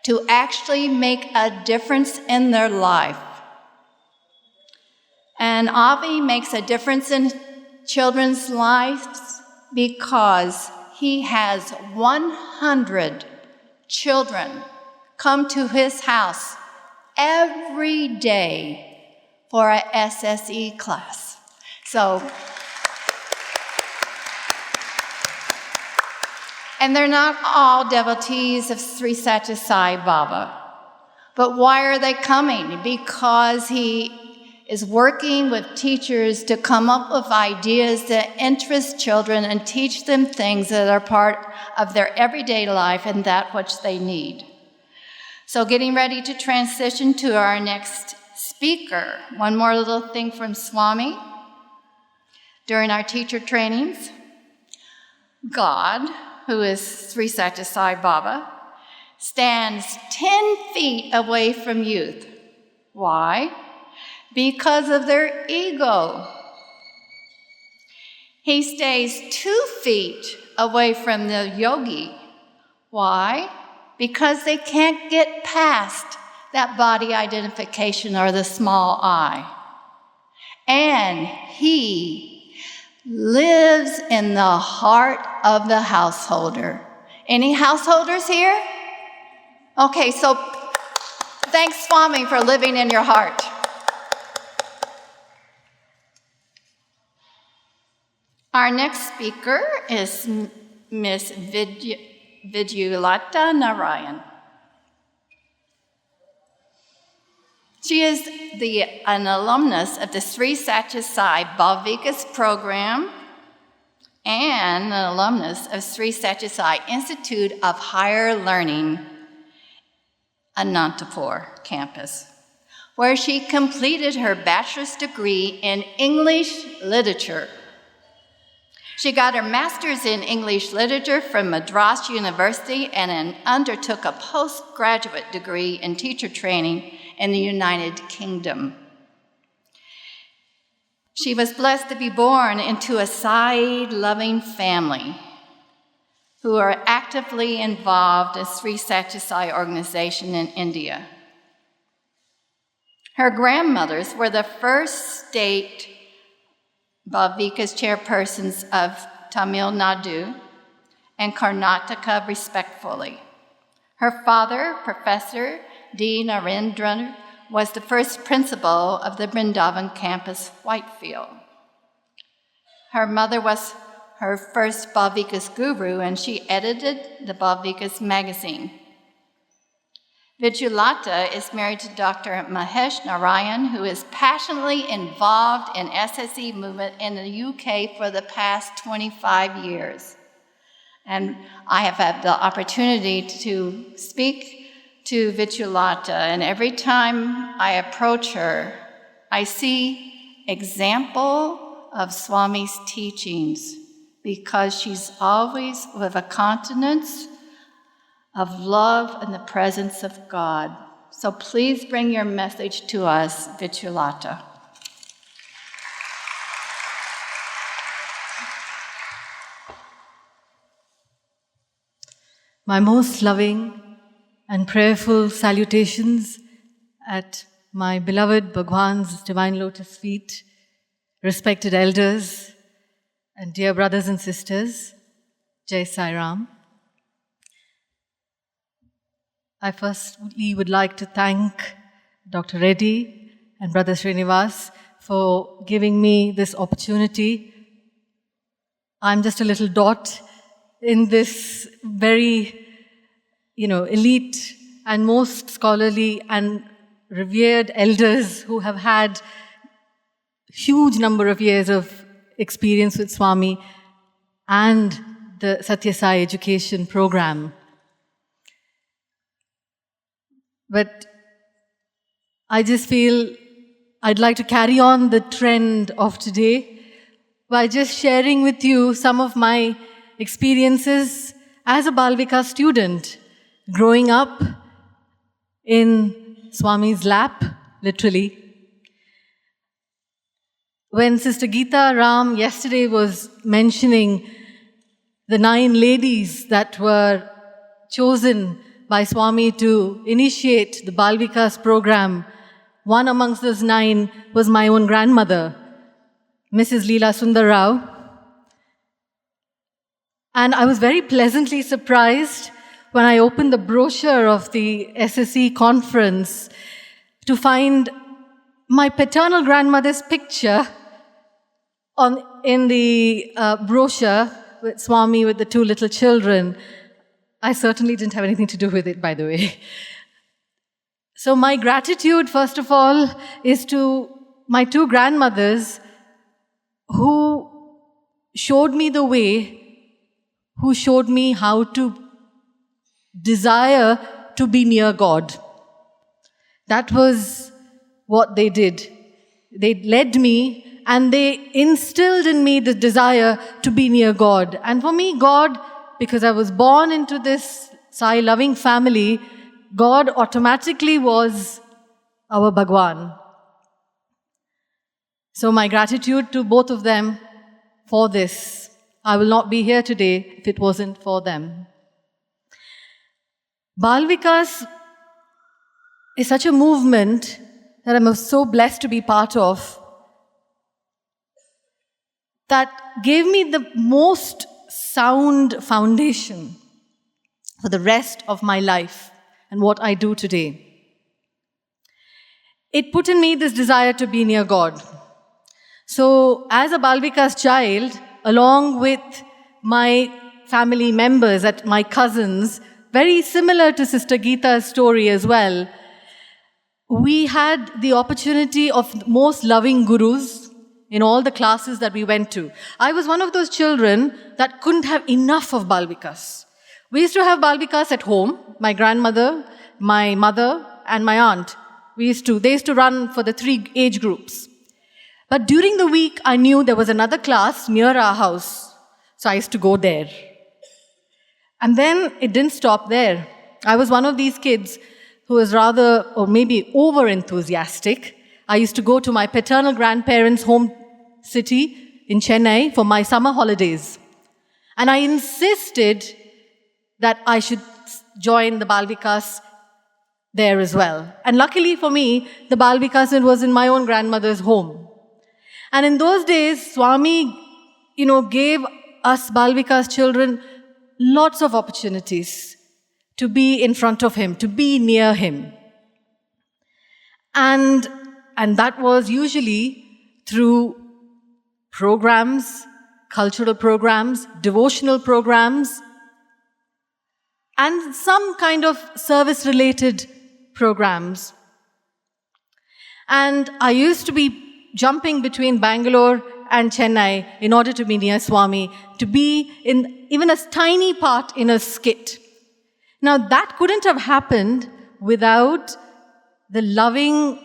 S1: to actually make a difference in their life. And Avi makes a difference in children's lives because he has 100 children come to his house every day for a SSE class. And they're not all devotees of Sri Satya Sai Baba. But why are they coming? Because he is working with teachers to come up with ideas that interest children and teach them things that are part of their everyday life and that which they need. So getting ready to transition to our next speaker. One more little thing from Swami. During our teacher trainings, God, who is Sri Satya Sai Baba, stands 10 feet away from youth. Why? Because of their ego. He stays 2 feet away from the yogi. Why? Because they can't get past that body identification or the small I. And he lives in the heart of the householder. Any householders here? Okay, so thanks, Swami, for living in your heart. Our next speaker is Miss Vidyulata Narayan. She is an alumnus of the Sri Satya Sai Bhavikas program and an alumnus of Sri Satya Sai Institute of Higher Learning, Anantapur campus, where she completed her bachelor's degree in English literature. She got her master's in English literature from Madras University and undertook a postgraduate degree in teacher training in the United Kingdom. She was blessed to be born into a Sai-loving family who are actively involved in Sri Satya Sai organization in India. Her grandmothers were the first state Bhavikas chairpersons of Tamil Nadu and Karnataka respectively. Her father, Professor D. Narendran, was the first principal of the Vrindavan campus, Whitefield. Her mother was her first Bhavikas guru, and she edited the Bhavikas magazine. Vijulata is married to Dr. Mahesh Narayan, who is passionately involved in SSE movement in the UK for the past 25 years. And I have had the opportunity to speak to Vijulata, and every time I approach her, I see example of Swami's teachings, because she's always with a countenance of love and the presence of God. So please bring your message to us, Vijulata.
S8: My most loving and prayerful salutations at my beloved Bhagwan's divine lotus feet, respected elders, and dear brothers and sisters. Jai Sai Ram. I firstly would like to thank Dr. Reddy and Brother Srinivas for giving me this opportunity. I'm just a little dot in this very, elite and most scholarly and revered elders who have had huge number of years of experience with Swami and the Satya Sai education program. But I just feel I'd like to carry on the trend of today by just sharing with you some of my experiences as a Balvika student, growing up in Swami's lap, literally. When Sister Geeta Ram yesterday was mentioning the 9 ladies that were chosen by Swami to initiate the Balvikas program, one amongst those 9 was my own grandmother, Mrs. Leela Sundar Rao. And I was very pleasantly surprised when I opened the brochure of the SSE conference to find my paternal grandmother's picture in the brochure with Swami with the 2 little children. I certainly didn't have anything to do with it, by the way. So my gratitude, first of all, is to my 2 grandmothers who showed me the way, who showed me how to desire to be near God. That was what they did. They led me and they instilled in me the desire to be near God. And for me, God, because I was born into this Sai-loving family, God automatically was our Bhagwan. So my gratitude to both of them for this. I will not be here today if it wasn't for them. Balvikas is such a movement that I'm so blessed to be part of, that gave me the most sound foundation for the rest of my life and what I do today. It put in me this desire to be near God. So as a Balvikas child, along with my family members, my cousins, very similar to Sister Geeta's story as well, we had the opportunity of most loving gurus in all the classes that we went to. I was one of those children that couldn't have enough of Balvikas. We used to have Balvikas at home, my grandmother, my mother, and my aunt. They used to run for the 3 age groups. But during the week, I knew there was another class near our house, so I used to go there. And then it didn't stop there. I was one of these kids who was rather, or maybe over-enthusiastic. I used to go to my paternal grandparents' home city in Chennai for my summer holidays. And I insisted that I should join the Bal Vikas there as well. And luckily for me, the Bal Vikas was in my own grandmother's home. And in those days, Swami, gave us Bal Vikas children lots of opportunities to be in front of him, to be near him. And that was usually through programs, cultural programs, devotional programs, and some kind of service-related programs. And I used to be jumping between Bangalore and Chennai in order to be near Swami, to be in even a tiny part in a skit. Now, that couldn't have happened without the loving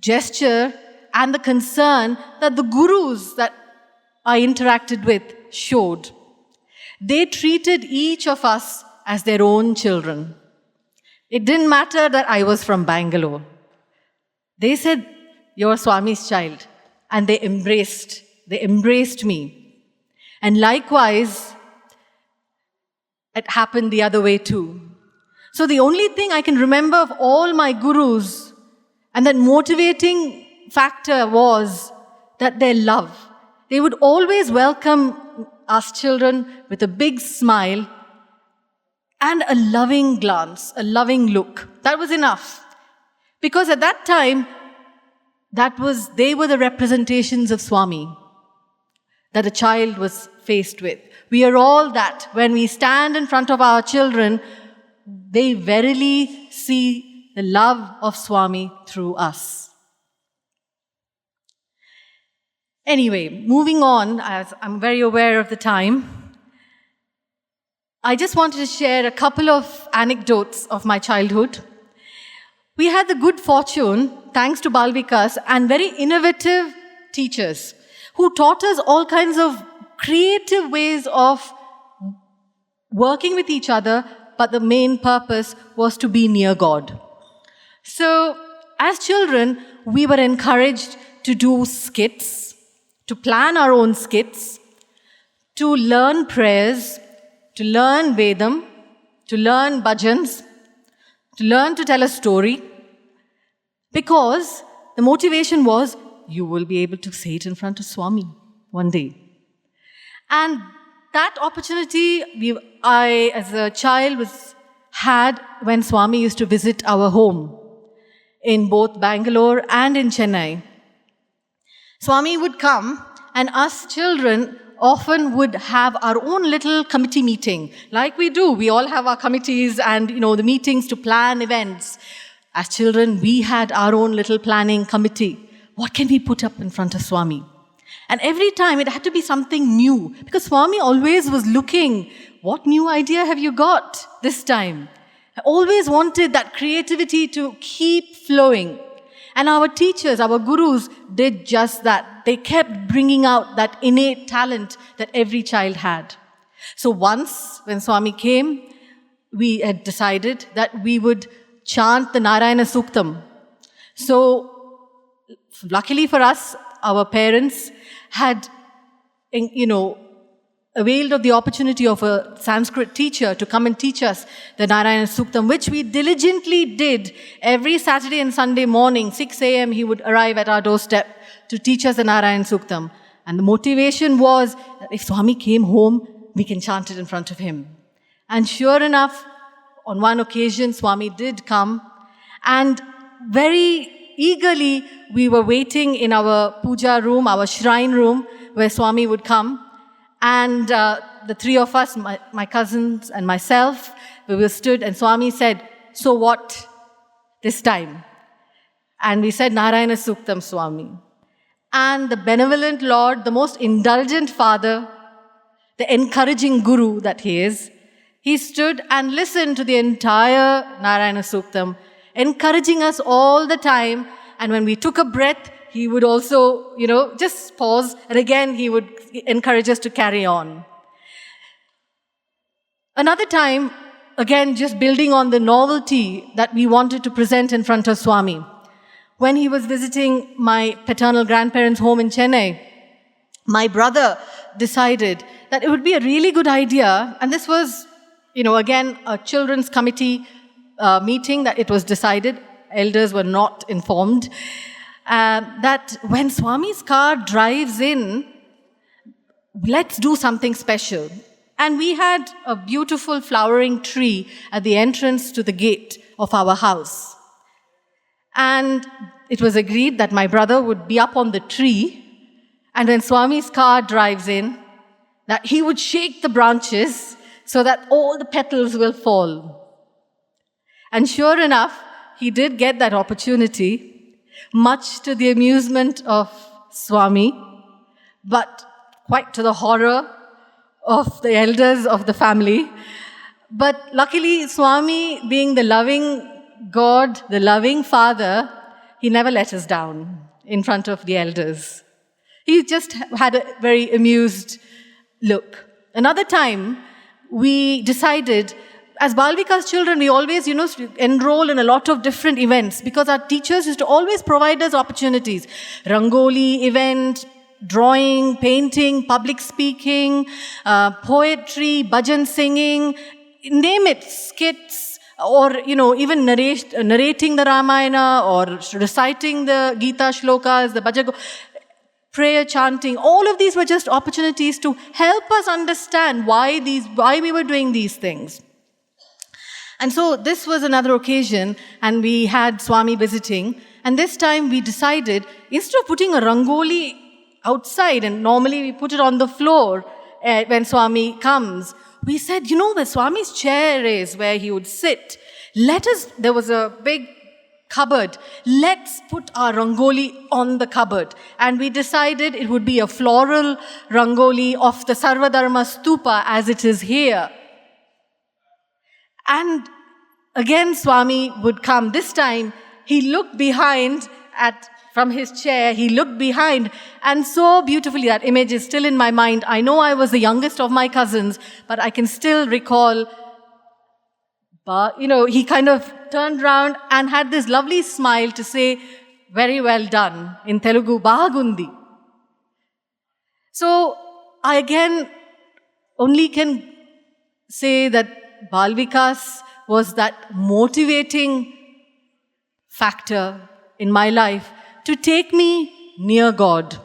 S8: gesture and the concern that the gurus that I interacted with showed. They treated each of us as their own children. It didn't matter that I was from Bangalore. They said, "You're Swami's child." And they embraced me. And likewise, it happened the other way too. So the only thing I can remember of all my gurus, and that motivating factor, was that their love. They would always welcome us children with a big smile and a loving glance, a loving look. That was enough. Because at that time, they were the representations of Swami that a child was faced with. We are all that. When we stand in front of our children, they verily see the love of Swami through us. Anyway, moving on, as I'm very aware of the time, I just wanted to share a couple of anecdotes of my childhood. We had the good fortune, thanks to Bal Vikas, and very innovative teachers who taught us all kinds of creative ways of working with each other, but the main purpose was to be near God. So, as children, we were encouraged to do skits, to plan our own skits, to learn prayers, to learn Vedam, to learn bhajans, to learn to tell a story, because the motivation was, you will be able to say it in front of Swami one day. And that opportunity I, as a child, had when Swami used to visit our home in both Bangalore and in Chennai. Swami would come, and us children often would have our own little committee meeting. Like we do, we all have our committees and, the meetings to plan events. As children, we had our own little planning committee. What can we put up in front of Swami? And every time it had to be something new, because Swami always was looking, what new idea have you got this time? I always wanted that creativity to keep flowing. And our teachers, our gurus, did just that. They kept bringing out that innate talent that every child had. So once, when Swami came, we had decided that we would chant the Narayana Suktam. So, luckily for us, our parents had, availed of the opportunity of a Sanskrit teacher to come and teach us the Narayana Suktam, which we diligently did every Saturday and Sunday morning. 6 a.m. he would arrive at our doorstep to teach us the Narayana Suktam. And the motivation was that if Swami came home, we can chant it in front of him. And sure enough, on one occasion, Swami did come, and very eagerly we were waiting in our puja room, our shrine room, where Swami would come. And the three of us, my cousins and myself, we were stood, and Swami said, "So what this time?" And we said, "Narayana Suktam, Swami." And the benevolent Lord, the most indulgent Father, the encouraging Guru that he is, he stood and listened to the entire Narayana Suktam, encouraging us all the time. And when we took a breath, he would also, just pause, and again he would encourage us to carry on. Another time, again, just building on the novelty that we wanted to present in front of Swami, when he was visiting my paternal grandparents' home in Chennai, my brother decided that it would be a really good idea, and this was, again, a children's committee meeting that it was decided, elders were not informed, that when Swami's car drives in, let's do something special. And we had a beautiful flowering tree at the entrance to the gate of our house. And it was agreed that my brother would be up on the tree, and when Swami's car drives in, that he would shake the branches so that all the petals will fall. And sure enough, he did get that opportunity, much to the amusement of Swami, but quite to the horror of the elders of the family. But luckily, Swami, being the loving God, the loving Father, he never let us down in front of the elders. He just had a very amused look. Another time, we decided, as Balvika's children, we always, enroll in a lot of different events because our teachers used to always provide us opportunities. Rangoli event, drawing, painting, public speaking, poetry, bhajan singing, name it, skits, or, even narrating the Ramayana or reciting the Gita shlokas, the bhajan, prayer chanting. All of these were just opportunities to help us understand why we were doing these things. And so this was another occasion, and we had Swami visiting, and this time we decided, instead of putting a rangoli outside, and normally we put it on the floor when Swami comes, we said, where Swami's chair is, where he would sit, there was a big cupboard, let's put our rangoli on the cupboard. And we decided it would be a floral rangoli of the Sarvadharma Stupa as it is here. And again Swami would come. This time he looked behind from his chair, he looked behind, and so beautifully, that image is still in my mind. I know I was the youngest of my cousins, but I can still recall, he kind of turned around and had this lovely smile to say, very well done, in Telugu, Bagundi. So I again only can say that Balvikas was that motivating factor in my life to take me near God.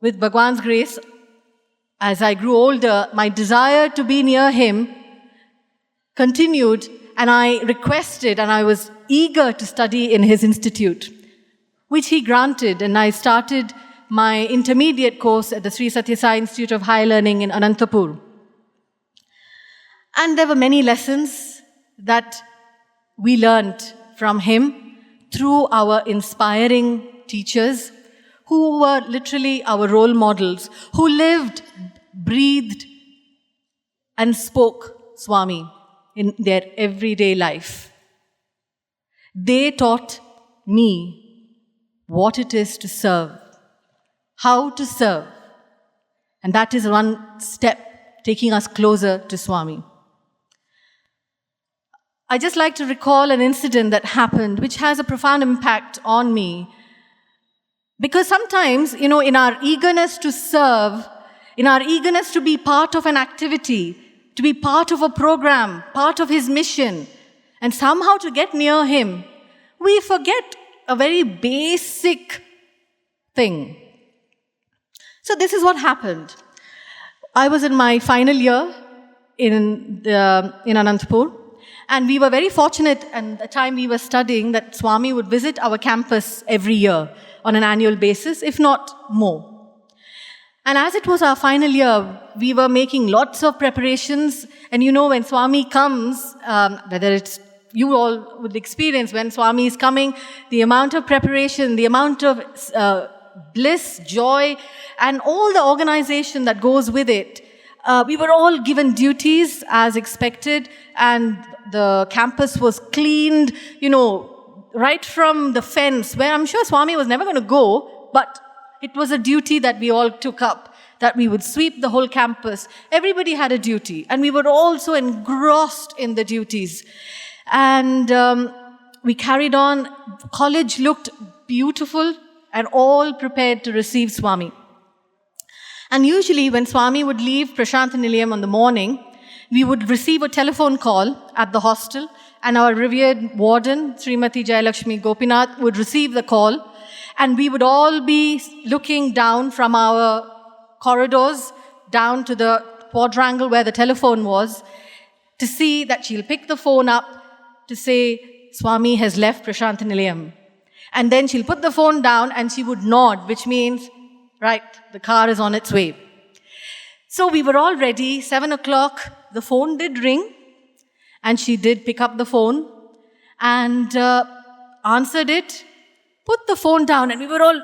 S8: With Bhagwan's grace, as I grew older, my desire to be near Him continued, and I requested and I was eager to study in His institute, which He granted, and I started my intermediate course at the Sri Satya Sai Institute of Higher Learning in Anantapur. And there were many lessons that we learned from Him through our inspiring teachers who were literally our role models, who lived, breathed, and spoke Swami in their everyday life. They taught me what it is to serve, how to serve, and that is one step taking us closer to Swami. I just like to recall an incident that happened which has a profound impact on me. Because sometimes, in our eagerness to serve, in our eagerness to be part of an activity, to be part of a program, part of His mission, and somehow to get near Him, we forget a very basic thing. So this is what happened. I was in my final year in Anantapur, and we were very fortunate at the time we were studying that Swami would visit our campus every year on an annual basis, if not more. And as it was our final year, we were making lots of preparations. And when Swami comes, whether it's you all would experience when Swami is coming, the amount of preparation, the amount of bliss, joy, and all the organization that goes with it. We were all given duties as expected, and the campus was cleaned, right from the fence, where I'm sure Swami was never going to go, but it was a duty that we all took up, that we would sweep the whole campus. Everybody had a duty, and we were also engrossed in the duties. And we carried on. College looked beautiful and all prepared to receive Swami. And usually when Swami would leave Prashant Nilayam on the morning, we would receive a telephone call at the hostel, and our revered warden, Srimati Jayalakshmi Gopinath, would receive the call, and we would all be looking down from our corridors down to the quadrangle where the telephone was to see that she'll pick the phone up to say, Swami has left Prashant Nilayam. And then she'll put the phone down and she would nod, which means, right, the car is on its way. So we were all ready. 7 o'clock, the phone did ring, and she did pick up the phone and answered it, put the phone down, and we were all,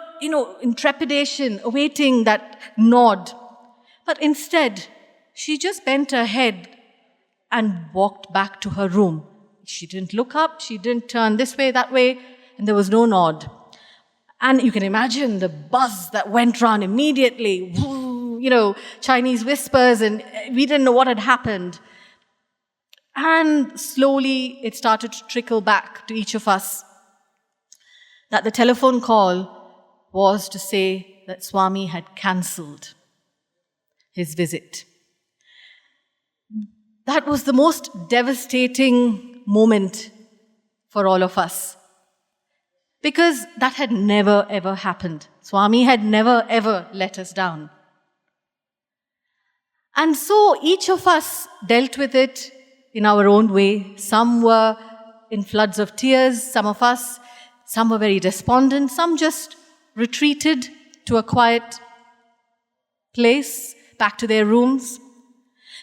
S8: in trepidation, awaiting that nod. But instead, she just bent her head and walked back to her room. She didn't look up, she didn't turn this way, that way, and there was no nod. And you can imagine the buzz that went round immediately, Chinese whispers, and we didn't know what had happened. And slowly it started to trickle back to each of us that the telephone call was to say that Swami had cancelled his visit. That was the most devastating moment for all of us, because that had never ever happened. Swami had never ever let us down. And so each of us dealt with it in our own way. Some were in floods of tears, some were very despondent, some just retreated to a quiet place, back to their rooms.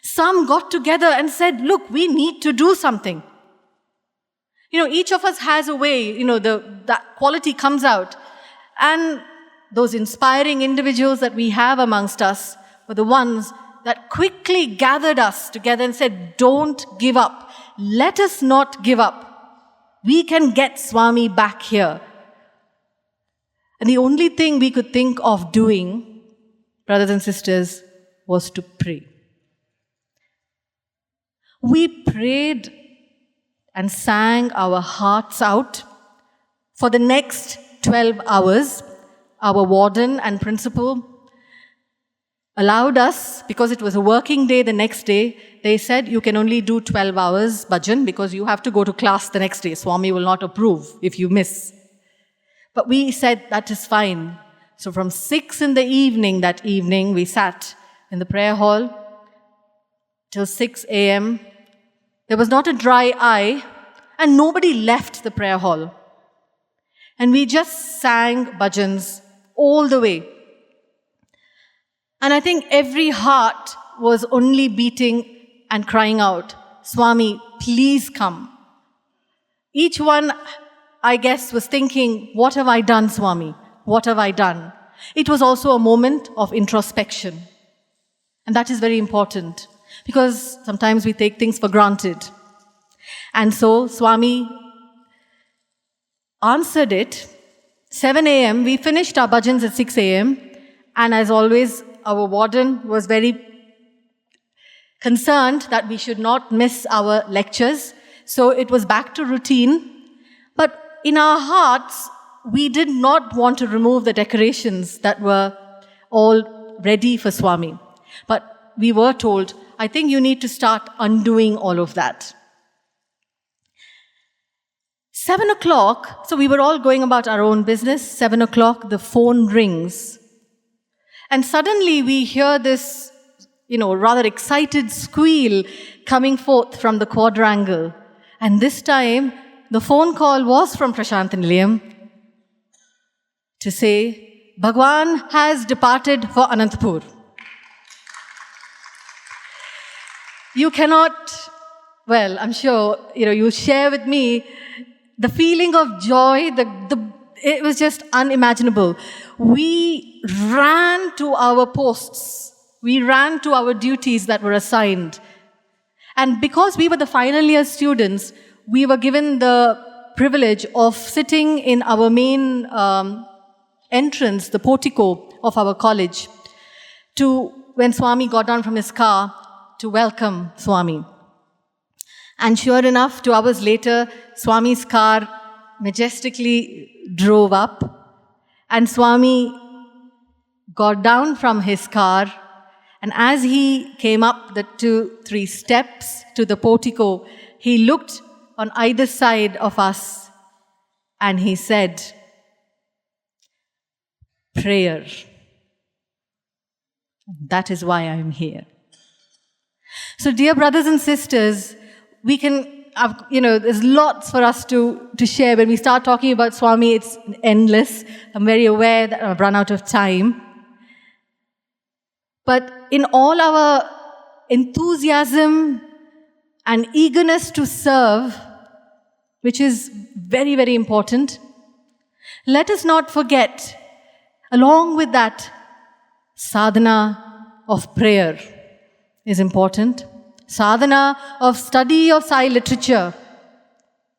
S8: Some got together and said, look, we need to do something. Each of us has a way, that quality comes out. And those inspiring individuals that we have amongst us were the ones that quickly gathered us together and said, don't give up. Let us not give up. We can get Swami back here. And the only thing we could think of doing, brothers and sisters, was to pray. We prayed and sang our hearts out. For the next 12 hours, our warden and principal allowed us, because it was a working day the next day, they said, you can only do 12 hours bhajan because you have to go to class the next day. Swami will not approve if you miss. But we said, that is fine. So from 6 in the evening that evening, we sat in the prayer hall till 6 a.m. There was not a dry eye, and nobody left the prayer hall. And we just sang bhajans all the way. And I think every heart was only beating and crying out, Swami, please come. Each one, I guess, was thinking, what have I done, Swami? What have I done? It was also a moment of introspection. And that is very important, because sometimes we take things for granted. And so Swami answered it. 7 a.m., we finished our bhajans at 6 a.m. And as always, our warden was very concerned that we should not miss our lectures. So it was back to routine. But in our hearts, we did not want to remove the decorations that were all ready for Swami. But we were told, I think you need to start undoing all of that. 7 o'clock, so we were all going about our own business. 7 o'clock, the phone rings. And suddenly we hear this, rather excited squeal coming forth from the quadrangle. And this time, the phone call was from Prashant Nilayam to say, Bhagwan has departed for Anantapur. You cannot, I'm sure, you share with me the feeling of joy, it was just unimaginable. We ran to our posts. We ran to our duties that were assigned. And because we were the final year students, we were given the privilege of sitting in our main entrance, the portico of our college, when Swami got down from his car, to welcome Swami. And sure enough, 2 hours later, Swami's car majestically drove up, and Swami got down from his car, and as he came up the 2-3 steps to the portico, he looked on either side of us and he said, "Prayer. That is why I am here." So, dear brothers and sisters, we can, there's lots for us to share. When we start talking about Swami, it's endless. I'm very aware that I've run out of time. But in all our enthusiasm and eagerness to serve, which is very, very important, let us not forget, along with that, sadhana of prayer is important. Sadhana of study of Sai literature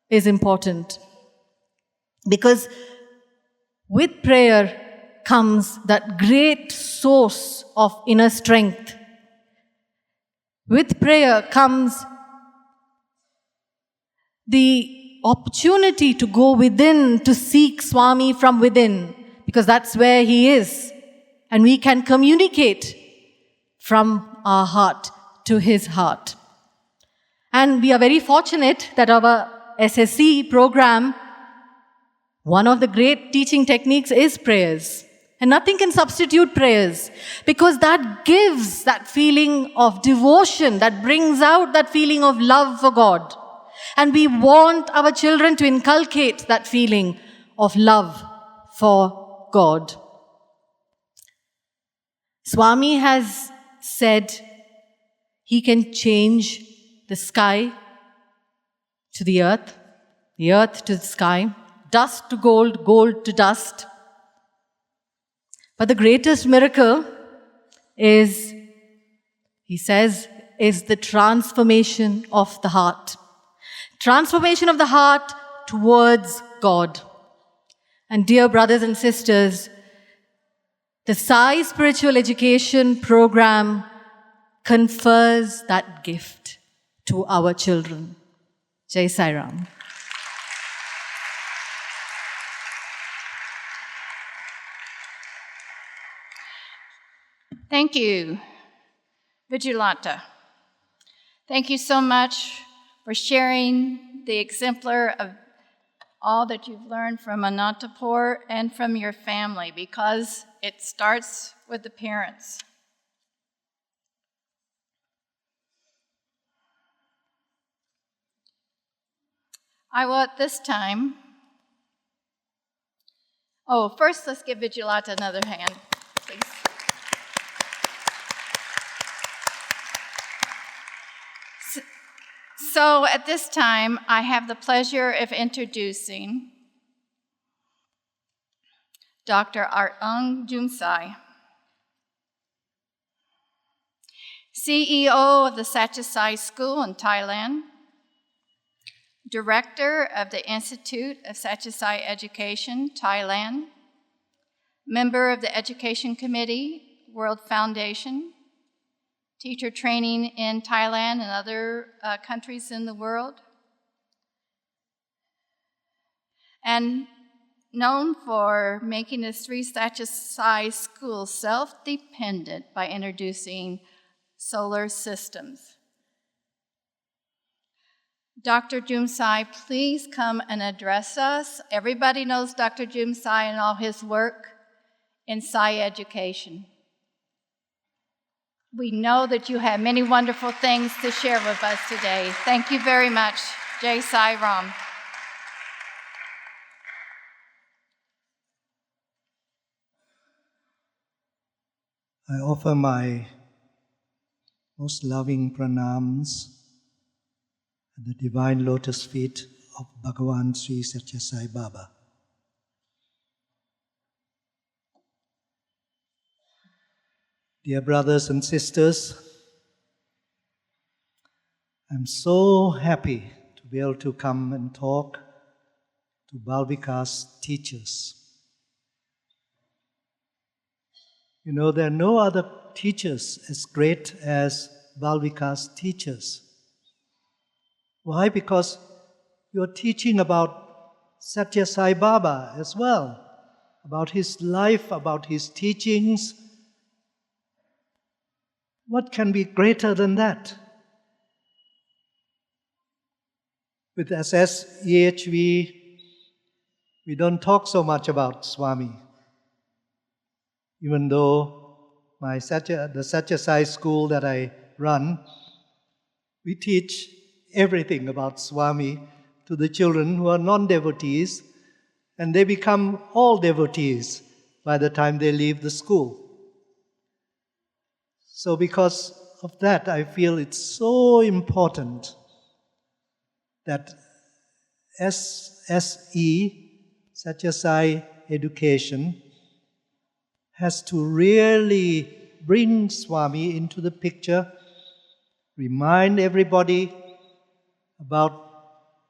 S8: is important. Because with prayer comes that great source of inner strength. With prayer comes the opportunity to go within, to seek Swami from within, because that's where he is. And we can communicate from our heart to his heart. And we are very fortunate that our SSE program, one of the great teaching techniques is prayers. And nothing can substitute prayers, because that gives that feeling of devotion, that brings out that feeling of love for God. And we want our children to inculcate that feeling of love for God. Swami has said he can change the sky to the earth to the sky, dust to gold, gold to dust. But the greatest miracle is, he says, is the transformation of the heart. Transformation of the heart towards God. And dear brothers and sisters, the Sai Spiritual Education Program confers that gift to our children. Jai Sai Ram.
S1: Thank you, Vigilata. Thank you so much for sharing the exemplar of all that you've learned from Anantapur and from your family, because it starts with the parents. I will at this time, first let's give Vigilata another hand, please. So at this time, I have the pleasure of introducing Dr. Artung Jumsai, CEO of the Satyasai School in Thailand, Director of the Institute of Satyasai Education, Thailand, member of the Education Committee, World Foundation, teacher training in Thailand and other countries in the world, and known for making the Sri Satyasai School self-dependent by introducing solar systems. Dr. Jumsai, please come and address us. Everybody knows Dr. Jumsai and all his work in Sai education. We know that you have many wonderful things to share with us today. Thank you very much. Jai Sai Ram.
S9: I offer my most loving pranams at the divine lotus feet of Bhagavan Sri Satya Sai Baba. Dear brothers and sisters, I'm so happy to be able to come and talk to Balvika's teachers. You know, there are no other teachers as great as Balvika's teachers. Why? Because you're teaching about Satya Sai Baba as well, about his life, about his teachings. What can be greater than that? With SSE, we don't talk so much about Swami. Even though the Satya Sai school that I run, we teach everything about Swami to the children who are non-devotees, and they become all devotees by the time they leave the school. So because of that, I feel it's so important that SSE, Satya Sai Education, has to really bring Swami into the picture, remind everybody about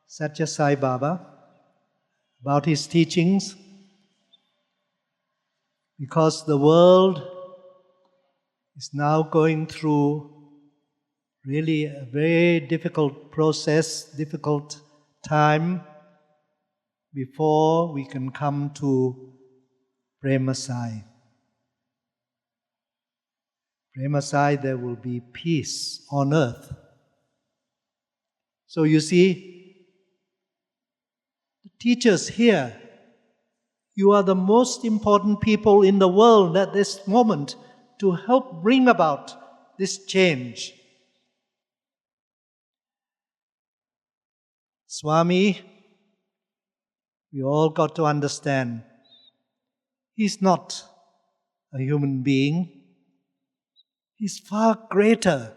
S9: Satya Sai Baba, about his teachings, because the world is now going through really a very difficult process, difficult time before we can come to Prema Sai. Prema Sai, there will be peace on earth. So you see, the teachers here, you are the most important people in the world at this moment to help bring about this change. Swami, we all got to understand, he's not a human being. He's far greater.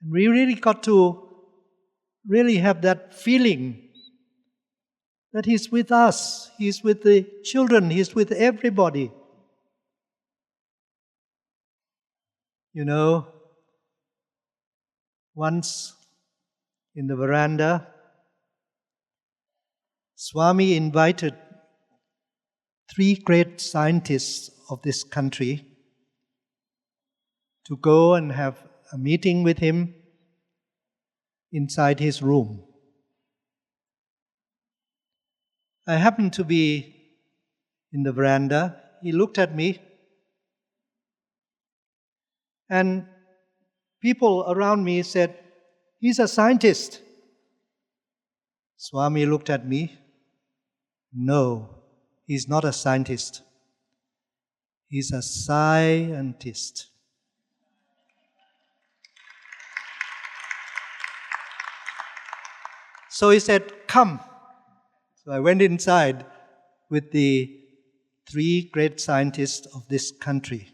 S9: And we really got to really have that feeling that he's with us, he's with the children, he's with everybody. You know, once in the veranda, Swami invited 3 great scientists of this country to go and have a meeting with him inside his room. I happened to be in the veranda. He looked at me, and people around me said, "He's a scientist." Swami looked at me. "No, he's not a scientist. He's a scientist." So he said, "Come." So I went inside with the 3 great scientists of this country.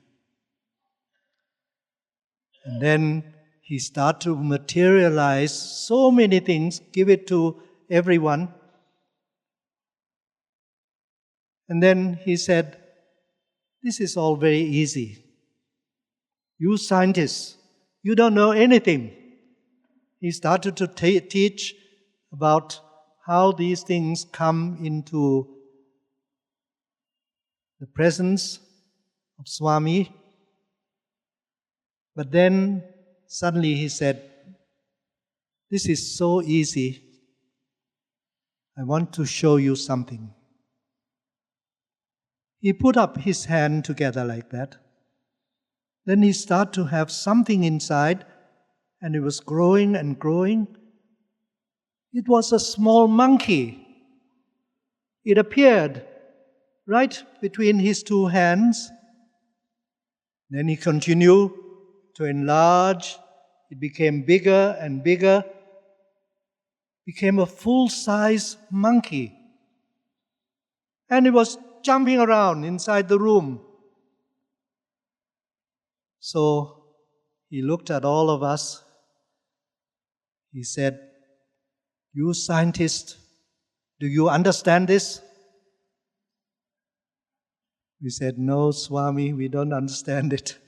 S9: And then he started to materialize so many things, give it to everyone. And then he said, "This is all very easy. You scientists, you don't know anything." He started to teach about how these things come into the presence of Swami. But then suddenly he said, "This is so easy. I want to show you something." He put up his hand together like that. Then he started to have something inside, and it was growing and growing. It was a small monkey. It appeared right between his 2 hands. Then he continued to enlarge. It became bigger and bigger. Became a full-size monkey. And it was jumping around inside the room. So he looked at all of us. He said, "You scientists, do you understand this?" We said, "No, Swami, we don't understand it."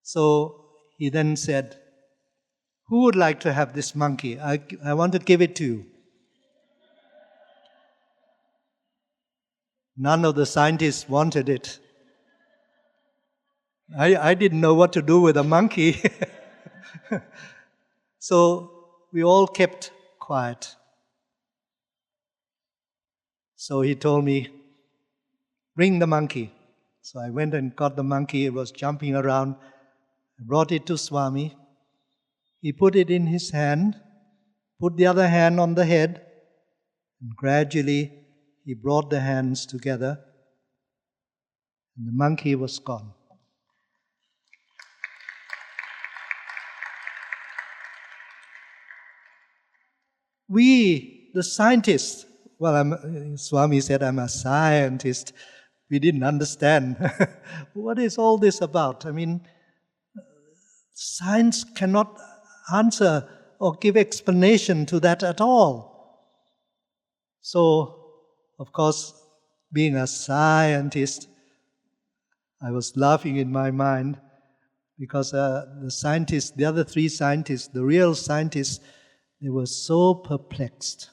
S9: So he then said, "Who would like to have this monkey? I want to give it to you." None of the scientists wanted it. I didn't know what to do with a monkey. So we all kept quiet. So he told me, bring the monkey. So I went and got the monkey. It was jumping around. I brought it to Swami. He put it in his hand, put the other hand on the head, and gradually he brought the hands together, and the monkey was gone. We, the scientists, Swami said I'm a scientist. We didn't understand. What is all this about? I mean, science cannot answer or give explanation to that at all. So, of course, being a scientist, I was laughing in my mind because the scientists, the other three scientists, the real scientists, they were so perplexed.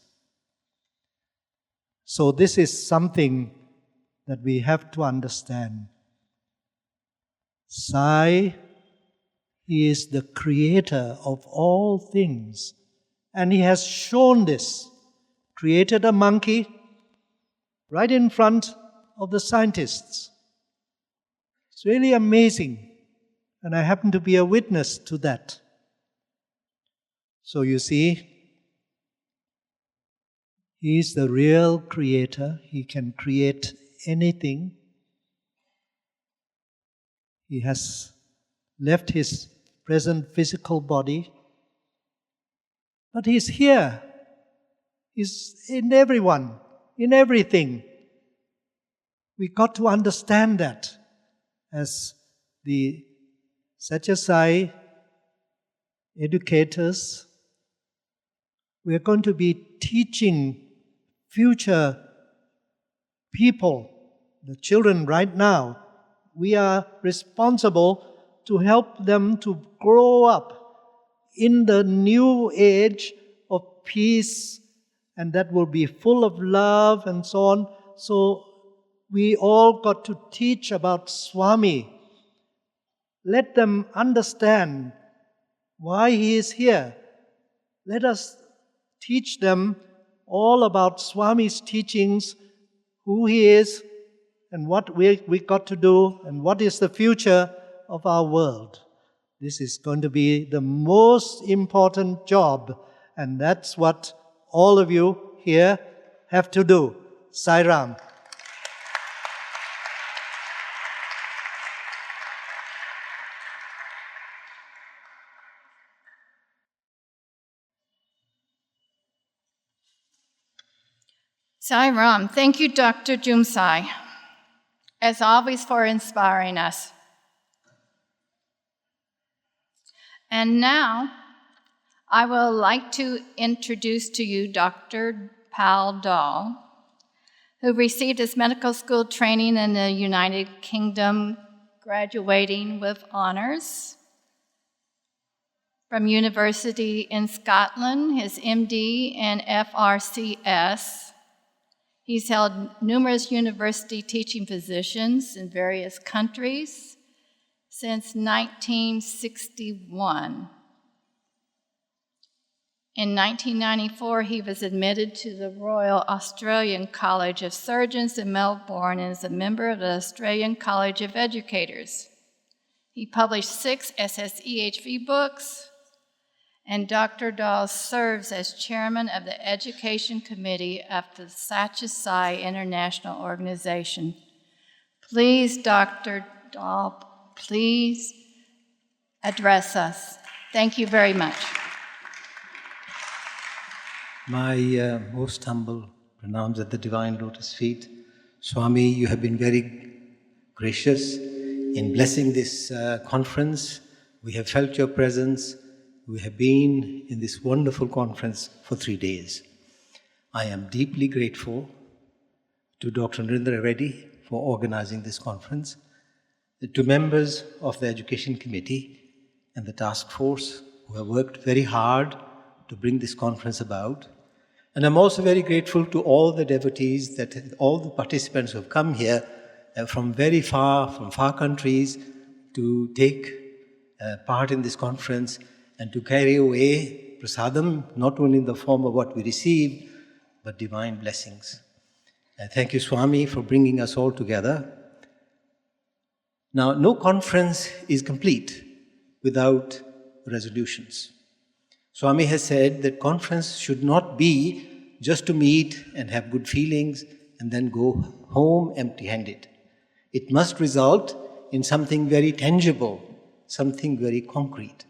S9: So this is something that we have to understand. Sai, he is the creator of all things. And he has shown this. Created a monkey right in front of the scientists. It's really amazing. And I happen to be a witness to that. So you see, he is the real creator. He can create anything. He has left his present physical body, but he's here. He's in everyone, in everything. We got to understand that as the SSE educators. We are going to be teaching future people, the children right now. We are responsible to help them to grow up in the new age of peace, and that will be full of love and so on. So we all got to teach about Swami. Let them understand why he is here. Let us teach them all about Swami's teachings, who he is, and what we got to do, and what is the future of our world. This is going to be the most important job, and that's what all of you here have to do. Sai Ram.
S1: Sai Ram. Thank you, Dr. Jumsai, as always, for inspiring us. And now, I would like to introduce to you Dr. Pal Dahl, who received his medical school training in the United Kingdom, graduating with honors from university in Scotland, his MD in FRCS. He's held numerous university teaching positions in various countries since 1961. In 1994, he was admitted to the Royal Australian College of Surgeons in Melbourne and is a member of the Australian College of Educators. He published 6 SSEHV books, and Dr. Dahl serves as chairman of the Education Committee of the SSE International Organization. Please, Dr. Dahl, please address us. Thank you very much.
S10: My most humble pranams at the Divine Lotus feet. Swami, you have been very gracious in blessing this conference. We have felt your presence. We have been in this wonderful conference for 3 days. I am deeply grateful to Dr. Narendra Reddy for organizing this conference, to members of the Education Committee and the task force who have worked very hard to bring this conference about. And I'm also very grateful to all the devotees, all the participants who have come here from far countries to take part in this conference and to carry away prasadam, not only in the form of what we receive, but divine blessings. And thank you, Swami, for bringing us all together. Now, no conference is complete without resolutions. Swami has said that conference should not be just to meet and have good feelings and then go home empty-handed. It must result in something very tangible, something very concrete,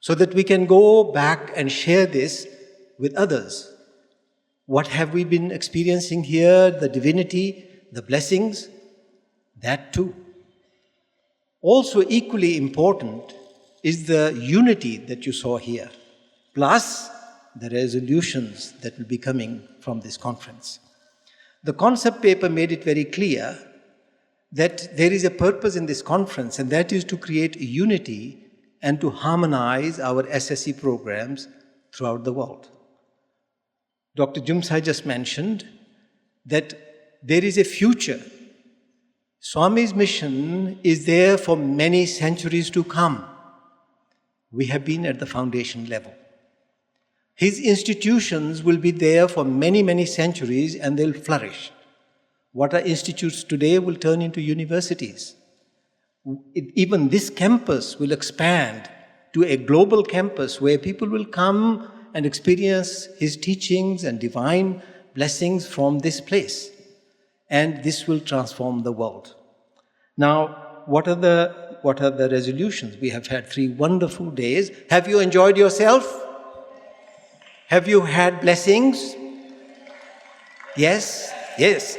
S10: so that we can go back and share this with others. What have we been experiencing here? The divinity, the blessings, that too. Also equally important is the unity that you saw here, plus the resolutions that will be coming from this conference. The concept paper made it very clear that there is a purpose in this conference, and that is to create unity and to harmonize our SSE programs throughout the world. Dr. Jumsai just mentioned that there is a future. Swami's mission is there for many centuries to come. We have been at the foundation level. His institutions will be there for many, many centuries, and they'll flourish. What are institutes today will turn into universities. Even this campus will expand to a global campus where people will come and experience his teachings and divine blessings from this place. And this will transform the world. Now, what are the resolutions? We have had 3 wonderful days. Have you enjoyed yourself? Have you had blessings? Yes? Yes.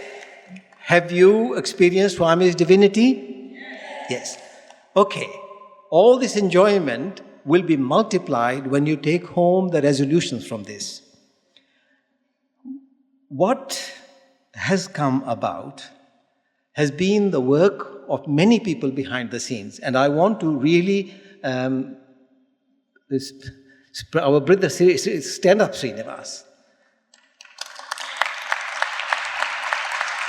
S10: Have you experienced Swami's divinity? Yes. Okay. All this enjoyment will be multiplied when you take home the resolutions from this. What has come about has been the work of many people behind the scenes. And I want to really, our brother, stand up, Srinivas.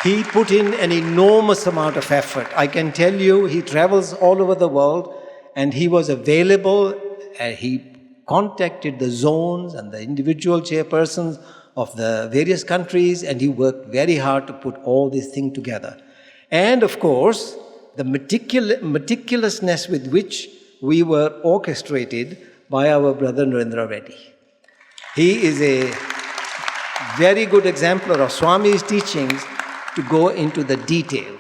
S10: He put in an enormous amount of effort. I can tell you, he travels all over the world, and he was available, and he contacted the zones and the individual chairpersons of the various countries, and he worked very hard to put all this thing together. And of course, the meticulousness with which we were orchestrated by our brother Narendra Reddy. He is a very good exemplar of Swami's teachings to go into the detail.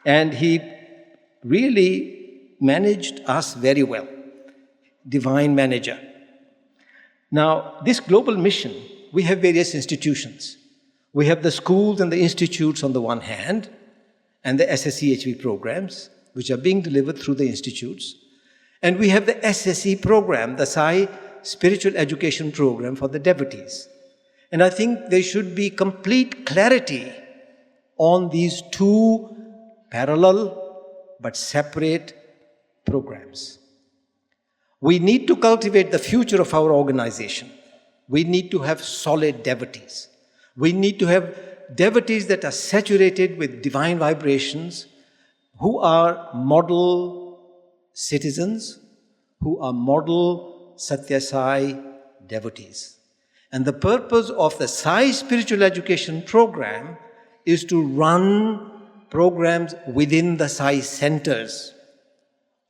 S10: And he really managed us very well. Divine manager. Now, this global mission, we have various institutions. We have the schools and the institutes on the one hand, and the SSE programs, which are being delivered through the institutes. And we have the SSE program, the Sai Spiritual Education Program for the devotees. And I think there should be complete clarity on these 2 parallel but separate programs. We need to cultivate the future of our organization. We need to have solid devotees. We need to have devotees that are saturated with divine vibrations, who are model citizens, who are model Satya Sai devotees. And the purpose of the Sai Spiritual Education Program is to run programs within the Sai centers.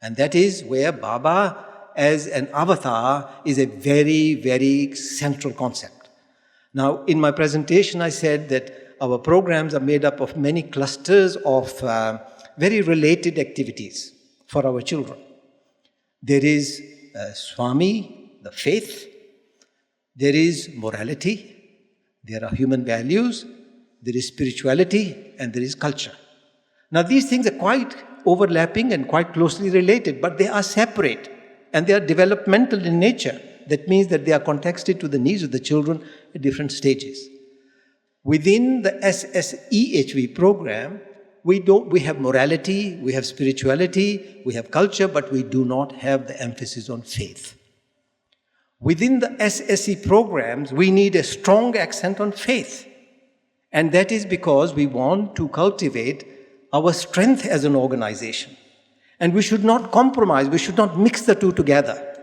S10: And that is where Baba, as an avatar, is a very, very central concept. Now, in my presentation, I said that our programs are made up of many clusters of very related activities for our children. There is Swami, the faith. There is morality. There are human values. There is spirituality, and there is culture. Now, these things are quite overlapping and quite closely related, but they are separate, and they are developmental in nature. That means that they are contexted to the needs of the children at different stages. Within the SSE program, we have morality, we have spirituality, we have culture, but we do not have the emphasis on faith. Within the SSE programs, we need a strong accent on faith. And that is because we want to cultivate our strength as an organization. And we should not compromise, we should not mix the 2 together.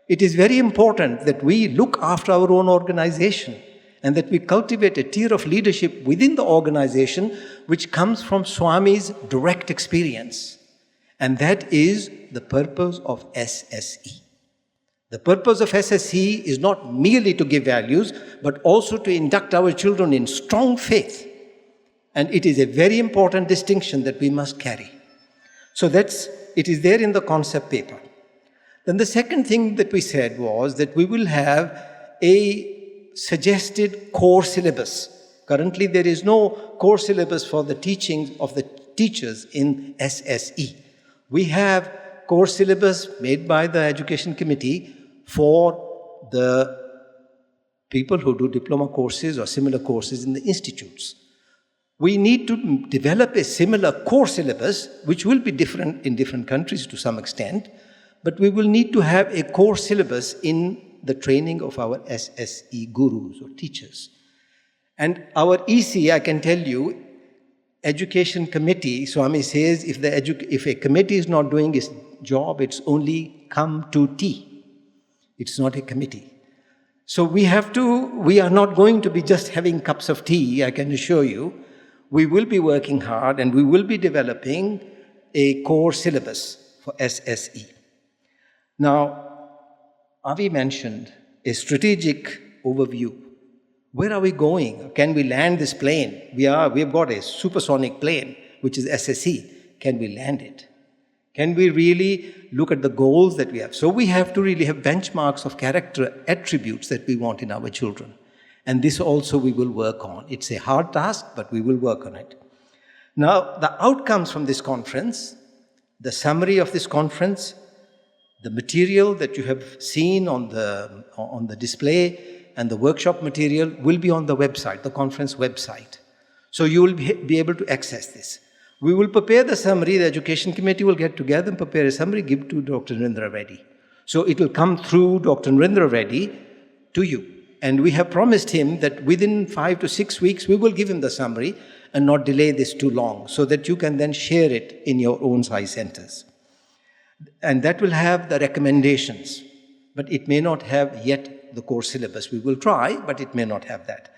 S10: It is very important that we look after our own organization and that we cultivate a tier of leadership within the organization which comes from Swami's direct experience. And that is the purpose of SSE. The purpose of SSE is not merely to give values, but also to induct our children in strong faith. And it is a very important distinction that we must carry. So it is there in the concept paper. Then the second thing that we said was that we will have a suggested core syllabus. Currently, there is no core syllabus for the teachings of the teachers in SSE. We have core syllabus made by the Education Committee for the people who do diploma courses or similar courses in the institutes. We need to develop a similar core syllabus, which will be different in different countries to some extent, but we will need to have a core syllabus in the training of our SSE gurus or teachers. And our EC, I can tell you, Education Committee, Swami says, if a committee is not doing its job, it's only come to tea. It's not a committee. So we are not going to be just having cups of tea, I can assure you. We will be working hard and we will be developing a core syllabus for SSE. Now, Avi mentioned a strategic overview. Where are we going? Can we land this plane? We have got a supersonic plane, which is SSE. Can we land it? Can we really look at the goals that we have? So we have to really have benchmarks of character attributes that we want in our children. And this also we will work on. It's a hard task, but we will work on it. Now, the outcomes from this conference, the summary of this conference, the material that you have seen on the display and the workshop material will be on the website, the conference website. So you will be able to access this. We will prepare the summary. The Education Committee will get together and prepare a summary, give to Dr. Narendra Reddy. So it will come through Dr. Narendra Reddy to you. And we have promised him that within 5 to 6 weeks, we will give him the summary and not delay this too long so that you can then share it in your own SAI centers. And that will have the recommendations, but it may not have yet the core syllabus. We will try, but it may not have that.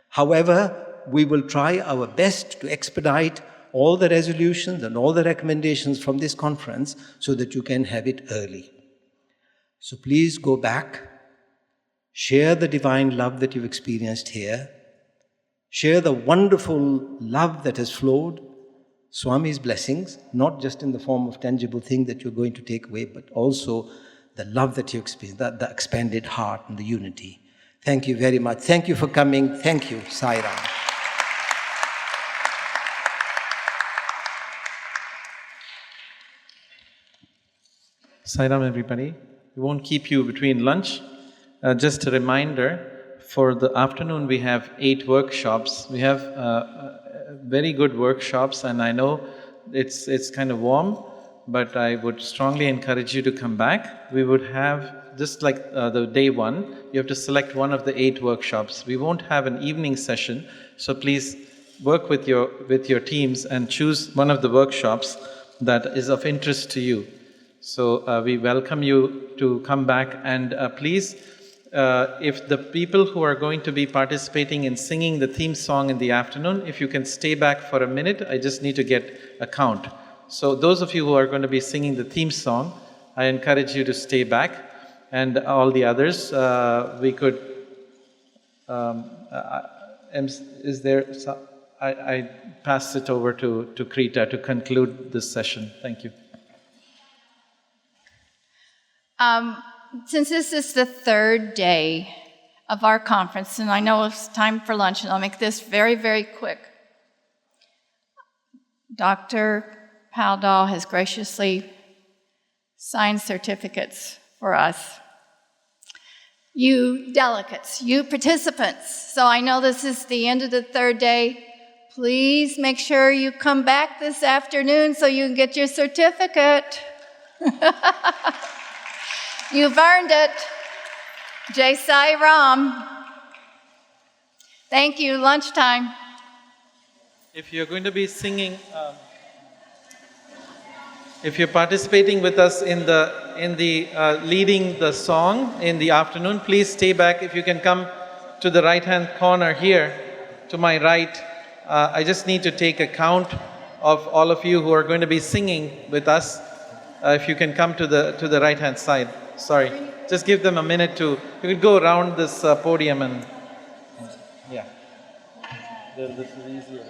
S10: However, we will try our best to expedite all the resolutions and all the recommendations from this conference so that you can have it early. So please go back, share the divine love that you've experienced here, share the wonderful love that has flowed, Swami's blessings, not just in the form of tangible thing that you're going to take away, but also the love that you experience, the expanded heart and the unity. Thank you very much. Thank you for coming. Thank you, Sai Ram.
S2: Sai Ram, everybody. We won't keep you between lunch. Just a reminder, for the afternoon we have 8 workshops. We have very good workshops, and I know it's kind of warm, but I would strongly encourage you to come back. We would have, just like the day 1, you have to select one of the 8 workshops. We won't have an evening session, so please work with your teams and choose one of the workshops that is of interest to you. So we welcome you to come back, and please, if the people who are going to be participating in singing the theme song in the afternoon, if you can stay back for a minute, I just need to get a count. So those of you who are going to be singing the theme song, I encourage you to stay back, and all the others, we could, is there, I pass it over to Krita to conclude this session. Thank you.
S1: Since this is the 3rd day of our conference, and I know it's time for lunch, and I'll make this very, very quick. Dr. Paldal has graciously signed certificates for us. You delegates, you participants, so I know this is the end of the 3rd day. Please make sure you come back this afternoon so you can get your certificate. You've earned it. Jai Sai Ram. Thank you. Lunchtime.
S2: If you're going to be singing... If you're participating with us in the leading the song in the afternoon, please stay back. If you can come to the right-hand corner here, to my right. I just need to take a count of all of you who are going to be singing with us. If you can come to the right-hand side. Sorry, just give them a minute to. You could go around this podium and yeah. This is easier.